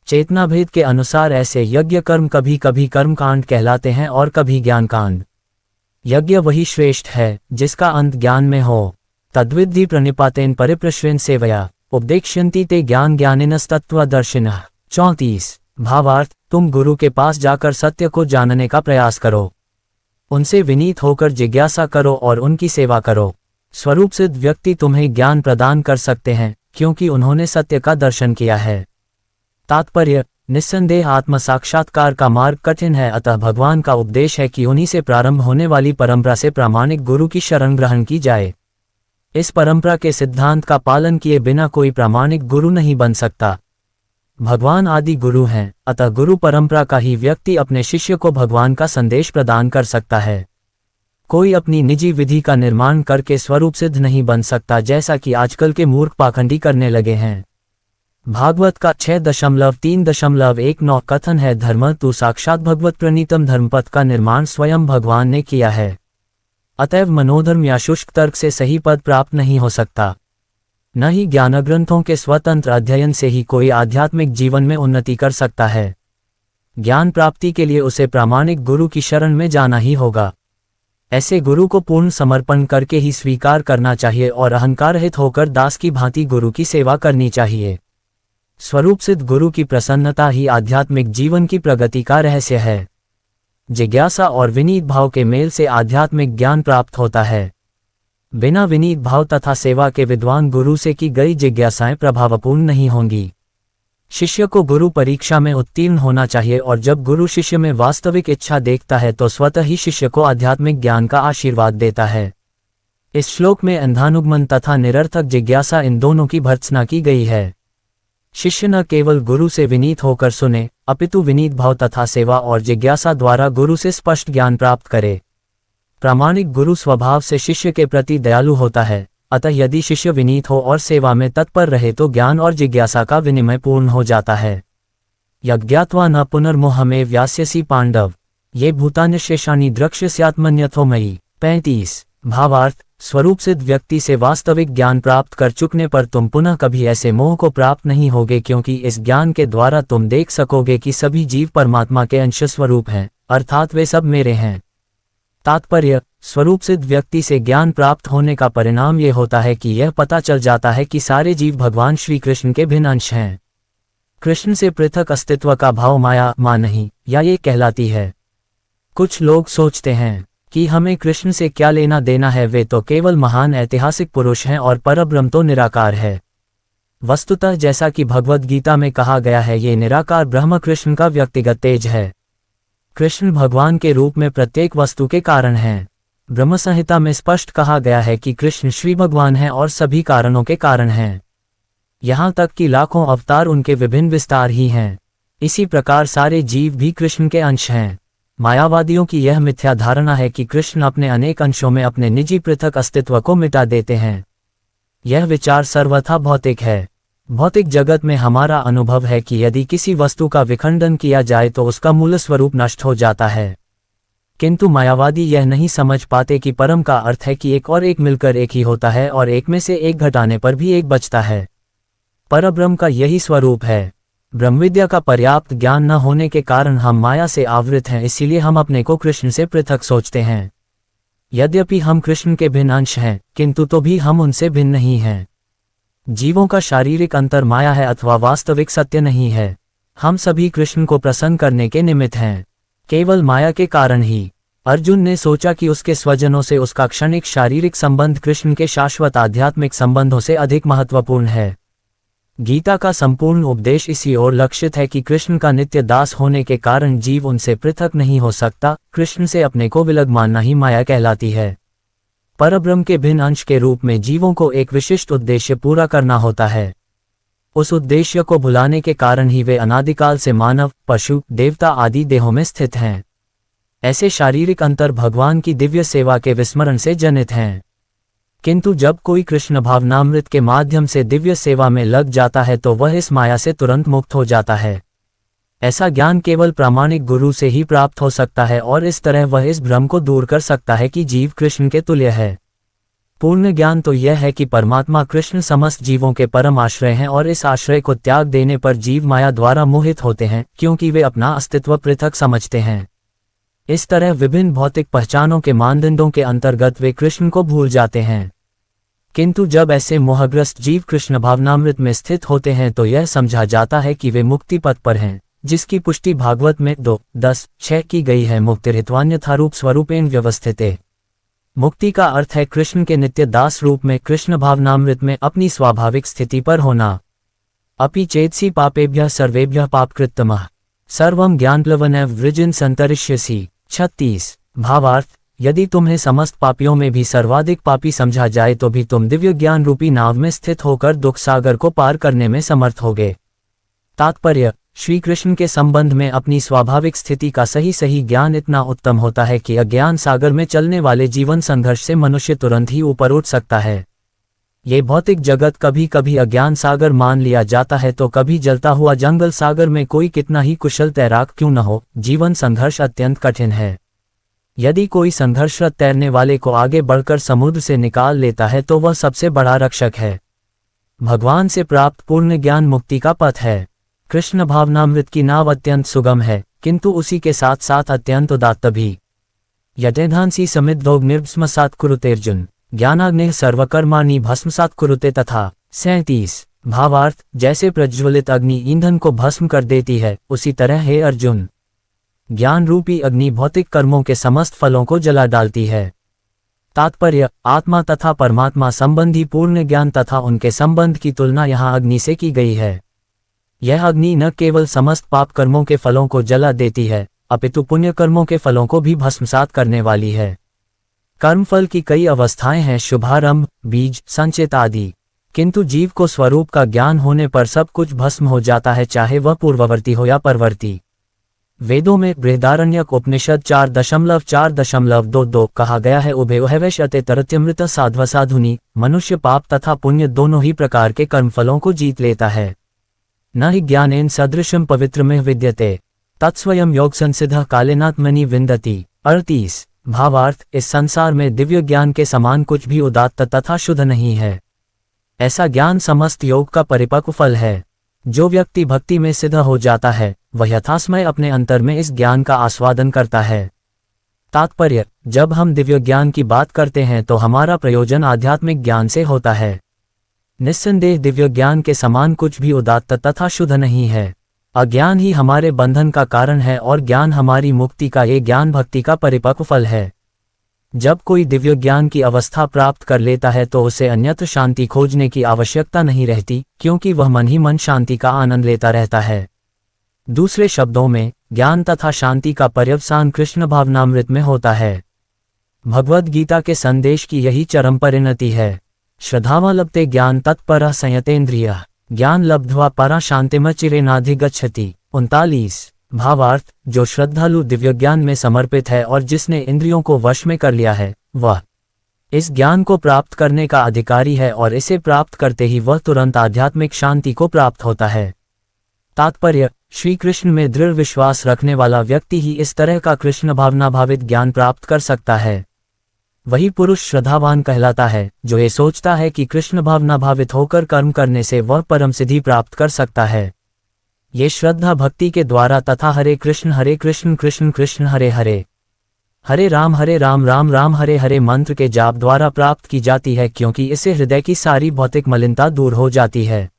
A: चेतना भेद के अनुसार ऐसे यज्ञ कर्म कभी कभी कर्मकांड कहलाते हैं और कभी ज्ञानकांड। यज्ञ वही श्रेष्ठ है जिसका अंत ज्ञान में हो। तद्विद्धि प्रणिपातेन परिप्रश्रेण सेवया उपदेक्ष्यन्ति ते ज्ञान ज्ञानिनस्तत्त्वदर्शिनः। 34 भावार्थ, तुम गुरु के पास जाकर सत्य को जानने का प्रयास करो, उनसे विनीत होकर जिज्ञासा करो और उनकी सेवा करो। स्वरूप सिद्ध व्यक्ति तुम्हें ज्ञान प्रदान कर सकते हैं, क्योंकि उन्होंने सत्य का दर्शन किया है। तात्पर्य, निस्संदेह आत्म साक्षात्कार का मार्ग कठिन है, अतः भगवान का उपदेश है कि उन्हीं से प्रारंभ होने वाली परंपरा से प्रामाणिक गुरु की शरण ग्रहण की जाए। इस परंपरा के सिद्धांत का पालन किए बिना कोई प्रामाणिक गुरु नहीं बन सकता। भगवान आदि गुरु हैं, अतः गुरु परंपरा का ही व्यक्ति अपने शिष्य को भगवान का संदेश प्रदान कर सकता है। कोई अपनी निजी विधि का निर्माण करके स्वरूप सिद्ध नहीं बन सकता, जैसा कि आजकल के मूर्ख पाखंडी करने लगे हैं। भागवत का 6.3.19 कथन है, धर्म तु साक्षात भगवत प्रणीतम, धर्मपथ का निर्माण स्वयं भगवान ने किया है। अतएव मनोधर्म या शुष्क तर्क से सही पद प्राप्त नहीं हो सकता। न ही ज्ञानग्रंथों के स्वतंत्र अध्ययन से ही कोई आध्यात्मिक जीवन में उन्नति कर सकता है। ज्ञान प्राप्ति के लिए उसे प्रामाणिक गुरु की शरण में जाना ही होगा। ऐसे गुरु को पूर्ण समर्पण करके ही स्वीकार करना चाहिए और अहंकार रहित होकर दास की भांति गुरु की सेवा करनी चाहिए। स्वरूप सिद्ध गुरु की प्रसन्नता ही आध्यात्मिक जीवन की प्रगति का रहस्य है। जिज्ञासा और विनीत भाव के मेल से आध्यात्मिक ज्ञान प्राप्त होता है। बिना विनीत भाव तथा सेवा के विद्वान गुरु से की गई जिज्ञासाएं प्रभावपूर्ण नहीं होंगी। शिष्य को गुरु परीक्षा में उत्तीर्ण होना चाहिए और जब गुरु शिष्य में वास्तविक इच्छा देखता है तो स्वतः ही शिष्य को आध्यात्मिक ज्ञान का आशीर्वाद देता है। इस श्लोक में अंधानुगमन तथा निरर्थक जिज्ञासा इन दोनों की भर्त्सना की गई है। शिष्य न केवल गुरु से विनीत होकर सुने, अपितु विनीत भाव तथा सेवा और जिज्ञासा द्वारा गुरु से स्पष्ट ज्ञान प्राप्त करे। प्रामाणिक गुरु स्वभाव से शिष्य के प्रति दयालु होता है, अतः यदि शिष्य विनीत हो और सेवा में तत्पर रहे तो ज्ञान और जिज्ञासा का विनिमय पूर्ण हो जाता है। यज्ञात्वा न पुनर्मोहमे व्यास्यसि पांडव, ये भूतान्यशेषाणि द्रक्ष्यस्यात्मन्यथो मयि। 35 भावार्थ, स्वरूप सिद्ध व्यक्ति से वास्तविक ज्ञान प्राप्त कर चुकने पर तुम पुनः कभी ऐसे मोह को प्राप्त नहीं होगे, क्योंकि इस ज्ञान के द्वारा तुम देख सकोगे कि सभी जीव परमात्मा के अंश स्वरूप हैं, अर्थात वे सब मेरे हैं। तात्पर्य, स्वरूप सिद्ध व्यक्ति से ज्ञान प्राप्त होने का परिणाम ये होता है कि यह पता चल जाता है कि सारे जीव भगवान श्री कृष्ण के भिन्न अंश हैं। कृष्ण से पृथक अस्तित्व का भाव माया मां नहीं, या ये कहलाती है। कुछ लोग सोचते हैं कि हमें कृष्ण से क्या लेना देना है, वे तो केवल महान ऐतिहासिक पुरुष हैं और परब्रह्म तो निराकार है। वस्तुतः जैसा कि भगवद गीता में कहा गया है, ये निराकार ब्रह्म कृष्ण का व्यक्तिगत तेज है। कृष्ण भगवान के रूप में प्रत्येक वस्तु के कारण हैं। ब्रह्म संहिता में स्पष्ट कहा गया है कि कृष्ण श्री भगवान हैं और सभी कारणों के कारण हैं। यहाँ तक कि लाखों अवतार उनके विभिन्न विस्तार ही हैं। इसी प्रकार सारे जीव भी कृष्ण के अंश हैं। मायावादियों की यह मिथ्या धारणा है कि कृष्ण अपने अनेक अंशों में अपने निजी पृथक अस्तित्व को मिटा देते हैं। यह विचार सर्वथा भौतिक है। भौतिक जगत में हमारा अनुभव है कि यदि किसी वस्तु का विखंडन किया जाए तो उसका मूल स्वरूप नष्ट हो जाता है, किंतु मायावादी यह नहीं समझ पाते कि परम का अर्थ है कि एक और एक मिलकर एक ही होता है और एक में से एक घटाने पर भी एक बचता है। परब्रह्म का यही स्वरूप है। ब्रह्मविद्या का पर्याप्त ज्ञान न होने के कारण हम माया से आवृत हैं, इसीलिए हम अपने को कृष्ण से पृथक सोचते हैं। यद्यपि हम कृष्ण के भिन्न अंश हैं, किंतु तो भी हम उनसे भिन्न नहीं हैं। जीवों का शारीरिक अंतर माया है अथवा वास्तविक सत्य नहीं है। हम सभी कृष्ण को प्रसन्न करने के निमित्त हैं, केवल माया के कारण ही। अर्जुन ने सोचा कि उसके स्वजनों से उसका क्षणिक शारीरिक संबंध कृष्ण के शाश्वत आध्यात्मिक संबंधों से अधिक महत्वपूर्ण है। गीता का संपूर्ण उपदेश इसी ओर लक्षित है कि कृष्ण का नित्य दास होने के कारण जीव उनसे पृथक नहीं हो सकता। कृष्ण से अपने को विलग मानना ही माया कहलाती है। परब्रह्म के भिन्न अंश के रूप में जीवों को एक विशिष्ट उद्देश्य पूरा करना होता है। उस उद्देश्य को भुलाने के कारण ही वे अनादिकाल से मानव, पशु, देवता आदि देहों में स्थित हैं। ऐसे शारीरिक अंतर भगवान की दिव्य सेवा के विस्मरण से जनित हैं। किंतु जब कोई कृष्ण भावनामृत के माध्यम से दिव्य सेवा में लग जाता है तो वह इस माया से तुरंत मुक्त हो जाता है। ऐसा ज्ञान केवल प्रामाणिक गुरु से ही प्राप्त हो सकता है और इस तरह वह इस भ्रम को दूर कर सकता है कि जीव कृष्ण के तुल्य है। पूर्ण ज्ञान तो यह है कि परमात्मा कृष्ण समस्त जीवों के परम आश्रय हैं और इस आश्रय को त्याग देने पर जीव माया द्वारा मोहित होते हैं, क्योंकि वे अपना अस्तित्व पृथक समझते हैं। इस तरह विभिन्न भौतिक पहचानों के मानदंडों के अंतर्गत वे कृष्ण को भूल जाते हैं। किंतु जब ऐसे मोहग्रस्त जीव कृष्ण भावनामृत में स्थित होते हैं तो यह समझा जाता है कि वे मुक्ति पथ पर हैं, जिसकी पुष्टि भागवत में 2:10-6 की गई है। मुक्तिरित्वान्यथारूप स्वरूपेण व्यवस्थिते। मुक्ति का अर्थ है कृष्ण के नित्य दास रूप में कृष्ण भावनामृत में अपनी स्वाभाविक स्थिति पर होना। अपि चेत्सि पापेभ्यः सर्वेभ्यः पापकृत्तमः सर्वं ज्ञानप्लवनैव वृजिन संतरिष्यसि। 36 भावार्थ, यदि तुम्हें समस्त पापियों में भी सर्वाधिक पापी समझा जाए तो भी तुम दिव्य ज्ञान रूपी नाव में स्थित होकर दुख सागर को पार करने में समर्थ होगे। तात्पर्य, श्री कृष्ण के संबंध में अपनी स्वाभाविक स्थिति का सही ज्ञान इतना उत्तम होता है कि अज्ञान सागर में चलने वाले जीवन संघर्ष से मनुष्य तुरंत ही ऊपर उठ सकता है। ये भौतिक जगत कभी कभी अज्ञान सागर मान लिया जाता है तो कभी जलता हुआ जंगल सागर में कोई कितना ही कुशल तैराक क्यों न हो, जीवन संघर्ष अत्यंत कठिन है। यदि कोई संघर्षरत तैरने वाले को आगे बढ़कर समुद्र से निकाल लेता है तो वह सबसे बड़ा रक्षक है। भगवान से प्राप्त पूर्ण ज्ञान मुक्ति का पथ है। कृष्ण भावनामृत की नाव अत्यंत सुगम है, किंतु उसी के साथ साथ अत्यंत उदात्त भी। यथेधांसी समिद्धोग निर्भस्मसात् कुरुतेर्जुन ज्ञानाग्नेः सर्वकर्माणि भस्मसात् कुरुते तथा। 37 भावार्थ, जैसे प्रज्वलित अग्नि ईंधन को भस्म कर देती है, उसी तरह हे अर्जुन, ज्ञान रूपी अग्नि भौतिक कर्मों के समस्त फलों को जला डालती है। तात्पर्य, आत्मा तथा परमात्मा संबंधी पूर्ण ज्ञान तथा उनके संबंध की तुलना यहाँ अग्नि से की गई है। यह अग्नि न केवल समस्त पाप कर्मों के फलों को जला देती है, अपितु पुण्य कर्मों के फलों को भी भस्मसात करने वाली है। कर्मफल की कई अवस्थाएं हैं, शुभारंभ, बीज, संचित आदि। किंतु जीव को स्वरूप का ज्ञान होने पर सब कुछ भस्म हो जाता है, चाहे वह पूर्ववर्ती हो या परवर्ती। वेदों में बृहदारण्यक उपनिषद 4.4.22 कहा गया है, उभयोहवैश्यते तरत्यमृत साध्व साधुनी। मनुष्य पाप तथा पुण्य दोनों ही प्रकार के कर्मफलों को जीत लेता है। न ही ज्ञानेन सदृशम पवित्रमेव विद्यते तत्स्वयं योग संसिद्ध कालेनात्मनि विन्दति। 38 भावार्थ, इस संसार में दिव्य ज्ञान के समान कुछ भी उदात्त तथा शुद्ध नहीं है। ऐसा ज्ञान समस्त योग का परिपक्व फल है। जो व्यक्ति भक्ति में सिद्ध हो जाता है वह यथासमय अपने अंतर में इस ज्ञान का आस्वादन करता है। तात्पर्य, जब हम दिव्य ज्ञान की बात करते हैं तो हमारा प्रयोजन आध्यात्मिक ज्ञान से होता है। निस्संदेह दिव्य ज्ञान के समान कुछ भी उदात्त तथा शुद्ध नहीं है। अज्ञान ही हमारे बंधन का कारण है और ज्ञान हमारी मुक्ति का, ये ज्ञान भक्ति का परिपक्व फल है। जब कोई दिव्य ज्ञान की अवस्था प्राप्त कर लेता है तो उसे अन्यत्र शांति खोजने की आवश्यकता नहीं रहती, क्योंकि वह मन ही मन शांति का आनंद लेता रहता है। दूसरे शब्दों में, ज्ञान तथा शांति का पर्यवसान कृष्ण भावनामृत में होता है। भगवद गीता के संदेश की यही चरम परिणति है। श्रद्धावा लभते ज्ञान तत्परः संयतेन्द्रियः ज्ञान लब्ध्वा परा शांतिमचिरेनाधिगच्छति। 39 भावार्थ, जो श्रद्धालु दिव्य ज्ञान में समर्पित है और जिसने इंद्रियों को वश में कर लिया है, वह इस ज्ञान को प्राप्त करने का अधिकारी है और इसे प्राप्त करते ही वह तुरंत आध्यात्मिक शांति को प्राप्त होता है। तात्पर्य, श्री कृष्ण में दृढ़ विश्वास रखने वाला व्यक्ति ही इस तरह का कृष्ण भावनाभावित ज्ञान प्राप्त कर सकता है। वही पुरुष श्रद्धावान कहलाता है, जो ये सोचता है कि कृष्ण भावनाभावित होकर कर्म करने से वह परम सिद्धि प्राप्त कर सकता है। ये श्रद्धा भक्ति के द्वारा तथा हरे कृष्ण कृष्ण कृष्ण हरे हरे राम राम राम हरे हरे मंत्र के जाप द्वारा प्राप्त की जाती है, क्योंकि इससे हृदय की सारी भौतिक मलिनता दूर हो जाती है।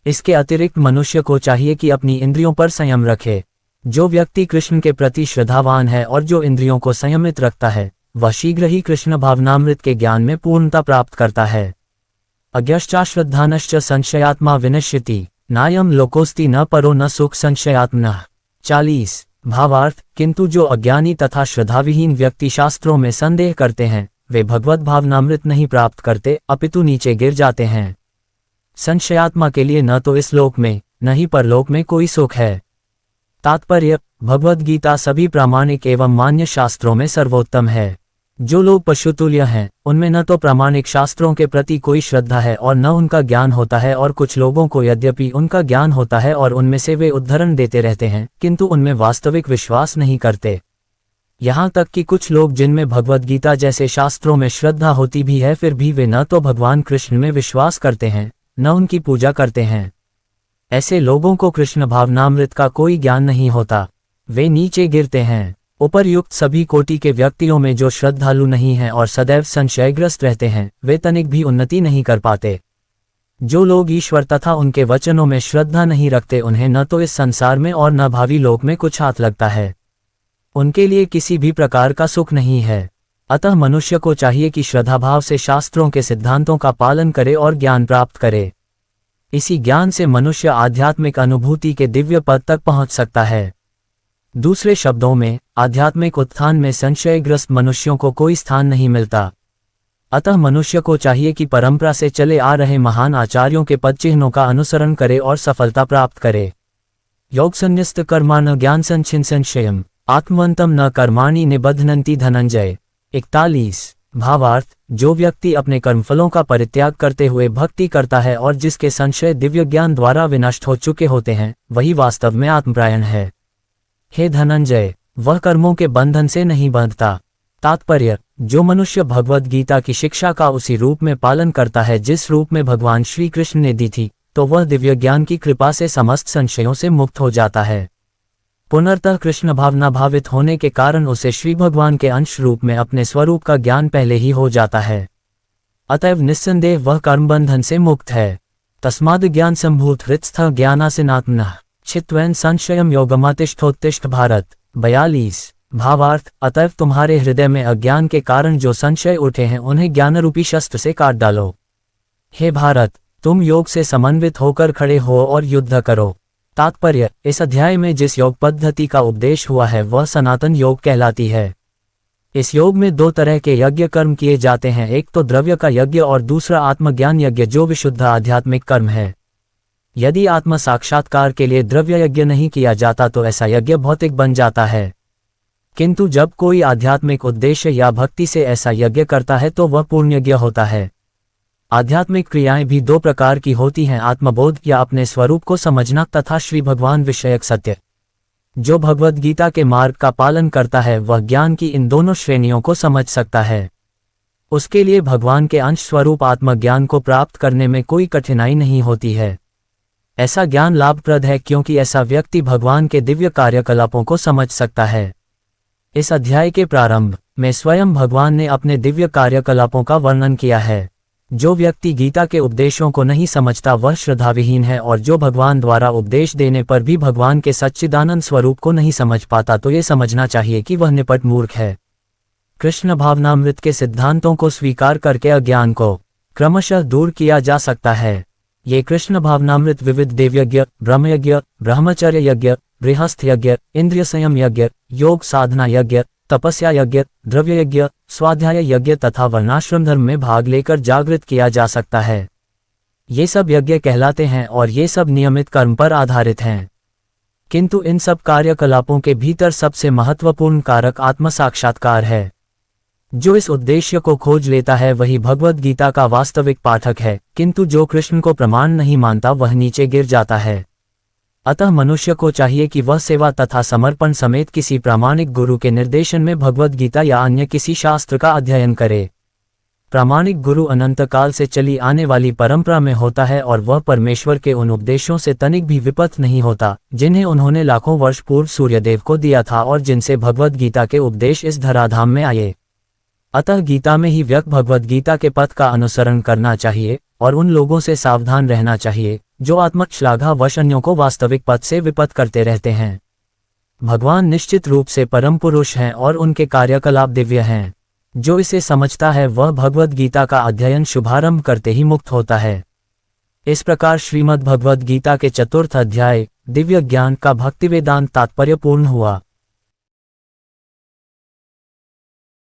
A: इसके अतिरिक्त मनुष्य को चाहिए कि अपनी इंद्रियों पर संयम रखे। जो व्यक्ति कृष्ण के प्रति श्रद्धावान है और जो इंद्रियों को संयमित रखता है, वह शीघ्र ही कृष्ण भावनामृत के ज्ञान में पूर्णता प्राप्त करता है। अज्ञश्चा श्रद्धानश्च संशयात्मा विनश्यति, नायम लोकोस्ति न परो न सुख संशयात्मनः। 40 भावार्थ, किंतु जो अज्ञानी तथा श्रद्धाविहीन व्यक्ति शास्त्रों में संदेह करते हैं, वे भगवत भावनामृत नहीं प्राप्त करते, अपितु नीचे गिर जाते हैं। संशयात्मा के लिए न तो इस लोक में न ही परलोक में कोई सुख है। तात्पर्य, भगवद गीता सभी प्रामाणिक एवं मान्य शास्त्रों में सर्वोत्तम है। जो लोग पशुतुल्य हैं, उनमें न तो प्रामाणिक शास्त्रों के प्रति कोई श्रद्धा है और न उनका ज्ञान होता है, और कुछ लोगों को यद्यपि उनका ज्ञान होता है और उनमें से वे उद्धरण देते रहते हैं, किंतु उनमें वास्तविक विश्वास नहीं करते। यहाँ तक कि कुछ लोग जिनमें भगवद गीता जैसे शास्त्रों में श्रद्धा होती भी है, फिर भी वे न तो भगवान कृष्ण में विश्वास करते हैं न उनकी पूजा करते हैं। ऐसे लोगों को कृष्ण भावनामृत का कोई ज्ञान नहीं होता, वे नीचे गिरते हैं। उपर्युक्त सभी कोटि के व्यक्तियों में जो श्रद्धालु नहीं हैं और सदैव संशयग्रस्त रहते हैं, वे तनिक भी उन्नति नहीं कर पाते। जो लोग ईश्वर तथा उनके वचनों में श्रद्धा नहीं रखते, उन्हें न तो इस संसार में और न भावी लोक में कुछ हाथ लगता है। उनके लिए किसी भी प्रकार का सुख नहीं है। अतः मनुष्य को चाहिए कि श्रद्धाभाव से शास्त्रों के सिद्धांतों का पालन करे और ज्ञान प्राप्त करे। इसी ज्ञान से मनुष्य आध्यात्मिक अनुभूति के दिव्य पद तक पहुंच सकता है। दूसरे शब्दों में, आध्यात्मिक उत्थान में संशयग्रस्त मनुष्यों को कोई स्थान नहीं मिलता। अतः मनुष्य को चाहिए कि परंपरा से चले आ रहे महान आचार्यों के पदचिह्नों का अनुसरण करे और सफलता प्राप्त करे। योग संन्यस्त कर्माण ज्ञान संचिन संशयम आत्मवंतम न कर्माणि निबध्नन्ति धनंजय। 41 भावार्थ, जो व्यक्ति अपने कर्मफलों का परित्याग करते हुए भक्ति करता है और जिसके संशय दिव्य ज्ञान द्वारा विनष्ट हो चुके होते हैं, वही वास्तव में आत्मपरायण है। हे धनंजय, वह कर्मों के बंधन से नहीं बंधता। तात्पर्य, जो मनुष्य भगवद गीता की शिक्षा का उसी रूप में पालन करता है जिस रूप में भगवान श्री कृष्ण ने दी थी, तो वह दिव्य ज्ञान की कृपा से समस्त संशयों से मुक्त हो जाता है। पुनर्तः कृष्ण भावना भावित होने के कारण उसे श्री भगवान के अंश रूप में अपने स्वरूप का ज्ञान पहले ही हो जाता है। अतएव निस्संदेह वह कर्मबंधन से मुक्त है। तस्माद् ज्ञान संभूत हृत्स्थ ज्ञानासिनात्मनः छित्त्वेन संशयम योगमातिष्ठोत्तिष्ठ भारत। 42 भावार्थ, अतएव तुम्हारे हृदय में अज्ञान के कारण जो संशय उठे हैं, उन्हें ज्ञानरूपी शस्त्र से काट डालो। हे भारत, तुम योग से समन्वित होकर खड़े हो और युद्ध करो। तात्पर्य, इस अध्याय में जिस योग पद्धति का उपदेश हुआ है वह सनातन योग कहलाती है। इस योग में दो तरह के यज्ञ कर्म किए जाते हैं, एक तो द्रव्य का यज्ञ और दूसरा आत्मज्ञान यज्ञ, जो विशुद्ध आध्यात्मिक कर्म है। यदि आत्म साक्षात्कार के लिए द्रव्य यज्ञ नहीं किया जाता तो ऐसा यज्ञ भौतिक बन जाता है, किंतु जब कोई आध्यात्मिक उद्देश्य या भक्ति से ऐसा यज्ञ करता है तो वह पूर्ण यज्ञ होता है। आध्यात्मिक क्रियाएं भी दो प्रकार की होती हैं, आत्मबोध या अपने स्वरूप को समझना तथा श्री भगवान विषयक सत्य। जो भगवद गीता के मार्ग का पालन करता है वह ज्ञान की इन दोनों श्रेणियों को समझ सकता है। उसके लिए भगवान के अंश स्वरूप आत्मज्ञान को प्राप्त करने में कोई कठिनाई नहीं होती है। ऐसा ज्ञान लाभप्रद है क्योंकि ऐसा व्यक्ति भगवान के दिव्य कार्यकलापों को समझ सकता है। इस अध्याय के प्रारंभ में स्वयं भगवान ने अपने दिव्य कार्यकलापों का वर्णन किया है। जो व्यक्ति गीता के उपदेशों को नहीं समझता वह श्रद्धाविहीन है, और जो भगवान द्वारा उपदेश देने पर भी भगवान के सच्चिदानंद स्वरूप को नहीं समझ पाता तो ये समझना चाहिए कि वह निपट मूर्ख है। कृष्ण भावनामृत के सिद्धांतों को स्वीकार करके अज्ञान को क्रमशः दूर किया जा सकता है। ये कृष्ण भावनामृत विविध देवयज्ञ, ब्रह्मयज्ञ, ब्रह्मचर्य यज्ञ, गृहस्थ यज्ञ, इंद्रिय संयम यज्ञ, योग साधना यज्ञ, तपस्या यज्ञ, द्रव्य यज्ञ, स्वाध्याय यज्ञ तथा वर्णाश्रम धर्म में भाग लेकर जागृत किया जा सकता है। ये सब यज्ञ कहलाते हैं और ये सब नियमित कर्म पर आधारित हैं। किंतु इन सब कार्यकलापों के भीतर सबसे महत्वपूर्ण कारक आत्म साक्षात्कार है। जो इस उद्देश्य को खोज लेता है वही भगवद गीता का वास्तविक पाठक है, किंतु जो कृष्ण को प्रमाण नहीं मानता वह नीचे गिर जाता है। अतः मनुष्य को चाहिए कि वह सेवा तथा समर्पण समेत किसी प्रामाणिक गुरु के निर्देशन में भगवद गीता या अन्य किसी शास्त्र का अध्ययन करे। प्रामाणिक गुरु अनंत काल से चली आने वाली परंपरा में होता है और वह परमेश्वर के उन उपदेशों से तनिक भी विपथ नहीं होता जिन्हें उन्होंने लाखों वर्ष पूर्व सूर्यदेव को दिया था और जिनसे भगवद गीता के उपदेश इस धराधाम में आए। अतः गीता में ही व्यक्त भगवद गीता के पथ का अनुसरण करना चाहिए और उन लोगों से सावधान रहना चाहिए जो आत्मश्लाघावश अन्यों को वास्तविक पथ से विपथ करते रहते हैं। भगवान निश्चित रूप से परम पुरुष हैं और उनके कार्यकलाप दिव्य हैं। जो इसे समझता है वह भगवद गीता का अध्ययन शुभारंभ करते ही मुक्त होता है। इस प्रकार श्रीमद् भगवद गीता के चतुर्थ अध्याय दिव्य ज्ञान का भक्तिवेदांत तात्पर्यपूर्ण हुआ।